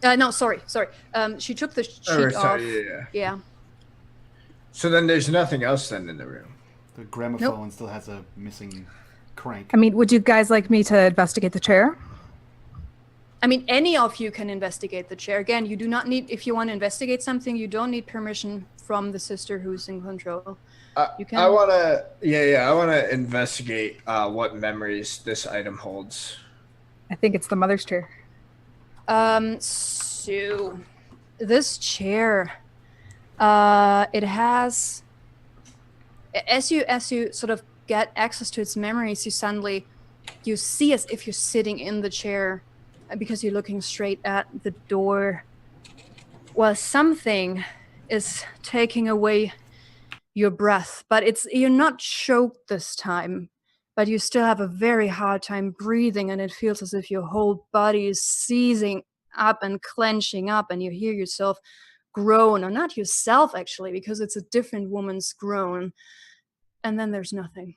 No, sorry. She took the sheet off. Yeah. So then there's nothing else then in the room. The gramophone still has a missing crank. I mean, would you guys like me to investigate the chair? I mean, any of you can investigate the chair. Again, you do not need, if you want to investigate something, you don't need permission from the sister who's in control. You can. I want to investigate what memories this item holds. I think it's the mother's chair. So this chair, it has, as you sort of get access to its memories, you see as if you're sitting in the chair because you're looking straight at the door. Well, something is taking away your breath, but you're not choked this time, but you still have a very hard time breathing, and it feels as if your whole body is seizing up and clenching up, and you hear yourself groan, or not yourself actually, because it's a different woman's groan, and then there's nothing.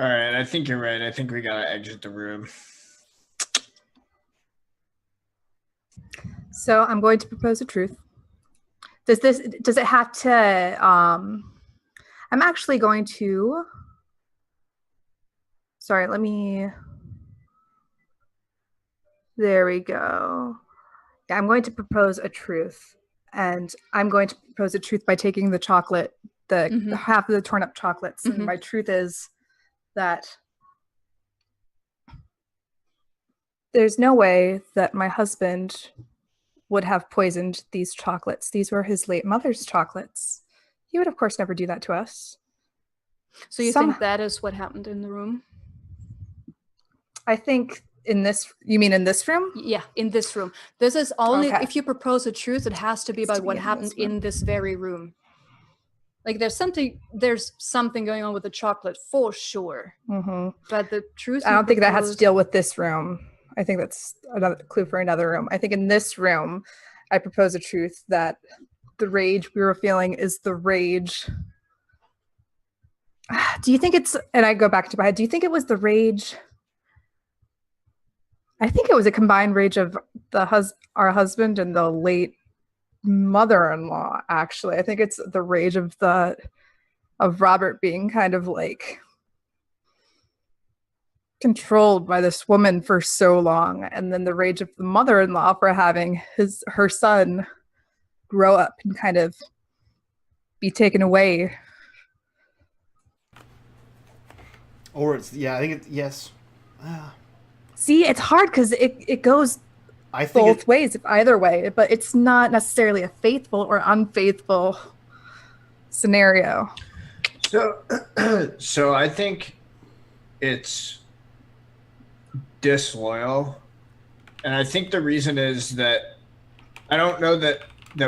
All right, I think you're right. I think we gotta exit the room. So I'm going to propose a truth. Does it have to, I'm actually going to, sorry, there we go. Yeah, I'm going to propose a truth, and I'm going to propose a truth by taking the chocolate, the half of the torn up chocolates. And my truth is that there's no way that my husband would have poisoned these chocolates. These were his late mother's chocolates. He would, of course, never do that to us. So you think that is what happened in the room? I think you mean in this room? Yeah, in this room. This is only, if you propose a truth, it has to be about what happened in this very room. Like there's something going on with the chocolate for sure. But the truth, I don't think that has to deal with this room. I think that's another clue for another room. I think in this room, I propose a truth that the rage we were feeling is the rage. Do you think it's, and I go back to my head, do you think it was the rage? I think it was a combined rage of our husband and the late mother-in-law, actually. I think it's the rage of Robert being kind of like controlled by this woman for so long, and then the rage of the mother-in-law for having her son grow up and kind of be taken away. Or it's, I think it's, yes. See, it's hard because it goes both ways, either way, but it's not necessarily a faithful or unfaithful scenario. So I think it's disloyal, and I think the reason is that I don't know that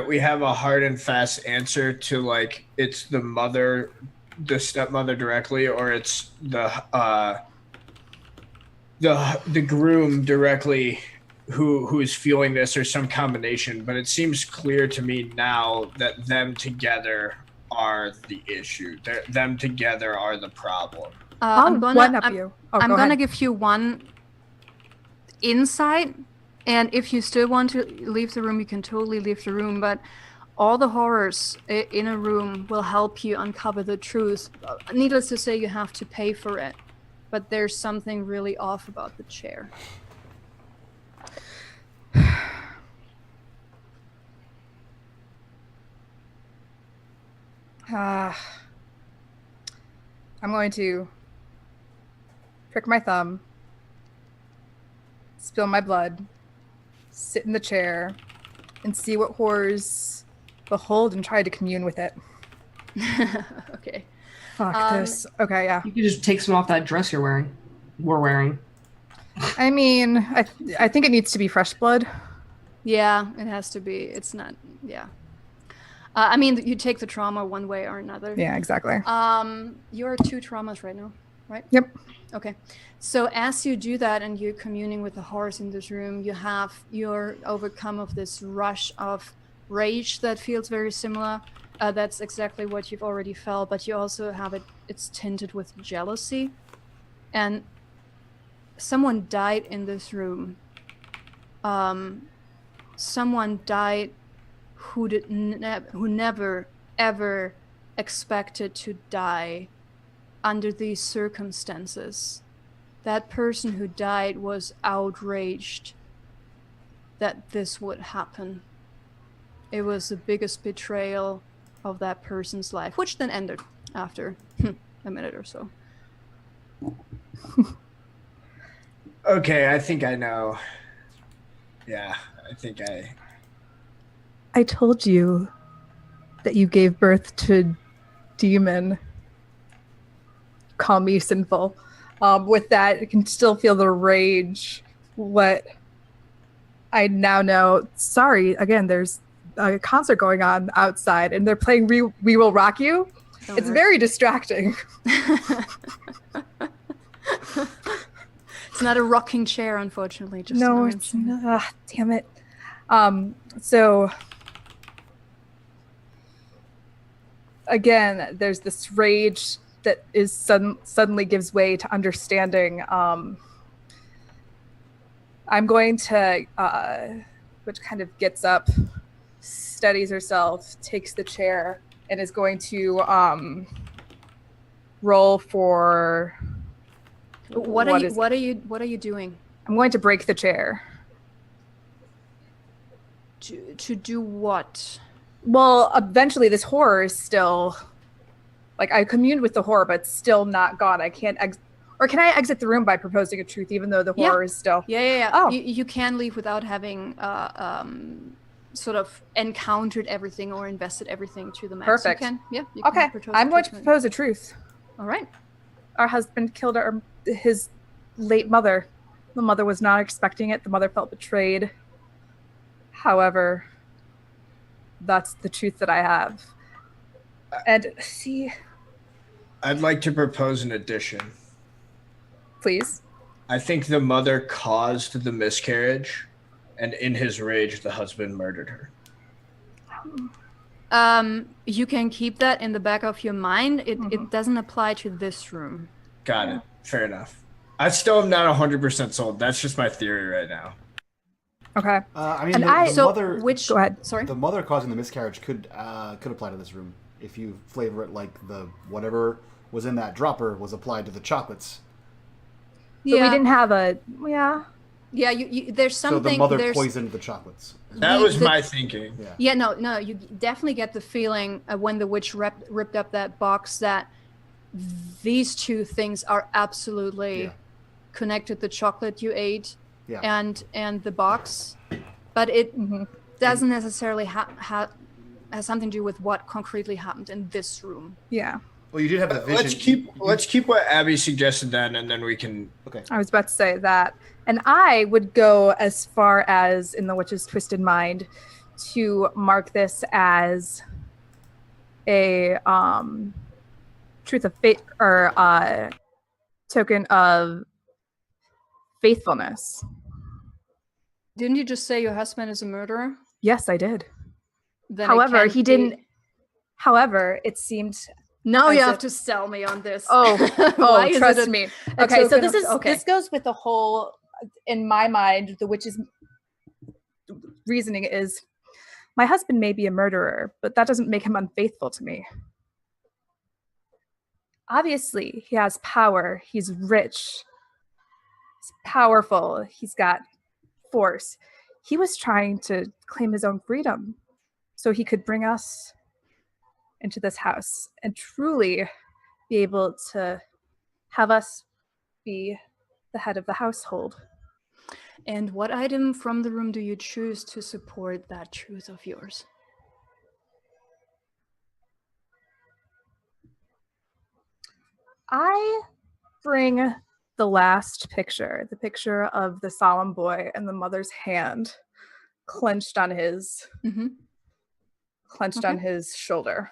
we have a hard and fast answer to like it's the stepmother directly, or it's the groom directly who's feeling this, or some combination. But it seems clear to me now that them together are the issue. Them together are the problem. I'm gonna give you one insight, and if you still want to leave the room, you can totally leave the room, but all the horrors in a room will help you uncover the truth. Needless to say, you have to pay for it, but there's something really off about the chair. I'm going to prick my thumb, spill my blood, sit in the chair, and see what horrors behold and try to commune with it. Okay. Fuck this. Okay, yeah. You could just take some off that dress we're wearing. I mean, I think it needs to be fresh blood. Yeah, it has to be. It's not. Yeah. I mean, you take the trauma one way or another. Yeah, exactly. You're 2 traumas right now, right? Yep. Okay. So as you do that and you're communing with the horrors in this room, you're overcome of this rush of rage that feels very similar. That's exactly what you've already felt, but you also have it's tinted with jealousy. And someone died in this room. Someone died who never ever expected to die under these circumstances. That person who died was outraged that this would happen. It was the biggest betrayal of that person's life, which then ended after a minute or so. Okay, I think I know. Yeah, I think I told you that you gave birth to demon. Call me sinful. With that, I can still feel the rage. What I now know. Sorry, again, there's a concert going on outside, and they're playing We Will Rock You. It's very distracting. It's not a rocking chair, unfortunately. Just no, it's not. Damn it. So again, there's this rage that is suddenly gives way to understanding. I'm going to, which kind of gets up, steadies herself, takes the chair, and is going to roll for. What are you doing? I'm going to break the chair. To do what? Well, eventually this horror is still, like, I communed with the horror, but it's still not gone. I can't or can I exit the room by proposing a truth, even though the horror is still? Yeah. Oh. You can leave without having sort of encountered everything or invested everything to the max. Perfect. You can, okay, I'm going to propose a truth. All right. Our husband killed his late mother. The mother was not expecting it. The mother felt betrayed. However, that's the truth that I have. And see, I'd like to propose an addition. Please. I think the mother caused the miscarriage, and in his rage, the husband murdered her. You can keep that in the back of your mind. It doesn't apply to this room. Got it. Fair enough. I still am not 100% sold. That's just my theory right now. Okay. I mean, and the mother. Go ahead. Sorry. The mother causing the miscarriage could apply to this room if you flavor it like the whatever was in that dropper was applied to the chocolates. But we didn't have a Yeah, there's something. So the mother poisoned the chocolates. That was my thinking. Yeah. No. You definitely get the feeling when the witch ripped up that box that these two things are absolutely connected. The chocolate you ate and the box, but it doesn't necessarily has something to do with what concretely happened in this room. Yeah. Well, you did have the vision. Let's keep what Abby suggested then, and then we can. Okay. I was about to say that, and I would go as far as in the witch's twisted mind to mark this as a truth of fate or token of faithfulness. Didn't you just say your husband is a murderer? Yes, I did. Then however, he didn't. However, it seemed. No, you have to sell me on this. Trust me. Okay, so this goes with the whole. In my mind, the witch's reasoning is, my husband may be a murderer, but that doesn't make him unfaithful to me. Obviously, he has power. He's rich. He's powerful. He's got force. He was trying to claim his own freedom so he could bring us into this house and truly be able to have us be the head of the household. And what item from the room do you choose to support that truth of yours? I bring the last picture, the picture of the solemn boy and the mother's hand clenched on his on his shoulder.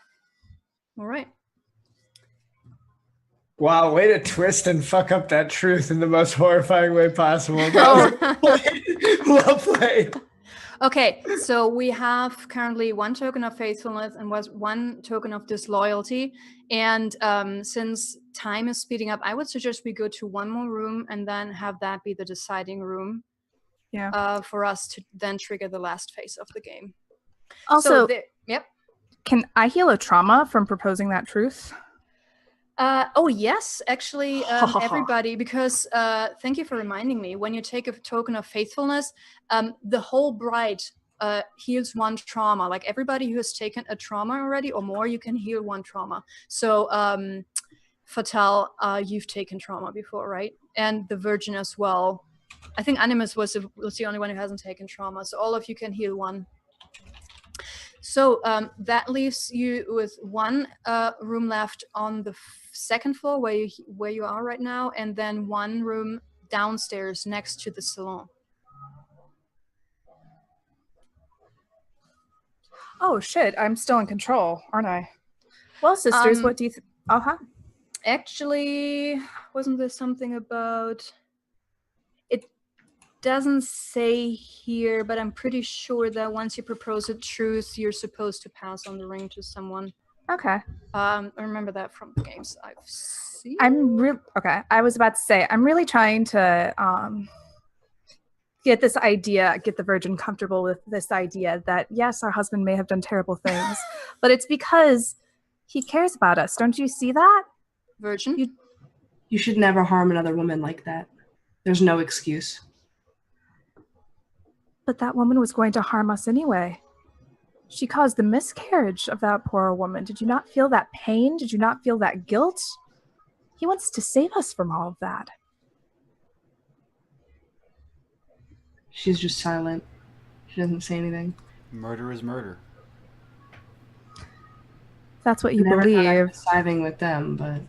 All right. Wow, way to twist and fuck up that truth in the most horrifying way possible. Well played. Okay, so we have currently 1 token of faithfulness and was 1 token of disloyalty. And since time is speeding up, I would suggest we go to 1 more room and then have that be the deciding room. Yeah. For us to then trigger the last phase of the game. Also, yep. Can I heal a trauma from proposing that truth? Oh yes, actually, everybody, because thank you for reminding me. When you take a token of faithfulness, the whole bride heals 1 trauma. Like everybody who has taken a trauma already or more, you can heal 1 trauma. So Fatal, you've taken trauma before, right? And the Virgin as well. I think Animus was the only one who hasn't taken trauma. So all of you can heal 1. So that leaves you with 1 room left on the 2nd floor where you are right now, and then 1 room downstairs next to the salon. Oh shit, I'm still in control, aren't I? Well, sisters, what do you think? Actually, wasn't there something about... It doesn't say here, but I'm pretty sure that once you propose a truth, you're supposed to pass on the ring to someone. Okay. I remember that from the games I've seen. Okay. I was about to say, I'm really trying to get the Virgin comfortable with this idea that yes, our husband may have done terrible things, but it's because he cares about us. Don't you see that? Virgin? You should never harm another woman like that. There's no excuse. But that woman was going to harm us anyway. She caused the miscarriage of that poor woman. Did you not feel that pain? Did you not feel that guilt? He wants to save us from all of that. She's just silent. She doesn't say anything. Murder is murder. That's what you believe. I was siding with them, but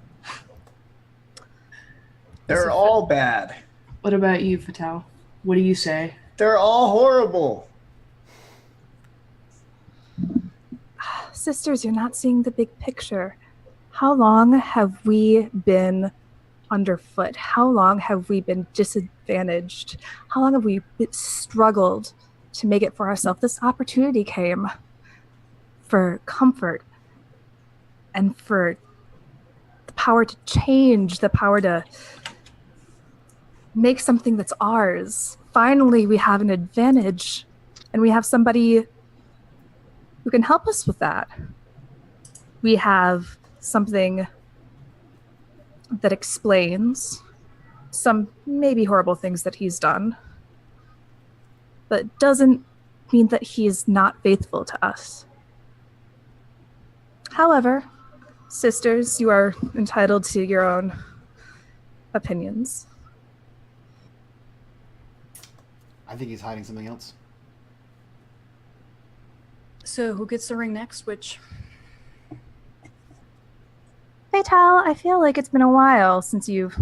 they're all bad. What about you, Fatal? What do you say? They're all horrible. Sisters, you're not seeing the big picture. How long have we been underfoot? How long have we been disadvantaged? How long have we struggled to make it for ourselves? This opportunity came for comfort and for the power to change, the power to make something that's ours. Finally, we have an advantage, and we have somebody who can help us with that. We have something that explains some maybe horrible things that he's done, but doesn't mean that he's not faithful to us. However, sisters, you are entitled to your own opinions. I think he's hiding something else. So who gets the ring next? Which? Fatal, I feel like it's been a while since you've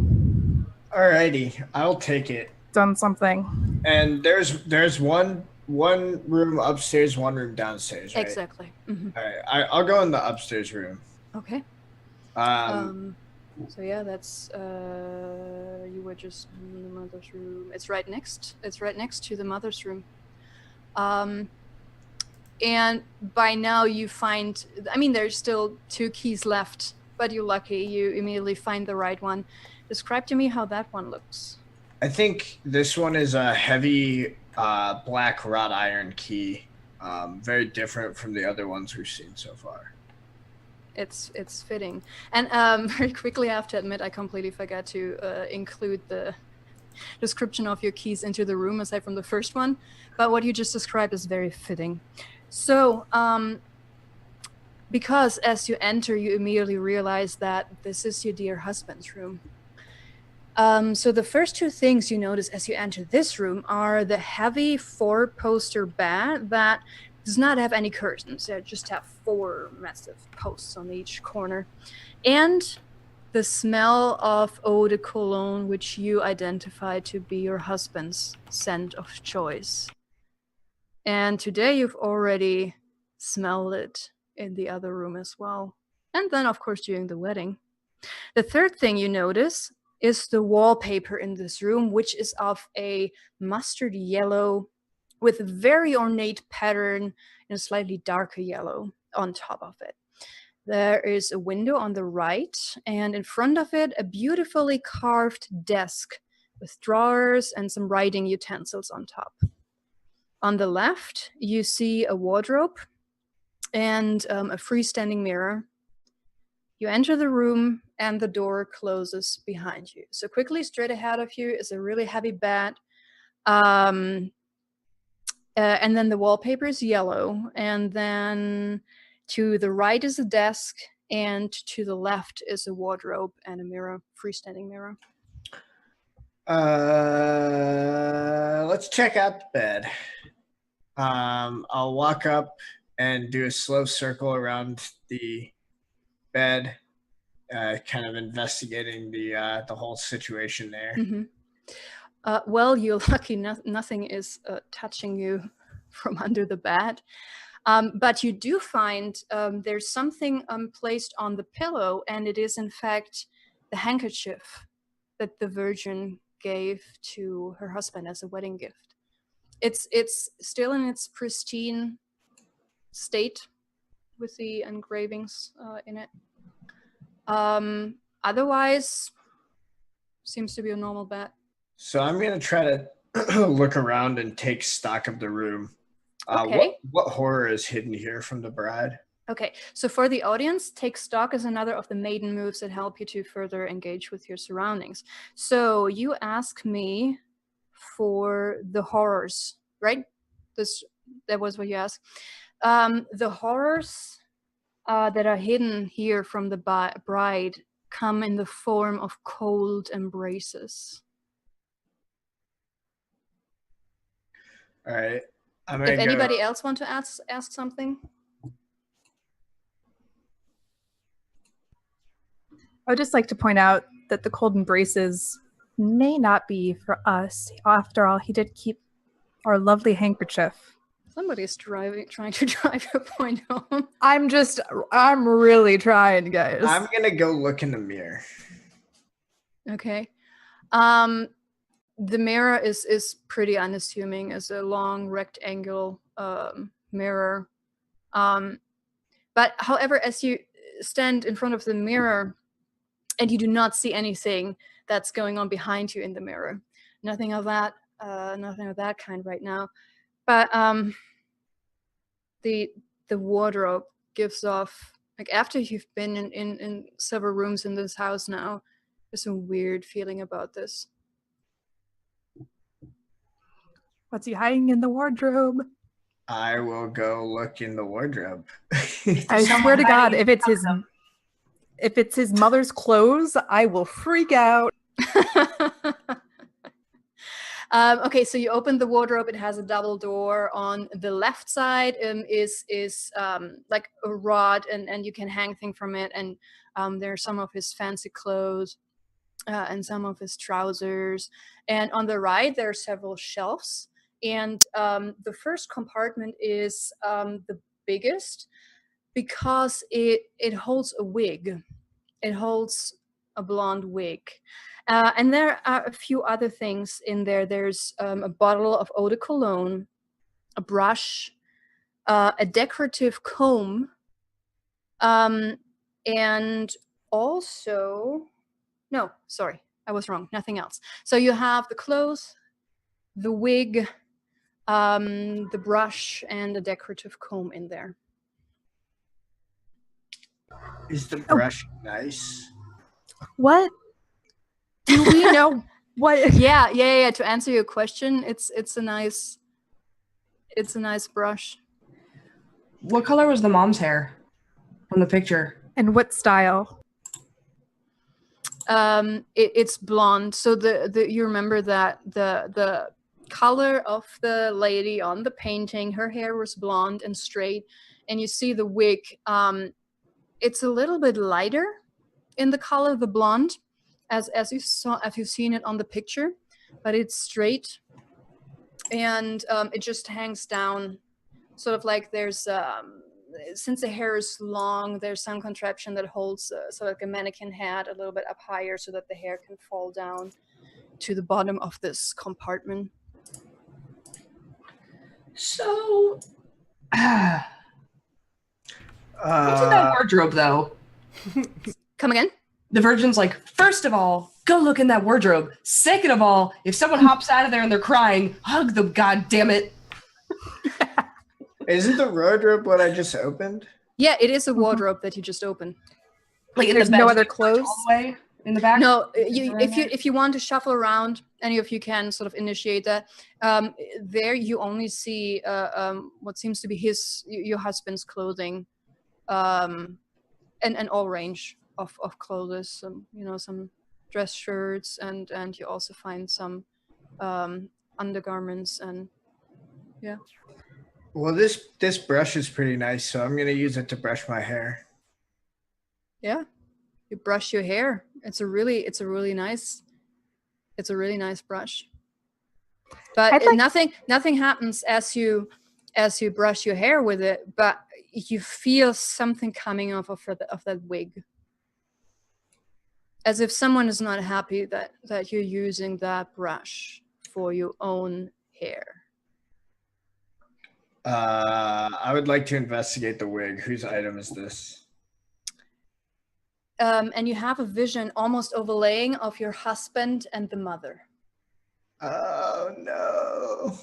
Alrighty, I'll take it. done something. And there's one room upstairs, 1 room downstairs, right? Exactly. Mm-hmm. All right, I'll go in the upstairs room. Okay. So yeah, that's you were just in the mother's room. It's right next to the mother's room. And by now you find, I mean, there's still 2 keys left, but you're lucky. You immediately find the right one. Describe to me how that one looks. I think this one is a heavy black wrought iron key. Very different from the other ones we've seen so far. It's fitting. And very quickly, I have to admit, I completely forgot to include the description of your keys into the room aside from the first one. But what you just described is very fitting. So, because as you enter, you immediately realize that this is your dear husband's room. So the first 2 things you notice as you enter this room are the heavy 4-poster bed that does not have any curtains. They just have 4 massive posts on each corner. And the smell of eau de cologne, which you identify to be your husband's scent of choice. And today you've already smelled it in the other room as well. And then, of course, during the wedding. The third thing you notice is the wallpaper in this room, which is of a mustard yellow with a very ornate pattern in a slightly darker yellow on top of it. There is a window on the right, and in front of it, a beautifully carved desk with drawers and some writing utensils on top. On the left, you see a wardrobe and a freestanding mirror. You enter the room and the door closes behind you. So quickly, straight ahead of you is a really heavy bed. And then the wallpaper is yellow. And then to the right is a desk. And to the left is a wardrobe and a mirror, freestanding mirror. Let's check out the bed. I'll walk up and do a slow circle around the bed, kind of investigating the whole situation there. Mm-hmm. Well, you're lucky nothing is touching you from under the bed. But you do find there's something placed on the pillow, and it is in fact the handkerchief that the Virgin gave to her husband as a wedding gift. It's still in its pristine state with the engravings in it. Otherwise, seems to be a normal bed. So I'm gonna try to look around and take stock of the room. Okay. What horror is hidden here from the bride? Okay, so for the audience, take stock is another of the maiden moves that help you to further engage with your surroundings. So you ask me for the horrors, right? That was what you asked. The horrors that are hidden here from the bride come in the form of cold embraces. All right. If anybody else want to ask something? I would just like to point out that the cold embraces may not be for us. After all, he did keep our lovely handkerchief. Somebody's trying to drive your point home. I'm really trying, guys. I'm gonna go look in the mirror. Okay. The mirror is pretty unassuming. It's a long rectangle mirror. But however, as you stand in front of the mirror and you do not see anything that's going on behind you in the mirror, nothing of that kind right now. But the wardrobe gives off, like, after you've been in several rooms in this house now, there's a weird feeling about this. What's he hiding in the wardrobe? I will go look in the wardrobe. I swear to God, if it's his mother's clothes, I will freak out. Okay, so you open the wardrobe. It has a double door. On the left side is like a rod, and you can hang things from it. And there are some of his fancy clothes and some of his trousers. And on the right, there are several shelves. And the first compartment is the biggest because it holds a wig. It holds a blonde wig. And there are a few other things in there. There's a bottle of eau de cologne, a brush, a decorative comb, and also, no, sorry, I was wrong, nothing else. So you have the clothes, the wig, the brush, and a decorative comb in there. Is the brush nice? What? Do we know what? Yeah. To answer your question, it's a nice brush. What color was the mom's hair from the picture? And what style? It's blonde. So you remember that the color of the lady on the painting, her hair was blonde and straight, and you see the wig. It's a little bit lighter. in the color, the blonde, as you've seen it on the picture, but it's straight, and it just hangs down, sort of like there's since the hair is long, there's some contraption that holds sort of like a mannequin hat a little bit up higher so that the hair can fall down to the bottom of this compartment. So, what's in that wardrobe, though? Come again? The Virgin's like, first of all, go look in that wardrobe. Second of all, if someone hops out of there and they're crying, hug them, God damn it. Isn't the wardrobe what I just opened? Yeah, it is a wardrobe that you just opened. Like, There's no other clothes all the way in the back? No, if you want to shuffle around, any of you can sort of initiate that. There you only see what seems to be your husband's clothing, and all range of clothes. Some dress shirts, and you also find some undergarments, and yeah. Well, this brush is pretty nice, so I'm gonna use it to brush my hair. Yeah, you brush your hair. It's a really nice brush. But nothing happens as you brush your hair with it. But you feel something coming off of that wig, as if someone is not happy that you're using that brush for your own hair. I would like to investigate the wig. Whose item is this? And you have a vision almost overlaying of your husband and the mother. Oh no.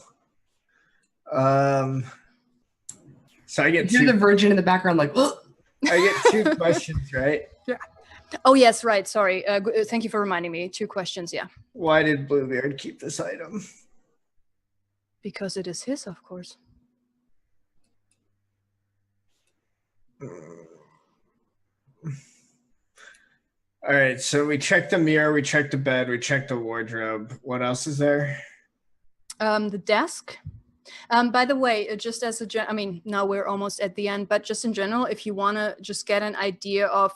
So I get the Virgin in the background, like, oh. I get 2 questions, right? Yeah. Oh yes, right. Sorry. Thank you for reminding me. 2 questions. Yeah. Why did Bluebeard keep this item? Because it is his, of course. All right, so we checked the mirror, we checked the bed, we checked the wardrobe. What else is there? The desk. By the way, just as now we're almost at the end, but just in general, if you want to just get an idea of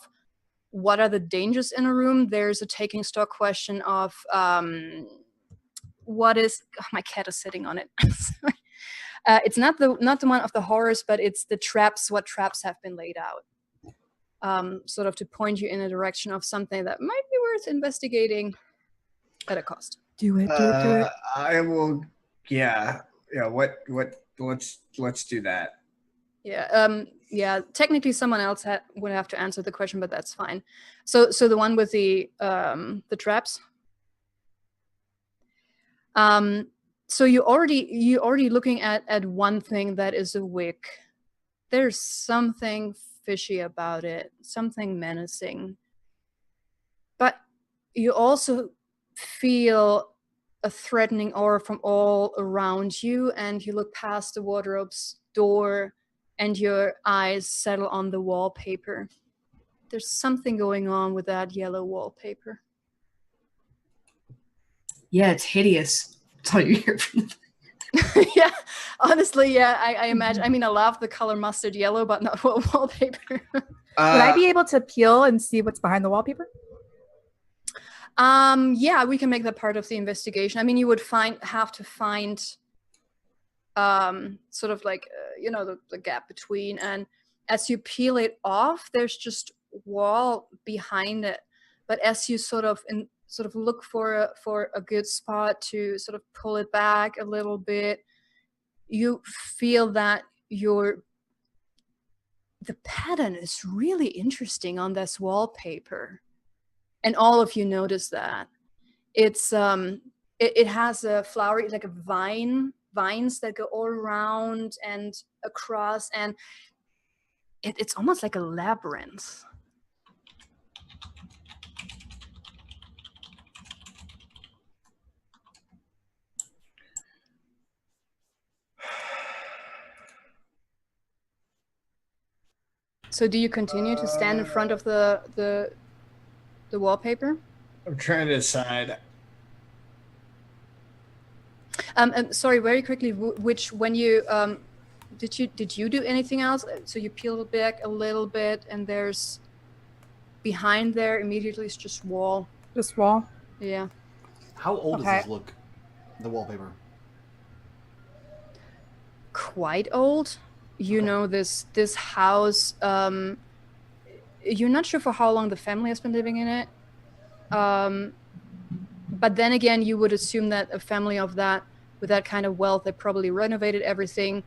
what are the dangers in a room, there's a taking stock question of what is. Oh, my cat is sitting on it. It's not the one of the horrors, but it's the traps. What traps have been laid out? Sort of to point you in a direction of something that might be worth investigating at a cost. Do it. I will. Yeah. What? Let's do that. Yeah. Yeah. Technically, someone else would have to answer the question, but that's fine. So the one with the traps. So you're already looking at one thing that is a wig. There's something fishy about it, something menacing. But you also feel a threatening aura from all around you, and you look past the wardrobe's door and your eyes settle on the wallpaper. There's something going on with that yellow wallpaper. Yeah, it's hideous. That's all you hear from the Yeah, honestly, yeah, I imagine. I mean, I love the color mustard yellow, but not wallpaper. Would I be able to peel and see what's behind the wallpaper? Yeah, we can make that part of the investigation. I mean, you would have to find sort of like the gap between, and as you peel it off, there's just wall behind it. But as you sort of look for a good spot to sort of pull it back a little bit, you feel that the pattern is really interesting on this wallpaper, and all of you notice that it's it has a flowery, like a vines that go all around and across, and it's almost like a labyrinth. So do you continue to stand in front of the wallpaper? I'm trying to decide. Sorry, very quickly. When you did you do anything else? So you peel it back a little bit, and there's behind there immediately is just wall. Just wall? Yeah. How old does this look, the wallpaper? Quite old. You know, this house, you're not sure for how long the family has been living in it. But then again, you would assume that a family of that, with that kind of wealth, they probably renovated everything.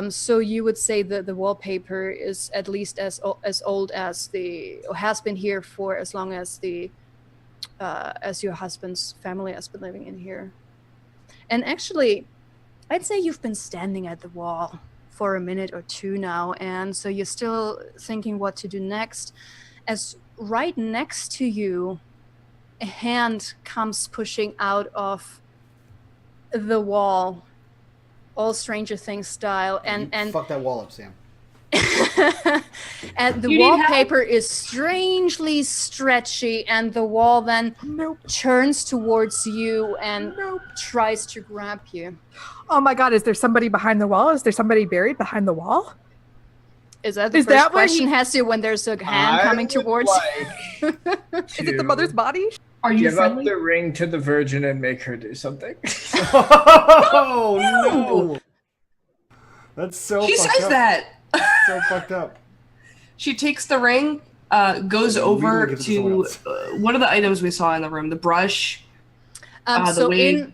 So you would say that the wallpaper is at least as old as or has been here for as long as as your husband's family has been living in here. And actually, I'd say you've been standing at the wall for a minute or two now, and so you're still thinking what to do next. As right next to you, a hand comes pushing out of the wall, all Stranger Things style, and fuck that wall up, Sam. and the wallpaper is strangely stretchy, and the wall then turns towards you and tries to grab you. Oh my God, is there somebody behind the wall? Is there somebody buried behind the wall? Is that the first question, Hessie, when there's a hand coming towards you? Is it the mother's body? Are you give friendly? up the ring to the virgin and make her do something? Oh no! That's so She fucked says up. that. So fucked up. She takes the ring, goes over to one of the items we saw in the room, the brush, the wig.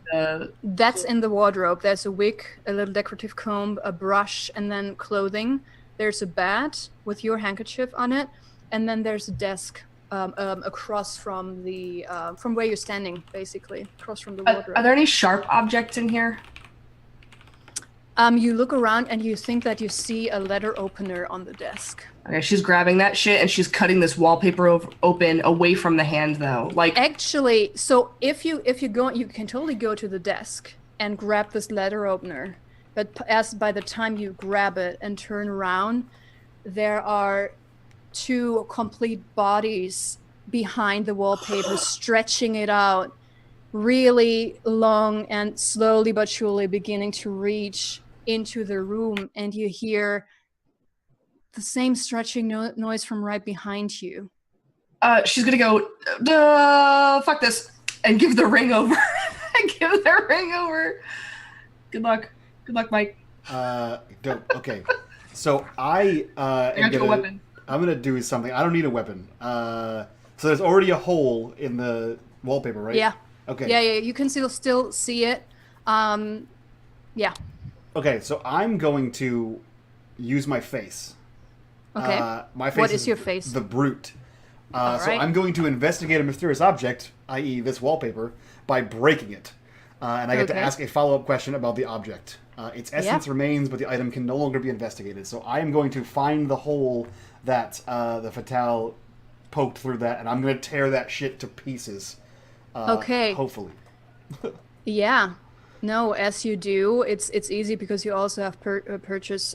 That's in the wardrobe. There's a wig, a little decorative comb, a brush, and then clothing. There's a bat with your handkerchief on it, and then there's a desk across from from where you're standing, basically, across from the wardrobe. Are there any sharp objects in here? You look around and you think that you see a letter opener on the desk. Okay, she's grabbing that shit and she's cutting this wallpaper open away from the hand, though. Like, actually, so if you go, you can totally go to the desk and grab this letter opener. But by the time you grab it and turn around, there are two complete bodies behind the wallpaper, stretching it out really long and slowly but surely beginning to reach into the room, and you hear the same stretching noise from right behind you. She's gonna go, fuck this, and give the ring over. Give the ring over. Good luck, Mike. Dope. Okay, so I'm gonna do something. I don't need a weapon. So there's already a hole in the wallpaper, right? Yeah. Okay. Yeah. You can still see it. Yeah. Okay, so I'm going to use my face. Okay. My face what is your face? The brute. So right. I'm going to investigate a mysterious object, i.e. this wallpaper, by breaking it. And I get to ask a follow-up question about the object. Its essence remains, but the item can no longer be investigated. So I am going to find the hole that the Fatale poked through that, and I'm going to tear that shit to pieces. Okay. Hopefully. Yeah. No, as you do, it's easy because you also have purchase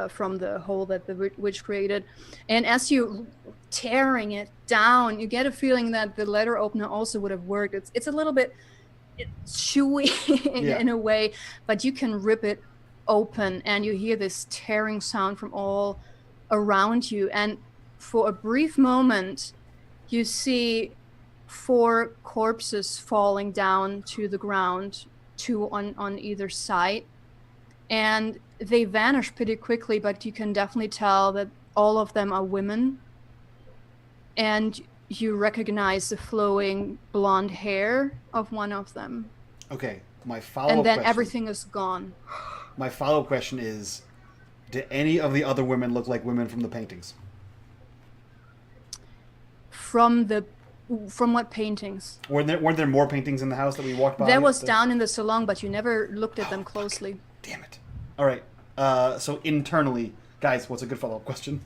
from the hole that the witch created. And as you tearing it down, you get a feeling that the letter opener also would have worked. It's a little bit chewy in a way, but you can rip it open and you hear this tearing sound from all around you. And for a brief moment, you see 4 corpses falling down to the ground, 2 on either side, and they vanish pretty quickly, but you can definitely tell that all of them are women, and you recognize the flowing blonde hair of one of them. Okay, my follow-up and then question, everything is gone. My follow-up question is, do any of the other women look like women from the paintings? From what paintings? Weren't there more paintings in the house that we walked by? That was down in the salon, but you never looked at them closely. Damn it. All right. So internally, guys, what's a good follow-up question?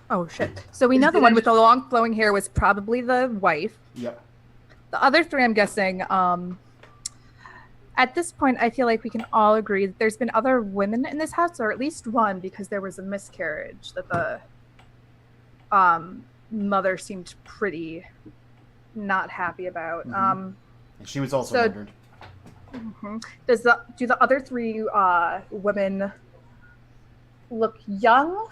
Oh, shit. So we know the one with the long flowing hair was probably the wife. Yep. The other 3, I'm guessing, at this point, I feel like we can all agree that there's been other women in this house, or at least one, because there was a miscarriage that the mother seemed pretty not happy about. And she was also murdered. Mm-hmm. Do the other 3 women look young,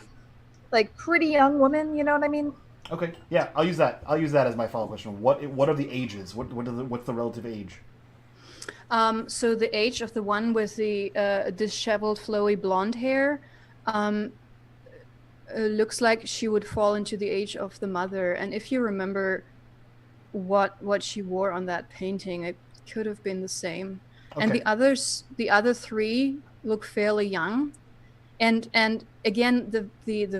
like pretty young woman. You know what I mean? Okay, yeah, I'll use that. I'll use that as my follow-up question. What are the ages? What's the relative age? So the age of the one with the disheveled, flowy blonde hair looks like she would fall into the age of the mother. And if you remember what she wore on that painting, it could have been the same. Okay. And the other three look fairly young. And again, the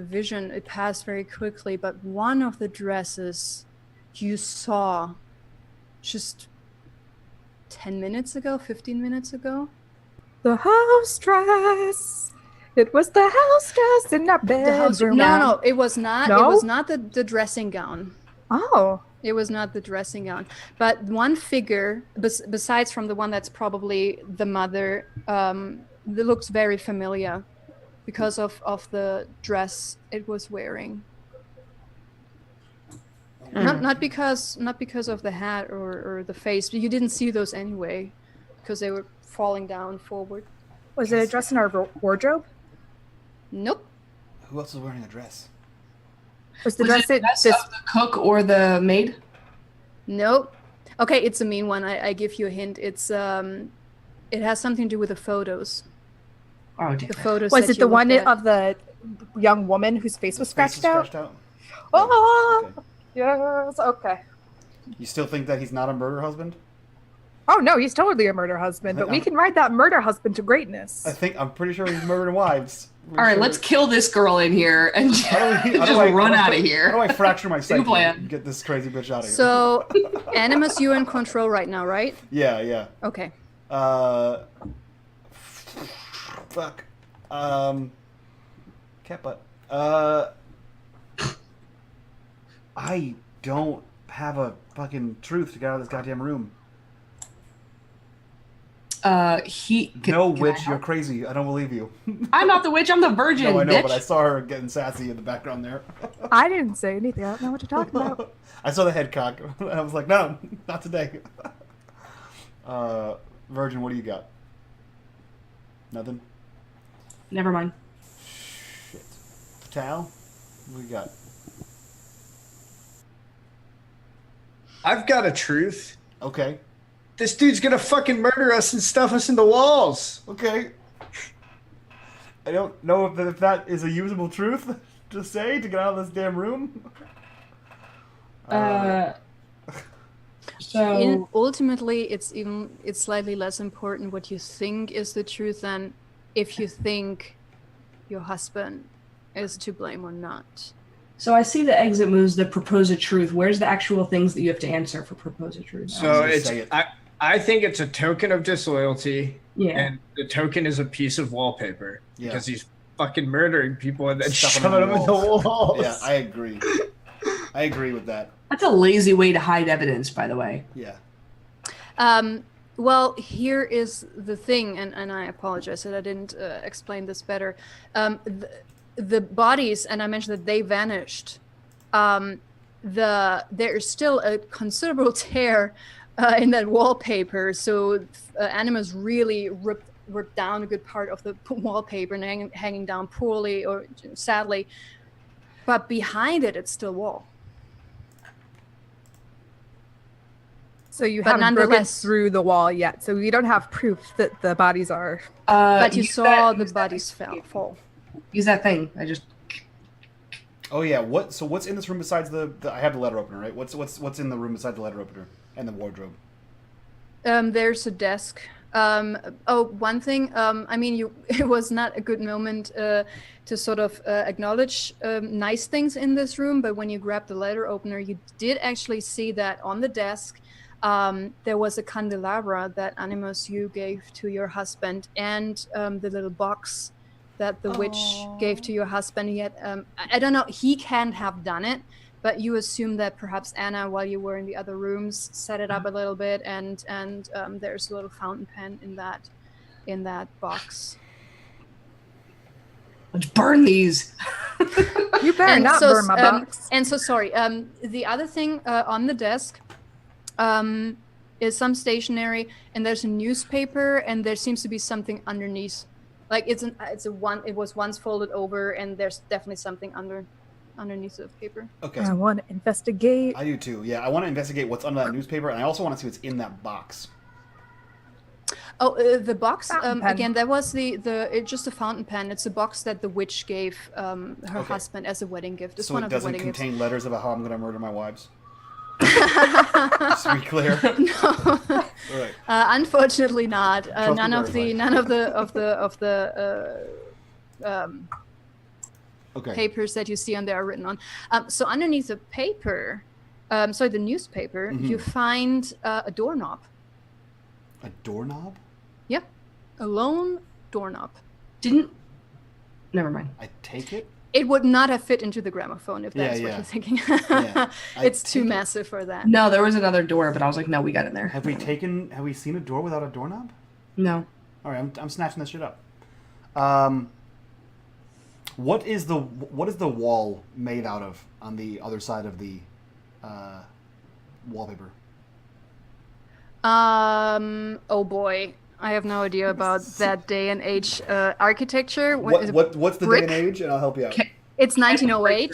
vision, it passed very quickly, but one of the dresses you saw just 10 minutes ago, 15 minutes ago. The house dress. It was the house dress in our bedroom. No, it was not. No? It was not the dressing gown. Oh. It was not the dressing gown. But one figure, besides from the one that's probably the mother, that looks very familiar because of the dress it was wearing. Not because of the hat or the face. You didn't see those anyway, because they were falling down forward. Was it a dress in our wardrobe? Nope. Who else was wearing a dress? Was the Was dress it the dress of the cook or the maid? Nope. Okay, it's a mean one. I give you a hint. It's it has something to do with the photos. Oh, damn. The photos. Was that it you the one looked at. of the young woman whose face was His face scratched out? Oh, Okay. yes. Okay. You still think that he's not a murder husband? Oh no, he's totally a murder husband, but we can ride that murder husband to greatness. I'm pretty sure he's murdering wives. All right, let's kill this girl in here and just run out of here. How do I fracture my psyche plan. and get this crazy bitch out of here? So, Animus, you're in control right now, right? Yeah. Okay. Fuck. Cat butt. I don't have a fucking truth to get out of this goddamn room. No, witch, you're crazy. I don't believe you. I'm not the witch. I'm the virgin. No, I know, bitch. but I saw her getting sassy in the background there. I didn't say anything. I don't know what you're talking about. I saw the head cock, and I was like, no, not today. Virgin, what do you got? Nothing? Never mind. Shit. Tal, what do you got? I've got a truth. Okay. This dude's gonna fucking murder us and stuff us in the walls. Okay. I don't know if that is a usable truth to say to get out of this damn room. So Ultimately, it's slightly less important what you think is the truth than if you think your husband is to blame or not. So I see the exit moves that propose a truth. Where's the actual things that you have to answer for propose a truth? So I think it's a token of disloyalty. Yeah. And the token is a piece of wallpaper. Yeah. Because he's fucking murdering people and then Stuffing shoving them in the walls. Yeah, I agree. I agree with that. That's a lazy way to hide evidence, by the way. Yeah. Well, here is the thing, and I apologize that I didn't explain this better. The bodies, and I mentioned that they vanished. There is still a considerable tear in that wallpaper, so Animus really ripped down a good part of the wallpaper and hanging down poorly or sadly. But behind it, it's still wall. So you haven't broken through the wall yet, so you don't have proof that the bodies are... but you saw the bodies fall. Use that thing. I just... Oh yeah. What's in this room besides the I have the letter opener, right? What's in the room besides the letter opener and the wardrobe? There's a desk. One thing. I mean, it was not a good moment to sort of acknowledge nice things in this room, but when you grabbed the letter opener, you did actually see that on the desk there was a candelabra that Animus you gave to your husband, and the little box that the witch gave to your husband. He had, I don't know, he can't have done it, but you assume that perhaps Anna, while you were in the other rooms, set it up a little bit, and there's a little fountain pen in that box. Let's burn these. You better not burn my box. And so, sorry. The other thing on the desk is some stationery, and there's a newspaper, and there seems to be something underneath Like it was once folded over, and there's definitely something underneath the paper. Okay. I want to investigate. I do too. Yeah, I want to investigate what's under that newspaper, and I also want to see what's in that box. Oh, the box Fountain pen. again. That was it's just a fountain pen. It's a box that the witch gave her husband as a wedding gift. It's So one it of the doesn't wedding contain letters about how I'm going to murder my wives. Just to be clear. gifts. No, All right. unfortunately not. Trust None me of the Okay. papers that you see on there are written on. So underneath the paper, the newspaper, you find a doorknob. A doorknob? Yep, a lone doorknob. Never mind. I take it? It would not have fit into the gramophone if that's what yeah. you're thinking. Yeah. It's too take it. massive for that. No, there was another door, but I was like, no, we got in there. Have we seen a door without a doorknob? No. All right, I'm snatching this shit up. What is the wall made out of on the other side of the wallpaper? Oh boy, I have no idea about that day and age architecture. What's the brick? day and age, and I'll help you out. It's 1908.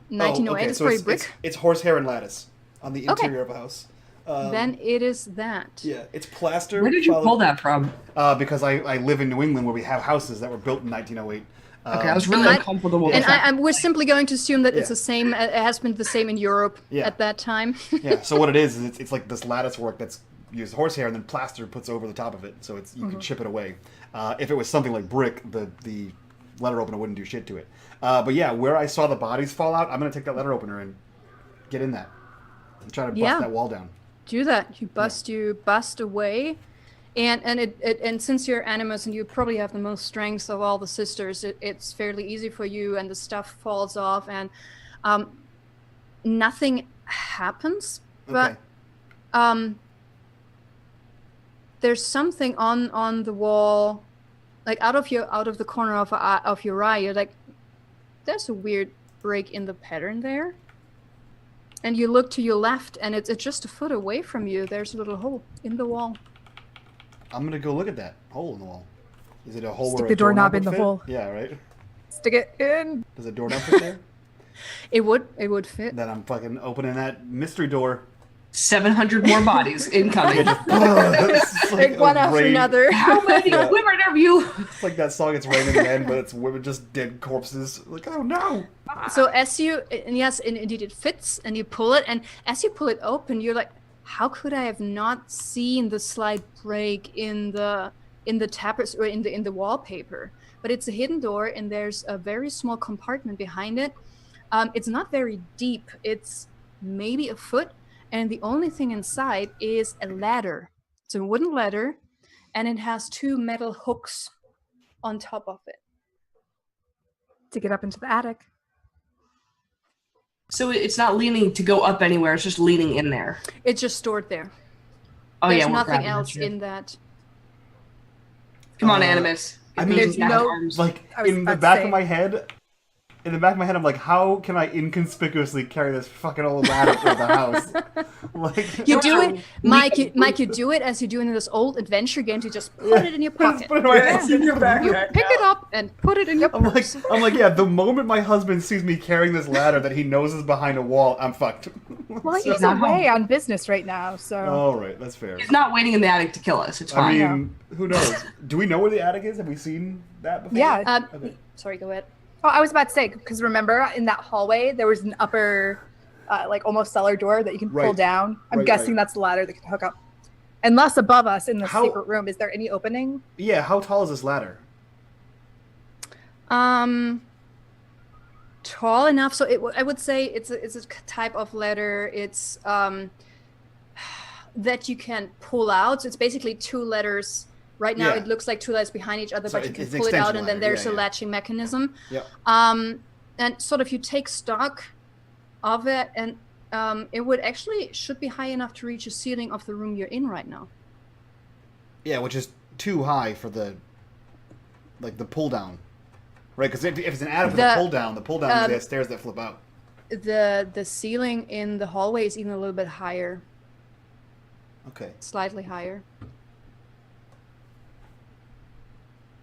1908 okay, is so pretty brick. It's horsehair and lattice on the interior of a house. Then it is that. Yeah, it's plaster. Where did you pull that from? Because I live in New England where we have houses that were built in 1908. Okay, I was really uncomfortable. And we're simply going to assume that it's Yeah. the same. It has been the same in Europe Yeah. at that time. Yeah. So what it is it's like this lattice work that's used horsehair and then plaster puts over the top of it, so you can chip it away. If it was something like brick, the letter opener wouldn't do shit to it. But yeah, where I saw the bodies fall out, I'm gonna take that letter opener and get in that and try to bust that wall down. Do that. You bust away. And since you're animus and you probably have the most strength of all the sisters, it's fairly easy for you, and the stuff falls off, and nothing happens. But there's something on the wall, like out of the corner of your eye. You're like, there's a weird break in the pattern there. And you look to your left, and it's just a foot away from you. There's a little hole in the wall. I'm gonna go look at that hole in the wall. Is it a hole Stick where the a doorknob would in the fit? hole. Yeah, right. Stick it in. Does a doorknob fit there? It would fit. Then I'm fucking opening that mystery door. 700 more bodies incoming. It's Like one a after rain. another. How many women have you? It's like that song, It's Raining Men, but it's women just dead corpses. Like, oh no! So indeed it fits, and you pull it, and as you pull it open, you're like, how could I have not seen the slight break in the tapestry or in the wallpaper? But it's a hidden door, and there's a very small compartment behind it. It's not very deep. It's maybe a foot, and the only thing inside is a ladder. It's a wooden ladder, and it has two metal hooks on top of it. To get up into the attic. So it's not leaning to go up anywhere. It's just leaning in there. It's just stored there. Oh There's yeah, we're nothing grabbing else that shit. in that. Come on, Animus. I Give mean, me There's those no- arms. Like I was in the about to back say. of my head, I'm like, how can I inconspicuously carry this fucking old ladder through the house? Like, You do it, We- Mike. You do it as you do in those old adventure games. You just put it in your Just pocket. put it in my Yeah, pocket. it's in your You backpack. pick it up and put it in your purse. I'm like, yeah. The moment my husband sees me carrying this ladder that he knows is behind a wall, I'm fucked. Well, So- he's away on business right now, so. All right, that's fair. He's not waiting in the attic to kill us. It's I fine. mean, who knows? Do we know where the attic is? Have we seen that before? Yeah. Okay. Sorry, go ahead. Oh, I was about to say, because remember in that hallway there was an upper, like almost cellar door that you can pull Right. down. I'm Right, guessing right. that's the ladder that can hook up. Unless above us in the How- secret room, is there any opening? Yeah. How tall is this ladder? Tall enough. So I would say it's a type of ladder. It's that you can pull out. So it's basically two letters. Right now, Yeah. it looks like two letters behind each other, So but you can it's an pull it out, extension and then ladder. there's Yeah, a yeah. latching mechanism. Yep. And sort of you take stock of it, and it would actually should be high enough to reach the ceiling of the room you're in right now. Yeah, which is too high for the pull down, right? Because if it's an attic with a pull down usually has stairs that flip out. The ceiling in the hallway is even a little bit higher, Okay. slightly higher.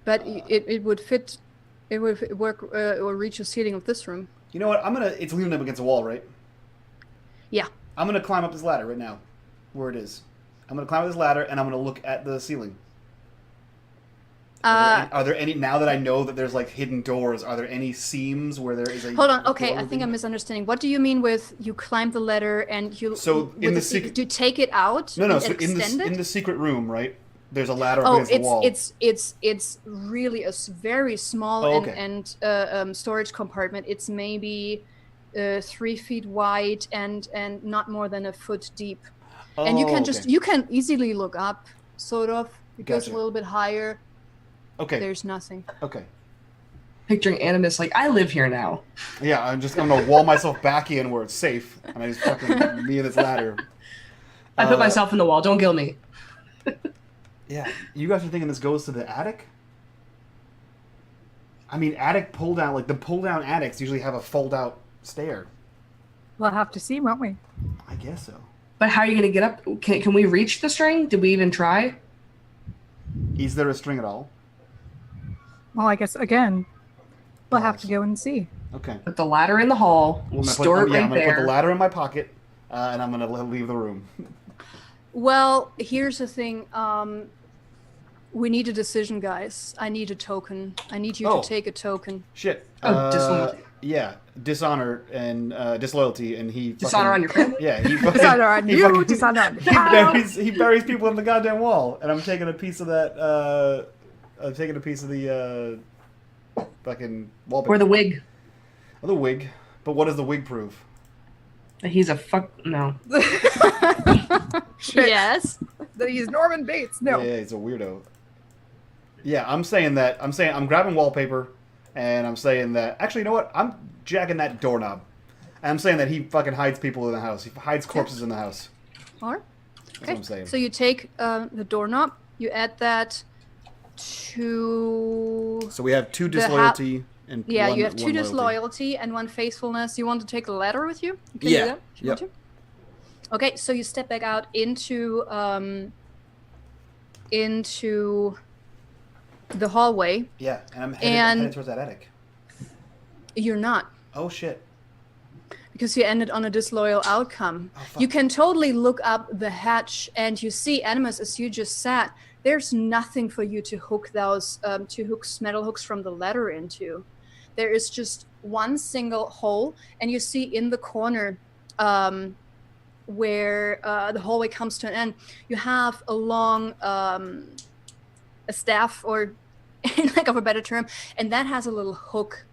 But it would fit. It would work or reach the ceiling of this room. You know what? It's leaning up against the wall, right? Yeah. I'm gonna climb up this ladder right now, where it is. I'm gonna climb up this ladder and I'm gonna look at the ceiling. Are there any now that I know that there's like hidden doors? Are there any seams where there is a? Hold on. Okay, I think I'm misunderstanding. What do you mean with you climb the ladder and you? So in the secret, do you take it out? No. So in the secret room, right? There's a ladder against the wall. It's really a very small and storage compartment. It's maybe 3 feet wide and not more than a foot deep. And you can you can easily look up, sort of. It goes a little bit higher. Okay. There's nothing. Okay. Picturing Animus like, I live here now. Yeah, I'm gonna wall myself back in where it's safe, and I just fucking me and this ladder. I put myself in the wall. Don't kill me. Yeah, you guys are thinking this goes to the attic? I mean, attic pull down, like the pull down attics usually have a fold out stair. We'll have to see, won't we? I guess so. But how are you gonna get up? Can we reach the string? Did we even try? Is there a string at all? Well, I guess again, we'll have to go and see. Okay. Put the ladder in the hall. We'll store it right there. I'm gonna put the ladder in my pocket, and I'm gonna leave the room. Well, here's the thing. We need a decision, guys. I need a token. I need you to take a token. Shit. Disloyalty. Yeah, dishonor and disloyalty, and he dishonor on your family. Yeah, he dishonor on you. Dishonor on he buries people in the goddamn wall, and I'm taking a piece of that. I'm taking a piece of the fucking wallpaper. Or the wig. Or the wig. But what does the wig prove? That he's a no. Yes. That he's Norman Bates. No. Yeah, he's a weirdo. Yeah, I'm grabbing wallpaper, and I'm saying that. Actually, you know what? I'm jacking that doorknob. And I'm saying that he fucking hides people in the house. He hides corpses in the house. Or? That's what I'm saying. So you take the doorknob, you add that to. So we have 2 disloyalty and yeah, one, you have 2 one disloyalty and 1 faithfulness. You want to take the ladder with you? You can yeah. do that if you want to. Okay, so you step back out into the hallway. Yeah, and I'm headed towards that attic. You're not. Oh shit. Because you ended on a disloyal outcome. Oh, you can totally look up the hatch and you see Animus as you just sat. There's nothing for you to hook those metal hooks from the ladder into. There is just one single hole, and you see in the corner where the hallway comes to an end, you have a long a staff, or in lack of a better term, and that has a little hook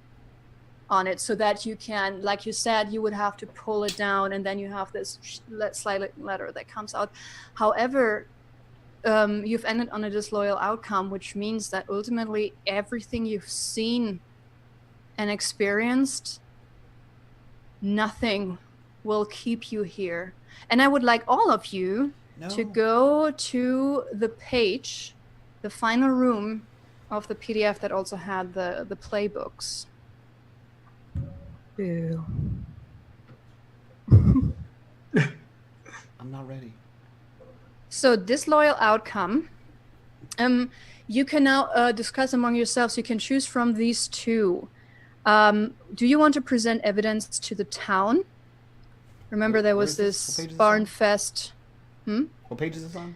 on it, so that you can, like you said, you would have to pull it down, and then you have this slide ladder that comes out. However, you've ended on a disloyal outcome, which means that ultimately everything you've seen and experienced, nothing will keep you here. And I would like all of you to go to the page, the final room of the PDF that also had the playbooks. Boo. I'm not ready. So disloyal outcome. You can now discuss among yourselves. You can choose from these 2. Do you want to present evidence to the town? Remember, there was this barn fest. What page is this on?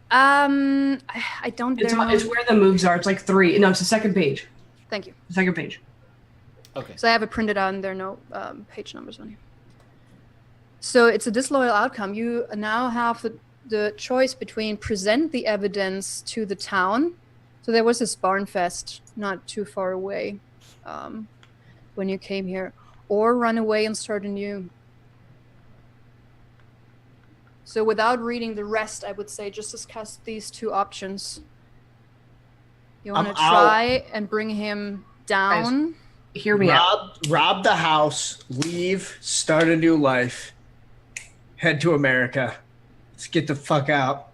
I don't. It's where the moves are. It's like 3. No, it's the second page. Thank you. The second page. Okay. So I have it printed out, and there are no page numbers on here. So it's a disloyal outcome. You now have the choice between present the evidence to the town. So there was this barn fest not too far away when you came here, or run away and start anew. So without reading the rest, I would say just discuss these 2 options. You want to try and bring him down? Guys, hear me out. Rob the house, leave, start a new life, head to America. Let's get the fuck out.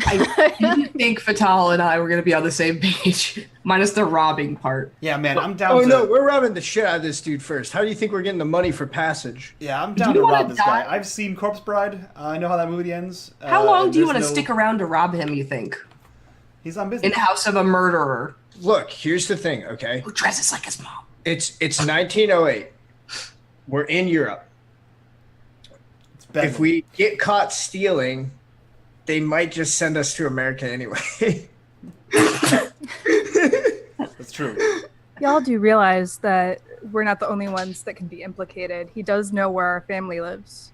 I didn't think Fatal and I were going to be on the same page, minus the robbing part. Yeah, man, I'm down Oh, no, we're robbing the shit out of this dude first. How do you think we're getting the money for passage? Yeah, I'm down to rob this guy. I've seen Corpse Bride. I know how that movie ends. How long do you want to stick around to rob him, you think? He's on business. In the house of a murderer. Look, here's the thing, okay? Who dresses like his mom. It's 1908. We're in Europe. If we get caught stealing, they might just send us to America anyway. That's true. Y'all do realize that we're not the only ones that can be implicated. He does know where our family lives.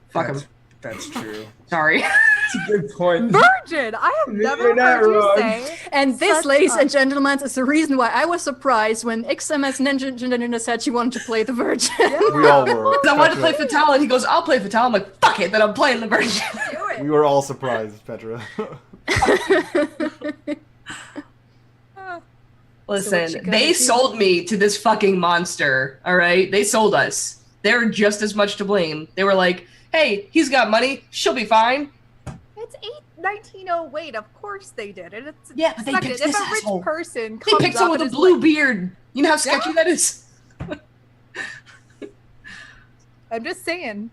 Fuck him. That's true. Sorry. That's a good point. Virgin! I have never heard you say. And this, ladies and gentlemen, is the reason why I was surprised when XMS Ninja said she wanted to play the Virgin. We all were. I wanted to play Fatale, and he goes, I'll play Fatale. I'm like, fuck it, then I'm playing the Virgin. We were all surprised, Petra. Listen, they sold me to this fucking monster, all right? They sold us. They're just as much to blame. They were like, hey, he's got money. She'll be fine. It's 1908. Of course they did it. It's Yeah, but they picked this if a asshole. rich person They comes picked up someone with and a is blue like, beard. You know how sketchy that is? I'm just saying.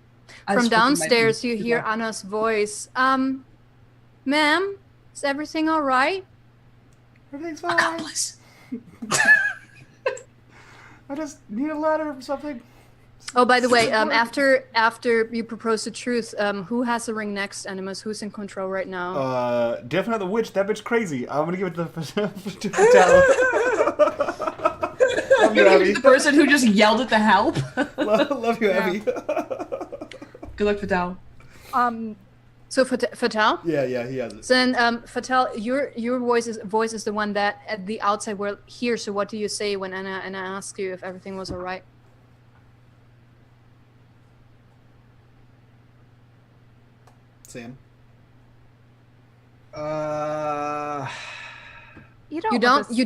From downstairs, you hear Anna's voice. Ma'am, is everything all right? Everything's fine. Accomplice. I just need a ladder or something. Oh, by the way, after you propose the truth, who has the ring next, Animus? Who's in control right now? Definitely not the witch. That bitch crazy. I'm gonna give it to Fatale. Love you, Abby. The person who just yelled at the help. Love you, Abby. Good luck, Fatale. So Fatale? Yeah, he has it. So then, Fatale, your voice is the one that at the outside will hear. So what do you say when Anna asks you if everything was all right? Sam. You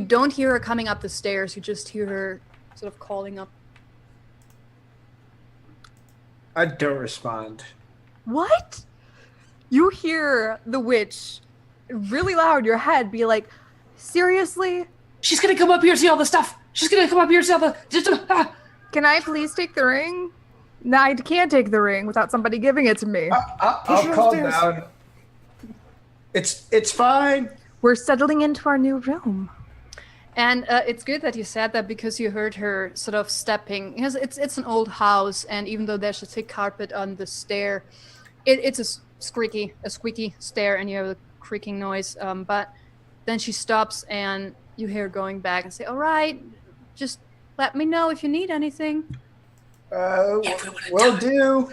don't hear her coming up the stairs. You just hear her sort of calling up. I don't respond. What? You hear the witch really loud in your head be like, seriously? She's gonna come up here and see all the stuff. She's gonna come up here and see all the... Can I please take the ring? No, I can't take the ring without somebody giving it to me. I'll calm down. It's fine. We're settling into our new room. And it's good that you said that because you heard her sort of stepping. Because it's an old house, and even though there's a thick carpet on the stair, it's a squeaky stair, and you have a creaking noise. But then she stops, and you hear her going back and say, "All right, just let me know if you need anything." Will do.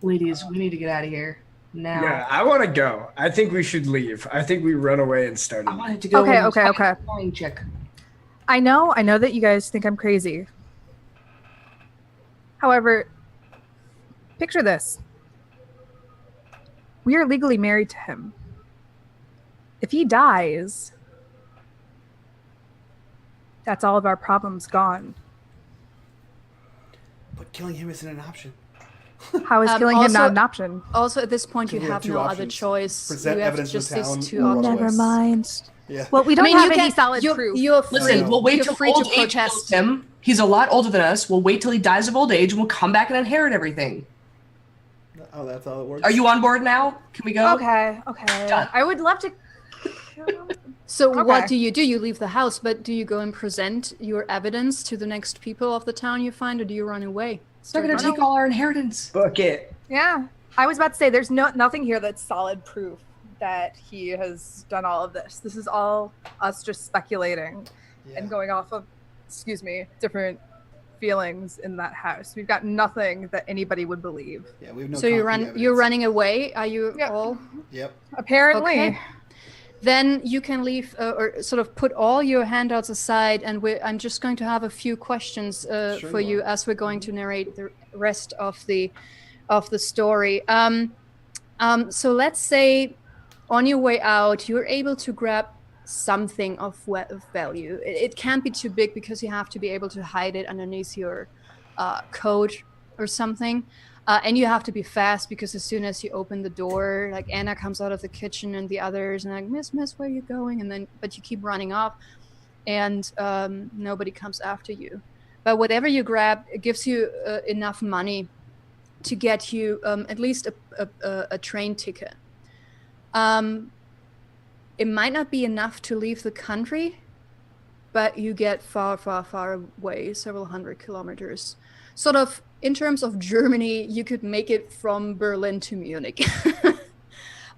Ladies, we need to get out of here now. Yeah, I want to go. I think we should leave. I think we run away and start. I wanted to go. Okay. Chick. I know that you guys think I'm crazy. However, picture this. We are legally married to him. If he dies, that's all of our problems gone. But killing him isn't an option. How is killing him not an option? Also, at this point, you We have have two no other options. choice. Present you have evidence just to the these town two or options. otherwise. Never mind. Yeah. Well, we don't you have any can- solid you're- proof. You're free, Listen, we'll wait you're till free old to age kills protest. him. He's a lot older than us. We'll wait till he dies of old age, and we'll come back and inherit everything. Oh, that's how it works. Are you on board now? Can we go? Okay. Done. I would love to. So Okay. what do? You leave the house, but do you go and present your evidence to the next people of the town you find, or do you run away? They're gonna take all our inheritance. Book it. Yeah, I was about to say there's nothing here that's solid proof that he has done all of this. This is all us just speculating and going off of, different feelings in that house. We've got nothing that anybody would believe. Yeah, we have no. So you're running away. Are you all? Yep. Apparently. Okay. Then you can leave or sort of put all your handouts aside, and I'm just going to have a few questions for you as we're going to narrate the rest of the story. So let's say on your way out, you're able to grab something of value. It can't be too big because you have to be able to hide it underneath your coat or something. And you have to be fast because as soon as you open the door, like Anna comes out of the kitchen and the others and like, Miss, where are you going? But you keep running off and nobody comes after you. But whatever you grab, it gives you enough money to get you at least a train ticket. It might not be enough to leave the country, but you get far, far, far away, several hundred kilometers. Sort of, in terms of Germany, you could make it from Berlin to Munich.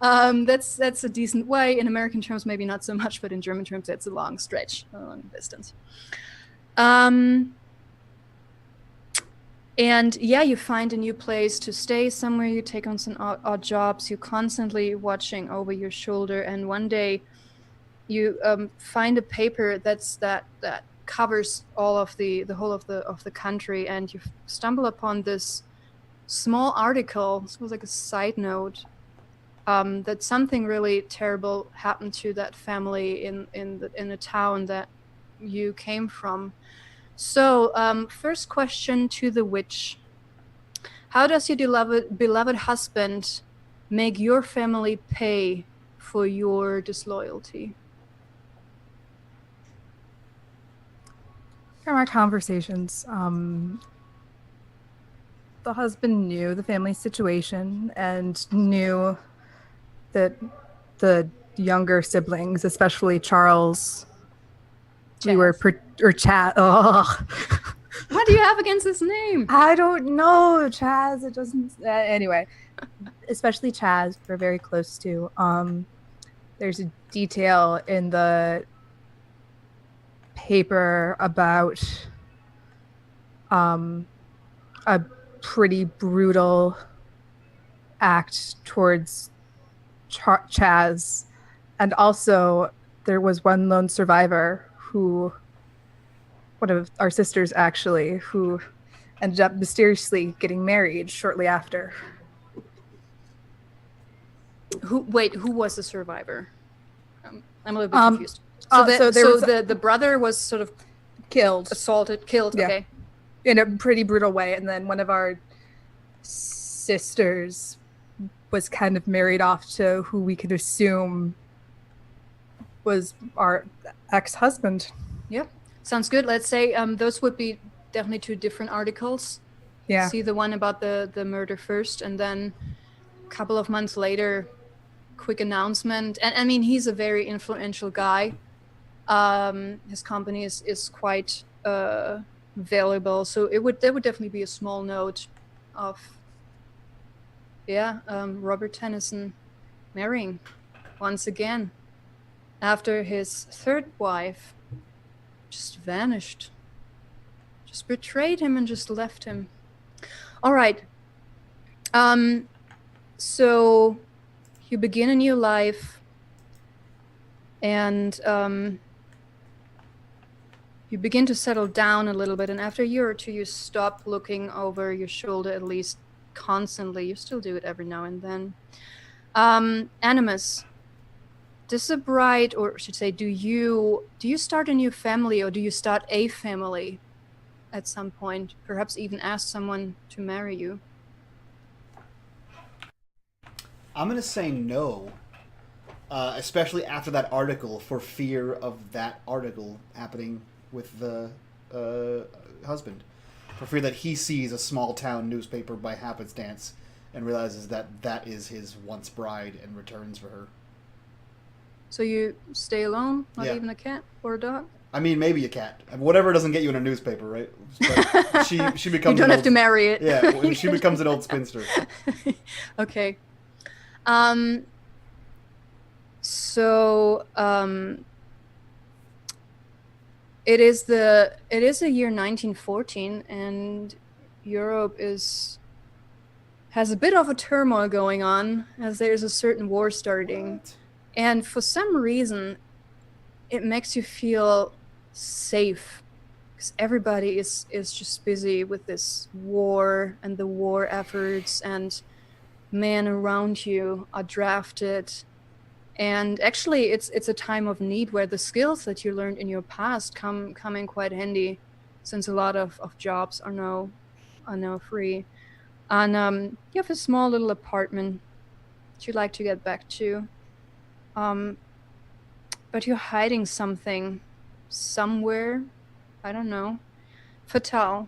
That's a decent way. In American terms, maybe not so much, but in German terms, that's a long stretch, a long distance. And yeah, you find a new place to stay somewhere, you take on some odd jobs, you're constantly watching over your shoulder, and one day you find a paper that covers all of the whole of the country, and you stumble upon this small article. This was like a side note that something really terrible happened to that family in a town that you came from. So, first question to the witch. How does your beloved husband make your family pay for your disloyalty? From our conversations, the husband knew the family situation and knew that the younger siblings, especially Charles, Chad. Oh. What do you have against his name? I don't know, Chaz. It doesn't. Anyway, especially Chaz, we're very close to. There's a detail in the paper about a pretty brutal act towards Chaz, and also there was one lone survivor who, one of our sisters actually, who ended up mysteriously getting married shortly after. Who was the survivor? I'm a little bit confused. So the brother was sort of killed. Yeah. Okay. In a pretty brutal way. And then one of our sisters was kind of married off to who we could assume was our ex-husband. Yep. Sounds good. Let's say those would be definitely two different articles. Yeah. See the one about the murder first, and then a couple of months later, quick announcement. And I mean, he's a very influential guy. His company is quite valuable, so there would definitely be a small note of Robert Tennyson marrying once again after his third wife just vanished, just betrayed him and just left him. All right. So you begin a new life, and you begin to settle down a little bit, and after a year or two you stop looking over your shoulder, at least constantly. You still do it every now and then. Animus, does the bride, or I should say, do you start a new family, or do you start a family at some point, perhaps even ask someone to marry you? I'm going to say no, especially after that article, for fear of that article happening with the husband. For fear that he sees a small town newspaper by happenstance and realizes that is his once bride and returns for her. So you stay alone? Not even a cat or a dog? I mean, maybe a cat. Whatever doesn't get you in a newspaper, right? But she becomes. You don't have to marry it. Yeah, she becomes an old spinster. Okay. It is the year 1914, and Europe has a bit of a turmoil going on, as there's a certain war starting. What? And for some reason, it makes you feel safe, because everybody is just busy with this war and the war efforts, and men around you are drafted. And actually, it's a time of need where the skills that you learned in your past come in quite handy, since a lot of jobs are now free. And you have a small little apartment that you'd like to get back to. But you're hiding something somewhere. I don't know. Fatal.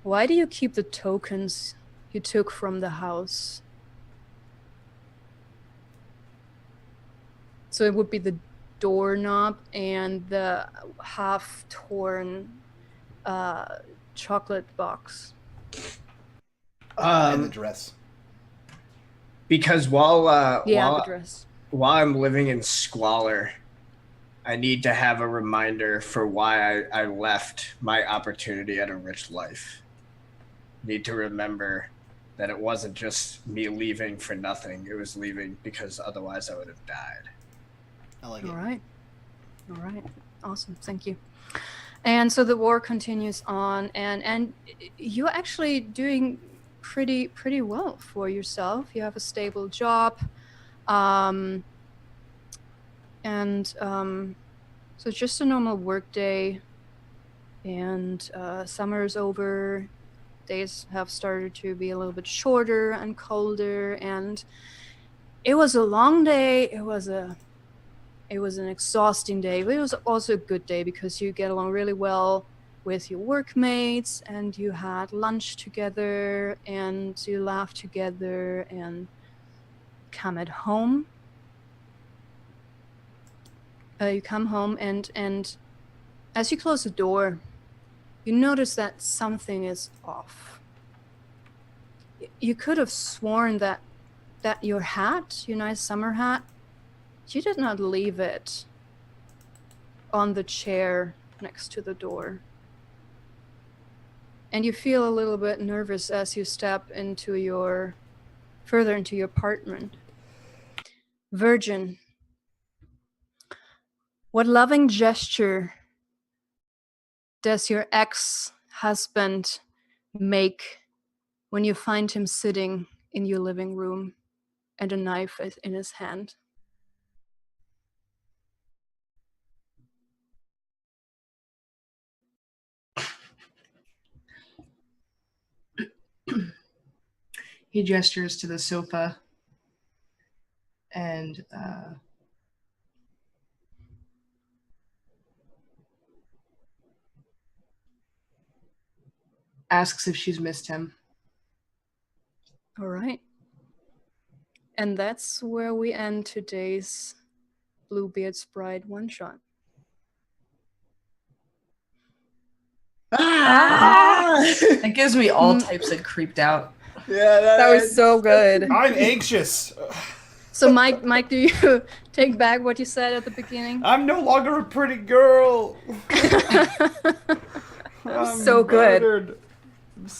why do you keep the tokens you took from the house? So it would be the doorknob and the half-torn chocolate box. And the dress. Because while the dress. While I'm living in squalor, I need to have a reminder for why I left my opportunity at a rich life. Need to remember that it wasn't just me leaving for nothing. It was leaving because otherwise I would have died. I like it. All right. Awesome. Thank you. And so the war continues on, and you're actually doing pretty well for yourself. You have a stable job. So it's just a normal work day, and summer's over. Days have started to be a little bit shorter and colder, and it was a long day. It was an exhausting day, but it was also a good day because you get along really well with your workmates, and you had lunch together, and you laughed together, and come at home. You come home, and as you close the door, you notice that something is off. You could have sworn that your hat, your nice summer hat, you did not leave it on the chair next to the door. And you feel a little bit nervous as you step further into your apartment. Virgin, what loving gesture does your ex-husband make when you find him sitting in your living room and a knife is in his hand? He gestures to the sofa and asks if she's missed him. All right. And that's where we end today's Bluebeard's Bride one-shot. That gives me all types of creeped out. Yeah, That was so good. I'm anxious. So Mike, do you take back what you said at the beginning? I'm no longer a pretty girl. I'm So good. murdered.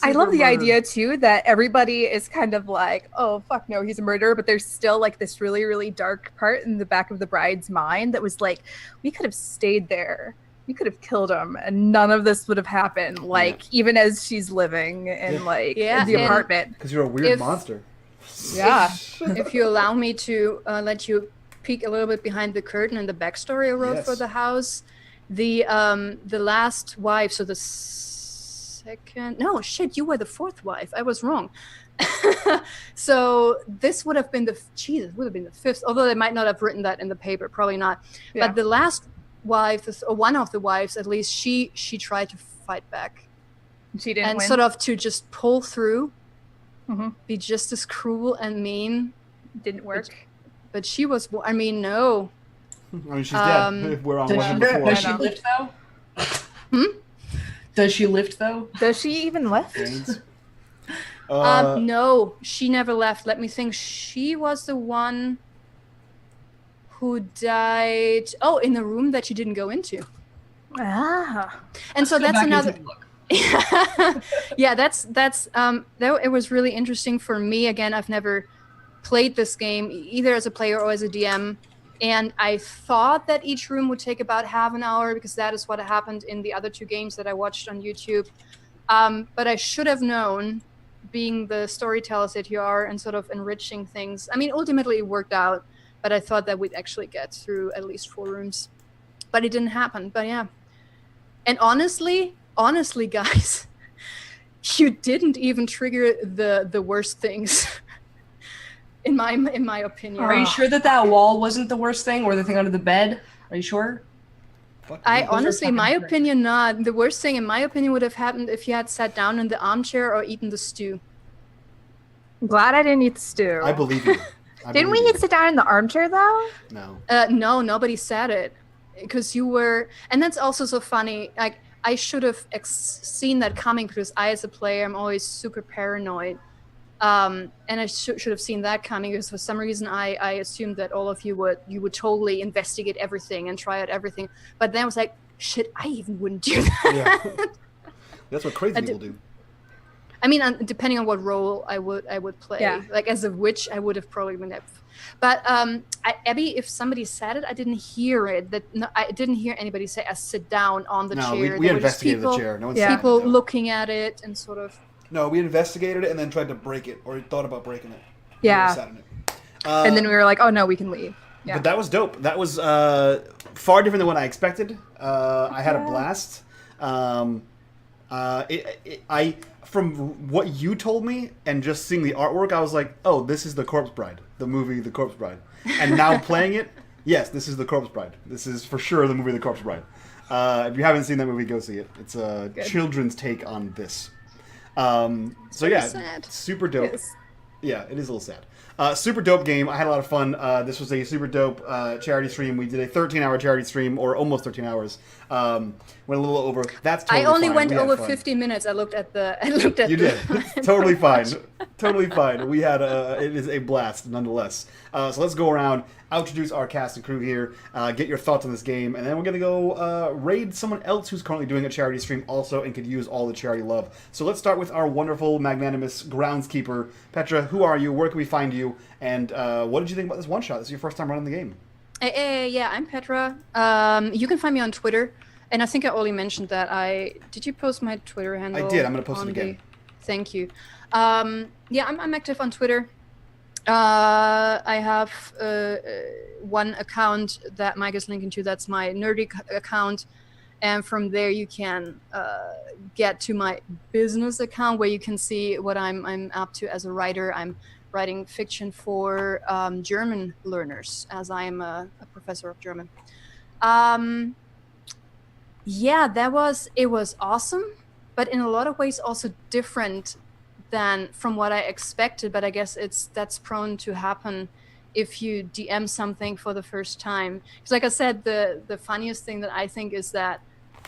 I love the Murdered. idea too that everybody is kind of like, oh fuck no, he's a murderer, but there's still like this really, really dark part in the back of the bride's mind that was like, we could have stayed there. We could have killed him and none of this would have happened. Like even as she's living in in the apartment. Because you're a weird monster. Yeah. If you allow me to let you peek a little bit behind the curtain and the backstory I wrote for the house, the last wife, so the second, no shit, you were the fourth wife. I was wrong. So this would have been the fifth, although they might not have written that in the paper, probably not. Yeah. But the last wife, or one of the wives at least, she tried to fight back. She didn't win. Sort of to just pull through, be just as cruel and mean. Didn't work. But she was, I mean, no. I mean, she's dead. We're on one before. Does she lift though? Does she lift though? Does she even lift? No, she never left. Let me think. She was the one who died. Oh, in the room that she didn't go into. Ah. And so that's another. Yeah, that's it was really interesting for me. Again, I've never played this game either as a player or as a DM, and I thought that each room would take about half an hour because that is what happened in the other two games that I watched on YouTube. But I should have known, being the storytellers that you are and sort of enriching things. I mean, ultimately it worked out, but I thought that we'd actually get through at least 4 rooms, but it didn't happen. But yeah, and honestly, guys, you didn't even trigger the worst things. In my opinion. Are you sure that wall wasn't the worst thing, or the thing under the bed? Are you sure? I honestly, in my opinion, not. The worst thing, in my opinion, would have happened if you had sat down in the armchair or eaten the stew. I'm glad I didn't eat the stew. I believe you. Didn't we sit down in the armchair though? No. No, nobody said it, because you were, and that's also so funny. Like, I should have seen that coming, because I, as a player, I'm always super paranoid. And I should have seen that coming, because for some reason I assumed that all of you would totally investigate everything and try out everything. But then I was like, shit, I even wouldn't do that. Yeah. That's what crazy people do. I mean, depending on what role I would play. Yeah. Like as a witch, I would have probably been that. But Abby, if somebody said it, I didn't hear it. I didn't hear anybody say, "Sit down on the chair." We investigated the chair. No one said people looking at it and sort of. No, we investigated it and then tried to break it, or thought about breaking it. Yeah. And then we were like, "Oh no, we can leave." Yeah. But that was dope. That was far different than what I expected. I had a blast. From what you told me and just seeing the artwork, I was like, oh, this is The Corpse Bride, the movie The Corpse Bride. And now playing it, yes, this is The Corpse Bride. This is for sure the movie The Corpse Bride. If you haven't seen that movie, go see it. It's a children's take on this. So yeah, sad. Super dope. Yes. Yeah, it is a little sad. Super dope game. I had a lot of fun. This was a super dope charity stream. We did a 13-hour charity stream, or almost 13 hours. Went a little over. That's totally fine. I only fine. went over 50 minutes. I looked at the. You did. Totally fine. Totally fine. We had it is a blast nonetheless. So let's go around, introduce our cast and crew here, get your thoughts on this game, and then we're gonna go raid someone else who's currently doing a charity stream also and could use all the charity love. So let's start with our wonderful, magnanimous groundskeeper, Petra. Who are you? Where can we find you? And what did you think about this one shot? This is your first time running the game. Yeah, I'm Petra. You can find me on Twitter, and I think I already mentioned that. Did you post my Twitter handle? I did. I'm gonna post it again. Thank you. Yeah, I'm active on Twitter. I have one account that Mike is linking to. That's my nerdy account. And from there you can get to my business account, where you can see what I'm up to as a writer. I'm writing fiction for German learners, as I am a professor of German. Yeah, it was awesome, but in a lot of ways also different than from what I expected. But I guess that's prone to happen if you DM something for the first time. Because like I said, the funniest thing that I think is that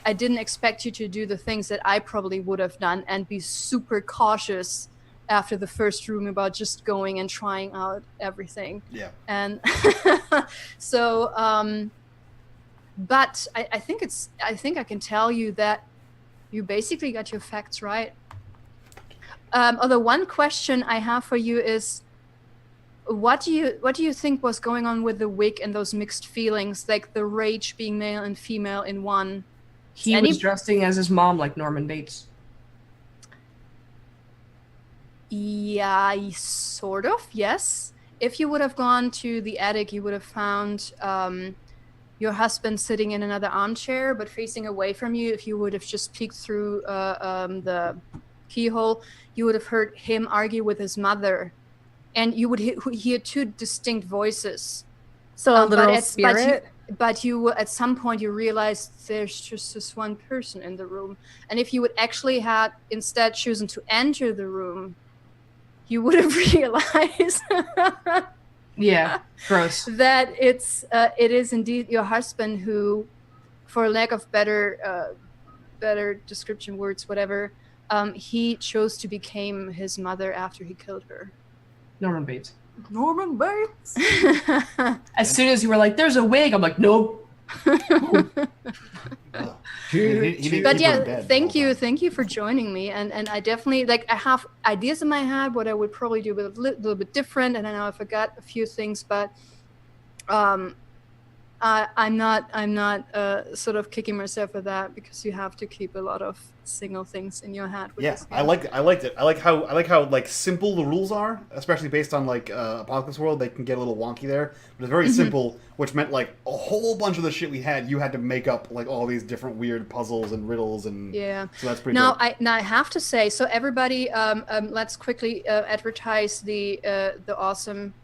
I didn't expect you to do the things that I probably would have done and be super cautious after the first room about just going and trying out everything. Yeah. And so, but I think I can tell you that you basically got your facts right. Although one question I have for you is, what do you think was going on with the wig and those mixed feelings, like the rage being male and female in one? He was dressing as his mom, like Norman Bates. Yeah, sort of, yes. If you would have gone to the attic, you would have found your husband sitting in another armchair, but facing away from you. If you would have just peeked through the keyhole, you would have heard him argue with his mother. And you would hear two distinct voices. So a literal spirit? But you at some point you realize there's just this one person in the room. And if you would actually had instead chosen to enter the room, you would have realized yeah, gross. that it is indeed your husband who, for lack of better description words, whatever, he chose to become his mother after he killed her. Norman Bates. Norman Bates. As soon as you were like, "There's a wig," I'm like, "Nope." But yeah, thank you for joining me, and I definitely I have ideas in my head what I would probably do, but a little bit different, and I know I forgot a few things, but I'm not sort of kicking myself for that, because you have to keep a lot of single things in your head. Yeah, I liked it. I like how like simple the rules are, especially based on like Apocalypse World. They can get a little wonky there, but it's very simple, which meant like a whole bunch of the shit we had, you had to make up like all these different weird puzzles and riddles, and yeah. So that's pretty. Now dope. I have to say, so everybody, let's quickly advertise the awesome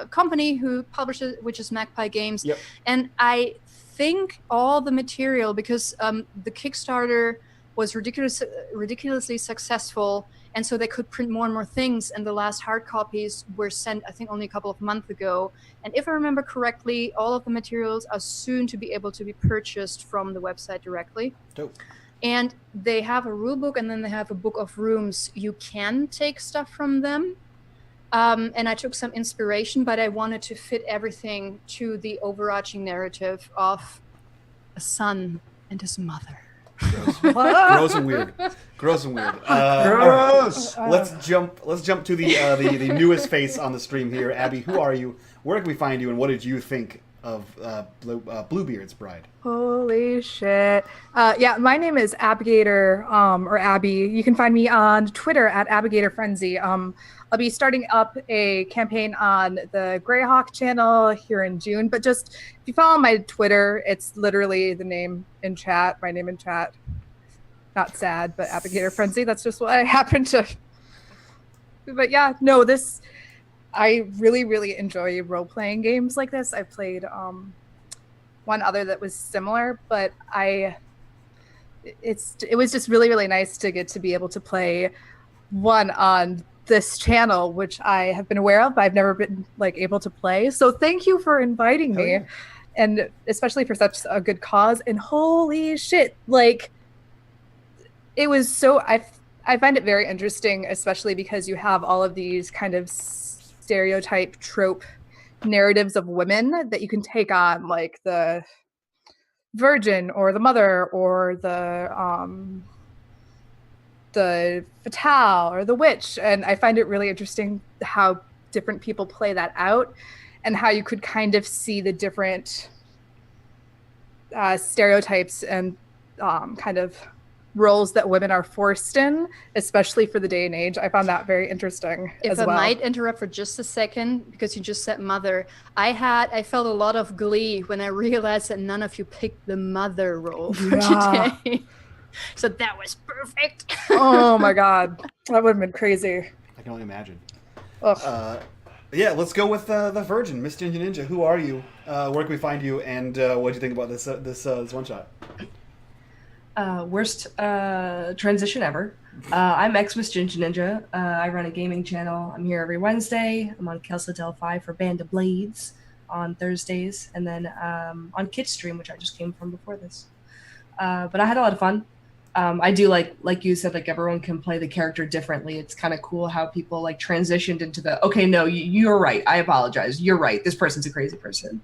company who publishes, which is Magpie Games. Yep. And I think all the material, because the Kickstarter was ridiculously successful, and so they could print more and more things, and the last hard copies were sent, I think, only a couple of months ago. And if I remember correctly, all of the materials are soon to be able to be purchased from the website directly. Dope. And they have a rule book, and then they have a book of rooms. You can take stuff from them. And I took some inspiration, but I wanted to fit everything to the overarching narrative of a son and his mother. Gross and weird. Gross and weird. Gross. Let's jump to the newest face on the stream here. Abby, who are you? Where can we find you? And what did you think of Bluebeard's Bride? Holy shit. Yeah, my name is Abigator, or Abby. You can find me on Twitter at Abigator Frenzy. I'll be starting up a campaign on the Greyhawk channel here in June, but just if you follow my Twitter, it's literally the name in chat, my name in chat. Not sad, but Abigator Frenzy, that's just what I happen to. But yeah, no, I really, really enjoy role-playing games like this. I played one other that was similar, but it was just really, really nice to get to be able to play one on this channel, which I have been aware of, but I've never been able to play. So thank you for inviting me. Yeah. And especially for such a good cause. And holy shit, it was so, I find it very interesting, especially because you have all of these kind of stereotype trope narratives of women that you can take on, like the virgin or the mother or the fatale or the witch. And I find it really interesting how different people play that out and how you could kind of see the different stereotypes and kind of roles that women are forced in, especially for the day and age. I found that very interesting as well. If I might interrupt for just a second, because you just said mother, I felt a lot of glee when I realized that none of you picked the mother role for today. So that was perfect. Oh my god, that would have been crazy. I can only imagine. Yeah, let's go with the Virgin, Miss Ginger Ninja. Who are you? Where can we find you? And what do you think about this one shot? Worst transition ever. I'm Miss Ginger Ninja. I run a gaming channel. I'm here every Wednesday. I'm on Kelsatel 5 for Band of Blades on Thursdays, and then on Kit's stream, which I just came from before this. But I had a lot of fun. I do like you said, everyone can play the character differently. It's kind of cool how people transitioned into the, okay, no, you're right. I apologize. You're right. This person's a crazy person.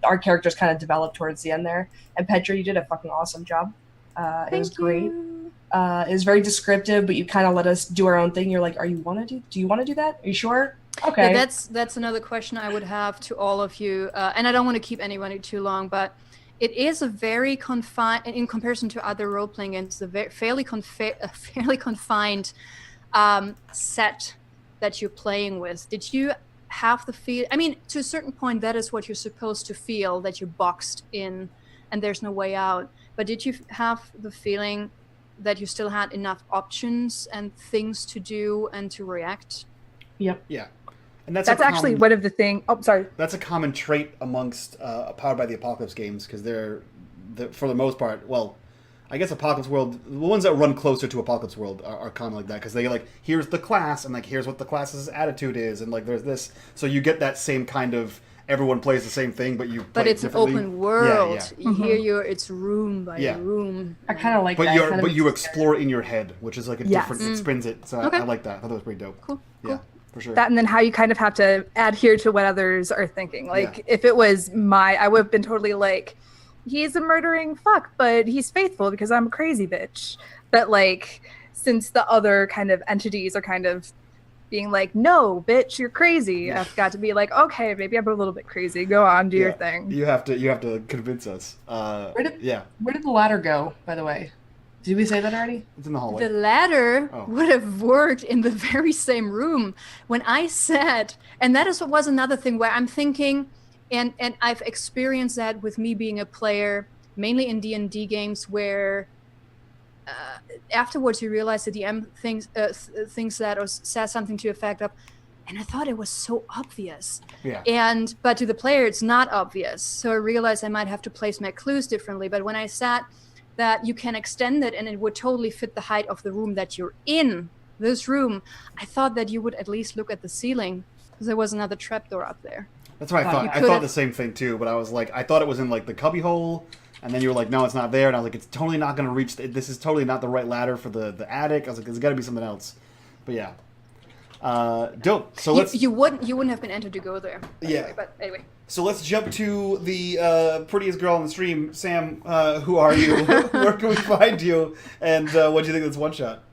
Our characters kind of developed towards the end there. And Petra, you did a fucking awesome job. It was great. It was very descriptive, but you kind of let us do our own thing. You're like, do you want to do that? Are you sure? Okay. Yeah, that's another question I would have to all of you. And I don't want to keep anybody too long, but it is a very confined, in comparison to other role-playing games, a fairly confined set that you're playing with. Did you have the feel? I mean, to a certain point, that is what you're supposed to feel, that you're boxed in and there's no way out. But did you have the feeling that you still had enough options and things to do and to react? Yep. Yeah. And that's actually one of the things. Oh, sorry. That's a common trait amongst Powered by the Apocalypse games, because they're for the most part, well, I guess Apocalypse World, the ones that run closer to Apocalypse World are common like that, because they here's the class, and here's what the class's attitude is, and there's this, so you get that same kind of everyone plays the same thing, but you play but it's it an open world. Yeah. Here it's room by room. I kind of like but that. But you explore in your head, which is a different. It spins it. So okay. I like that. I thought that was pretty dope. Cool. Yeah. For sure. That, and then how you kind of have to adhere to what others are thinking. If it was I would have been totally he's a murdering fuck, but he's faithful because I'm a crazy bitch. But since the other kind of entities are kind of being no, bitch, you're crazy. I've got to be okay, maybe I'm a little bit crazy. Go on, do your thing. You have to convince us. Where did the ladder go, by the way? Did we say that already? It's in the hallway. The ladder would have worked in the very same room. When I said, and that was another thing where I'm thinking, and I've experienced that with me being a player, mainly in D&D games, where afterwards you realize the DM thinks that or says something to the effect of, and I thought it was so obvious. Yeah. But to the player, it's not obvious. So I realized I might have to place my clues differently. But when I sat that you can extend it and it would totally fit the height of the room that you're in, this room, I thought that you would at least look at the ceiling because there was another trapdoor up there. That's what I thought. I thought the same thing too, but I was like, I thought it was in like the cubby hole, and then you were like, no, it's not there, and I was like, it's totally not going to reach. This is totally not the right ladder for the attic. I was like, there's got to be something else. But yeah, dope. So you wouldn't have been entered to go there. Yeah. But anyway. So let's jump to the prettiest girl on the stream. Sam, who are you? Where can we find you? And what do you think of this one shot?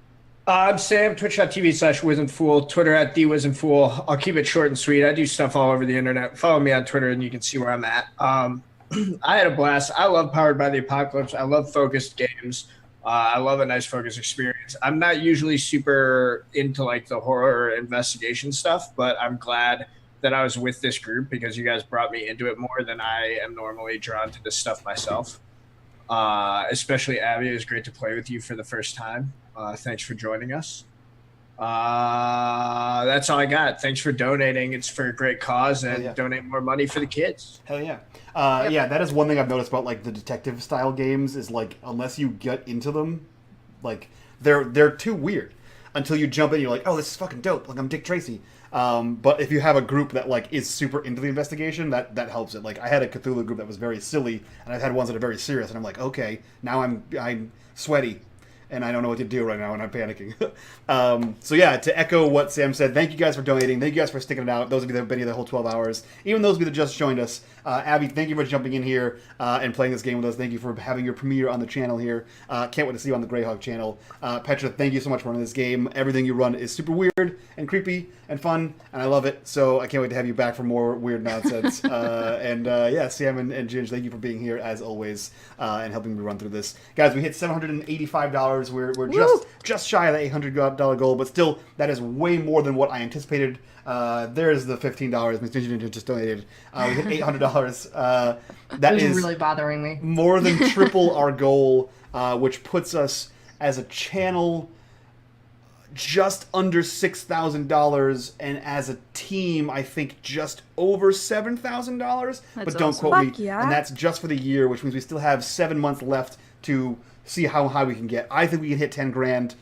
I'm Sam, twitch.tv/WizandFool, Twitter @TheWizandFool. I'll keep it short and sweet. I do stuff all over the internet. Follow me on Twitter and you can see where I'm at. I had a blast. I love Powered by the Apocalypse. I love focused games. I love a nice focused experience. I'm not usually super into like the horror investigation stuff, but I'm glad that I was with this group because you guys brought me into it more than I am normally drawn to this stuff myself. Especially Abby, it was great to play with you for the first time. Thanks for joining us. That's all I got. Thanks for donating. It's for a great cause, and donate more money for the kids. Hell yeah. Yeah, that is one thing I've noticed about like the detective style games is like unless you get into them, like they're too weird until you jump in. You're like, oh, this is fucking dope. Like I'm Dick Tracy. But if you have a group that like is super into the investigation, that helps it. Like I had a Cthulhu group that was very silly, and I've had ones that are very serious, and I'm like, okay, now I'm sweaty. And I don't know what to do right now, and I'm panicking. So yeah, to echo what Sam said, thank you guys for donating. Thank you guys for sticking it out. Those of you that have been here the whole 12 hours. Even those of you that just joined us. Abby, thank you for jumping in here and playing this game with us. Thank you for having your premiere on the channel here. Can't wait to see you on the Greyhawk channel. Petra, thank you so much for running this game. Everything you run is super weird and creepy and fun, and I love it. So I can't wait to have you back for more weird nonsense. Yeah, Sam and Ginge, thank you for being here as always and helping me run through this. Guys, we hit $785. We're just shy of the $800 goal, but still, that is way more than what I anticipated. There's the $15 Miss Ninja just donated. We hit $800. That is really bothering me. More than triple our goal, which puts us as a channel just under $6,000, and as a team, I think just over $7,000. But don't quote me. Yeah. And that's just for the year, which means we still have 7 months left to see how high we can get. I think we can hit 10 grand,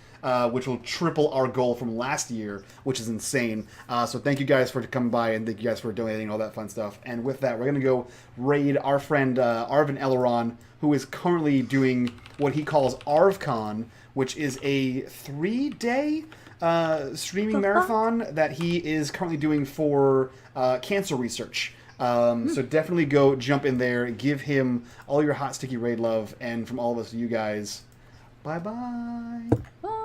which will triple our goal from last year, which is insane. So thank you guys for coming by, and thank you guys for donating and all that fun stuff. And with that, we're going to go raid our friend Arvin Eleron, who is currently doing what he calls ArvCon, which is a 3-day streaming marathon that he is currently doing for cancer research. So definitely go jump in there, give him all your hot, sticky raid love, and from all of us to you guys, bye-bye. Bye.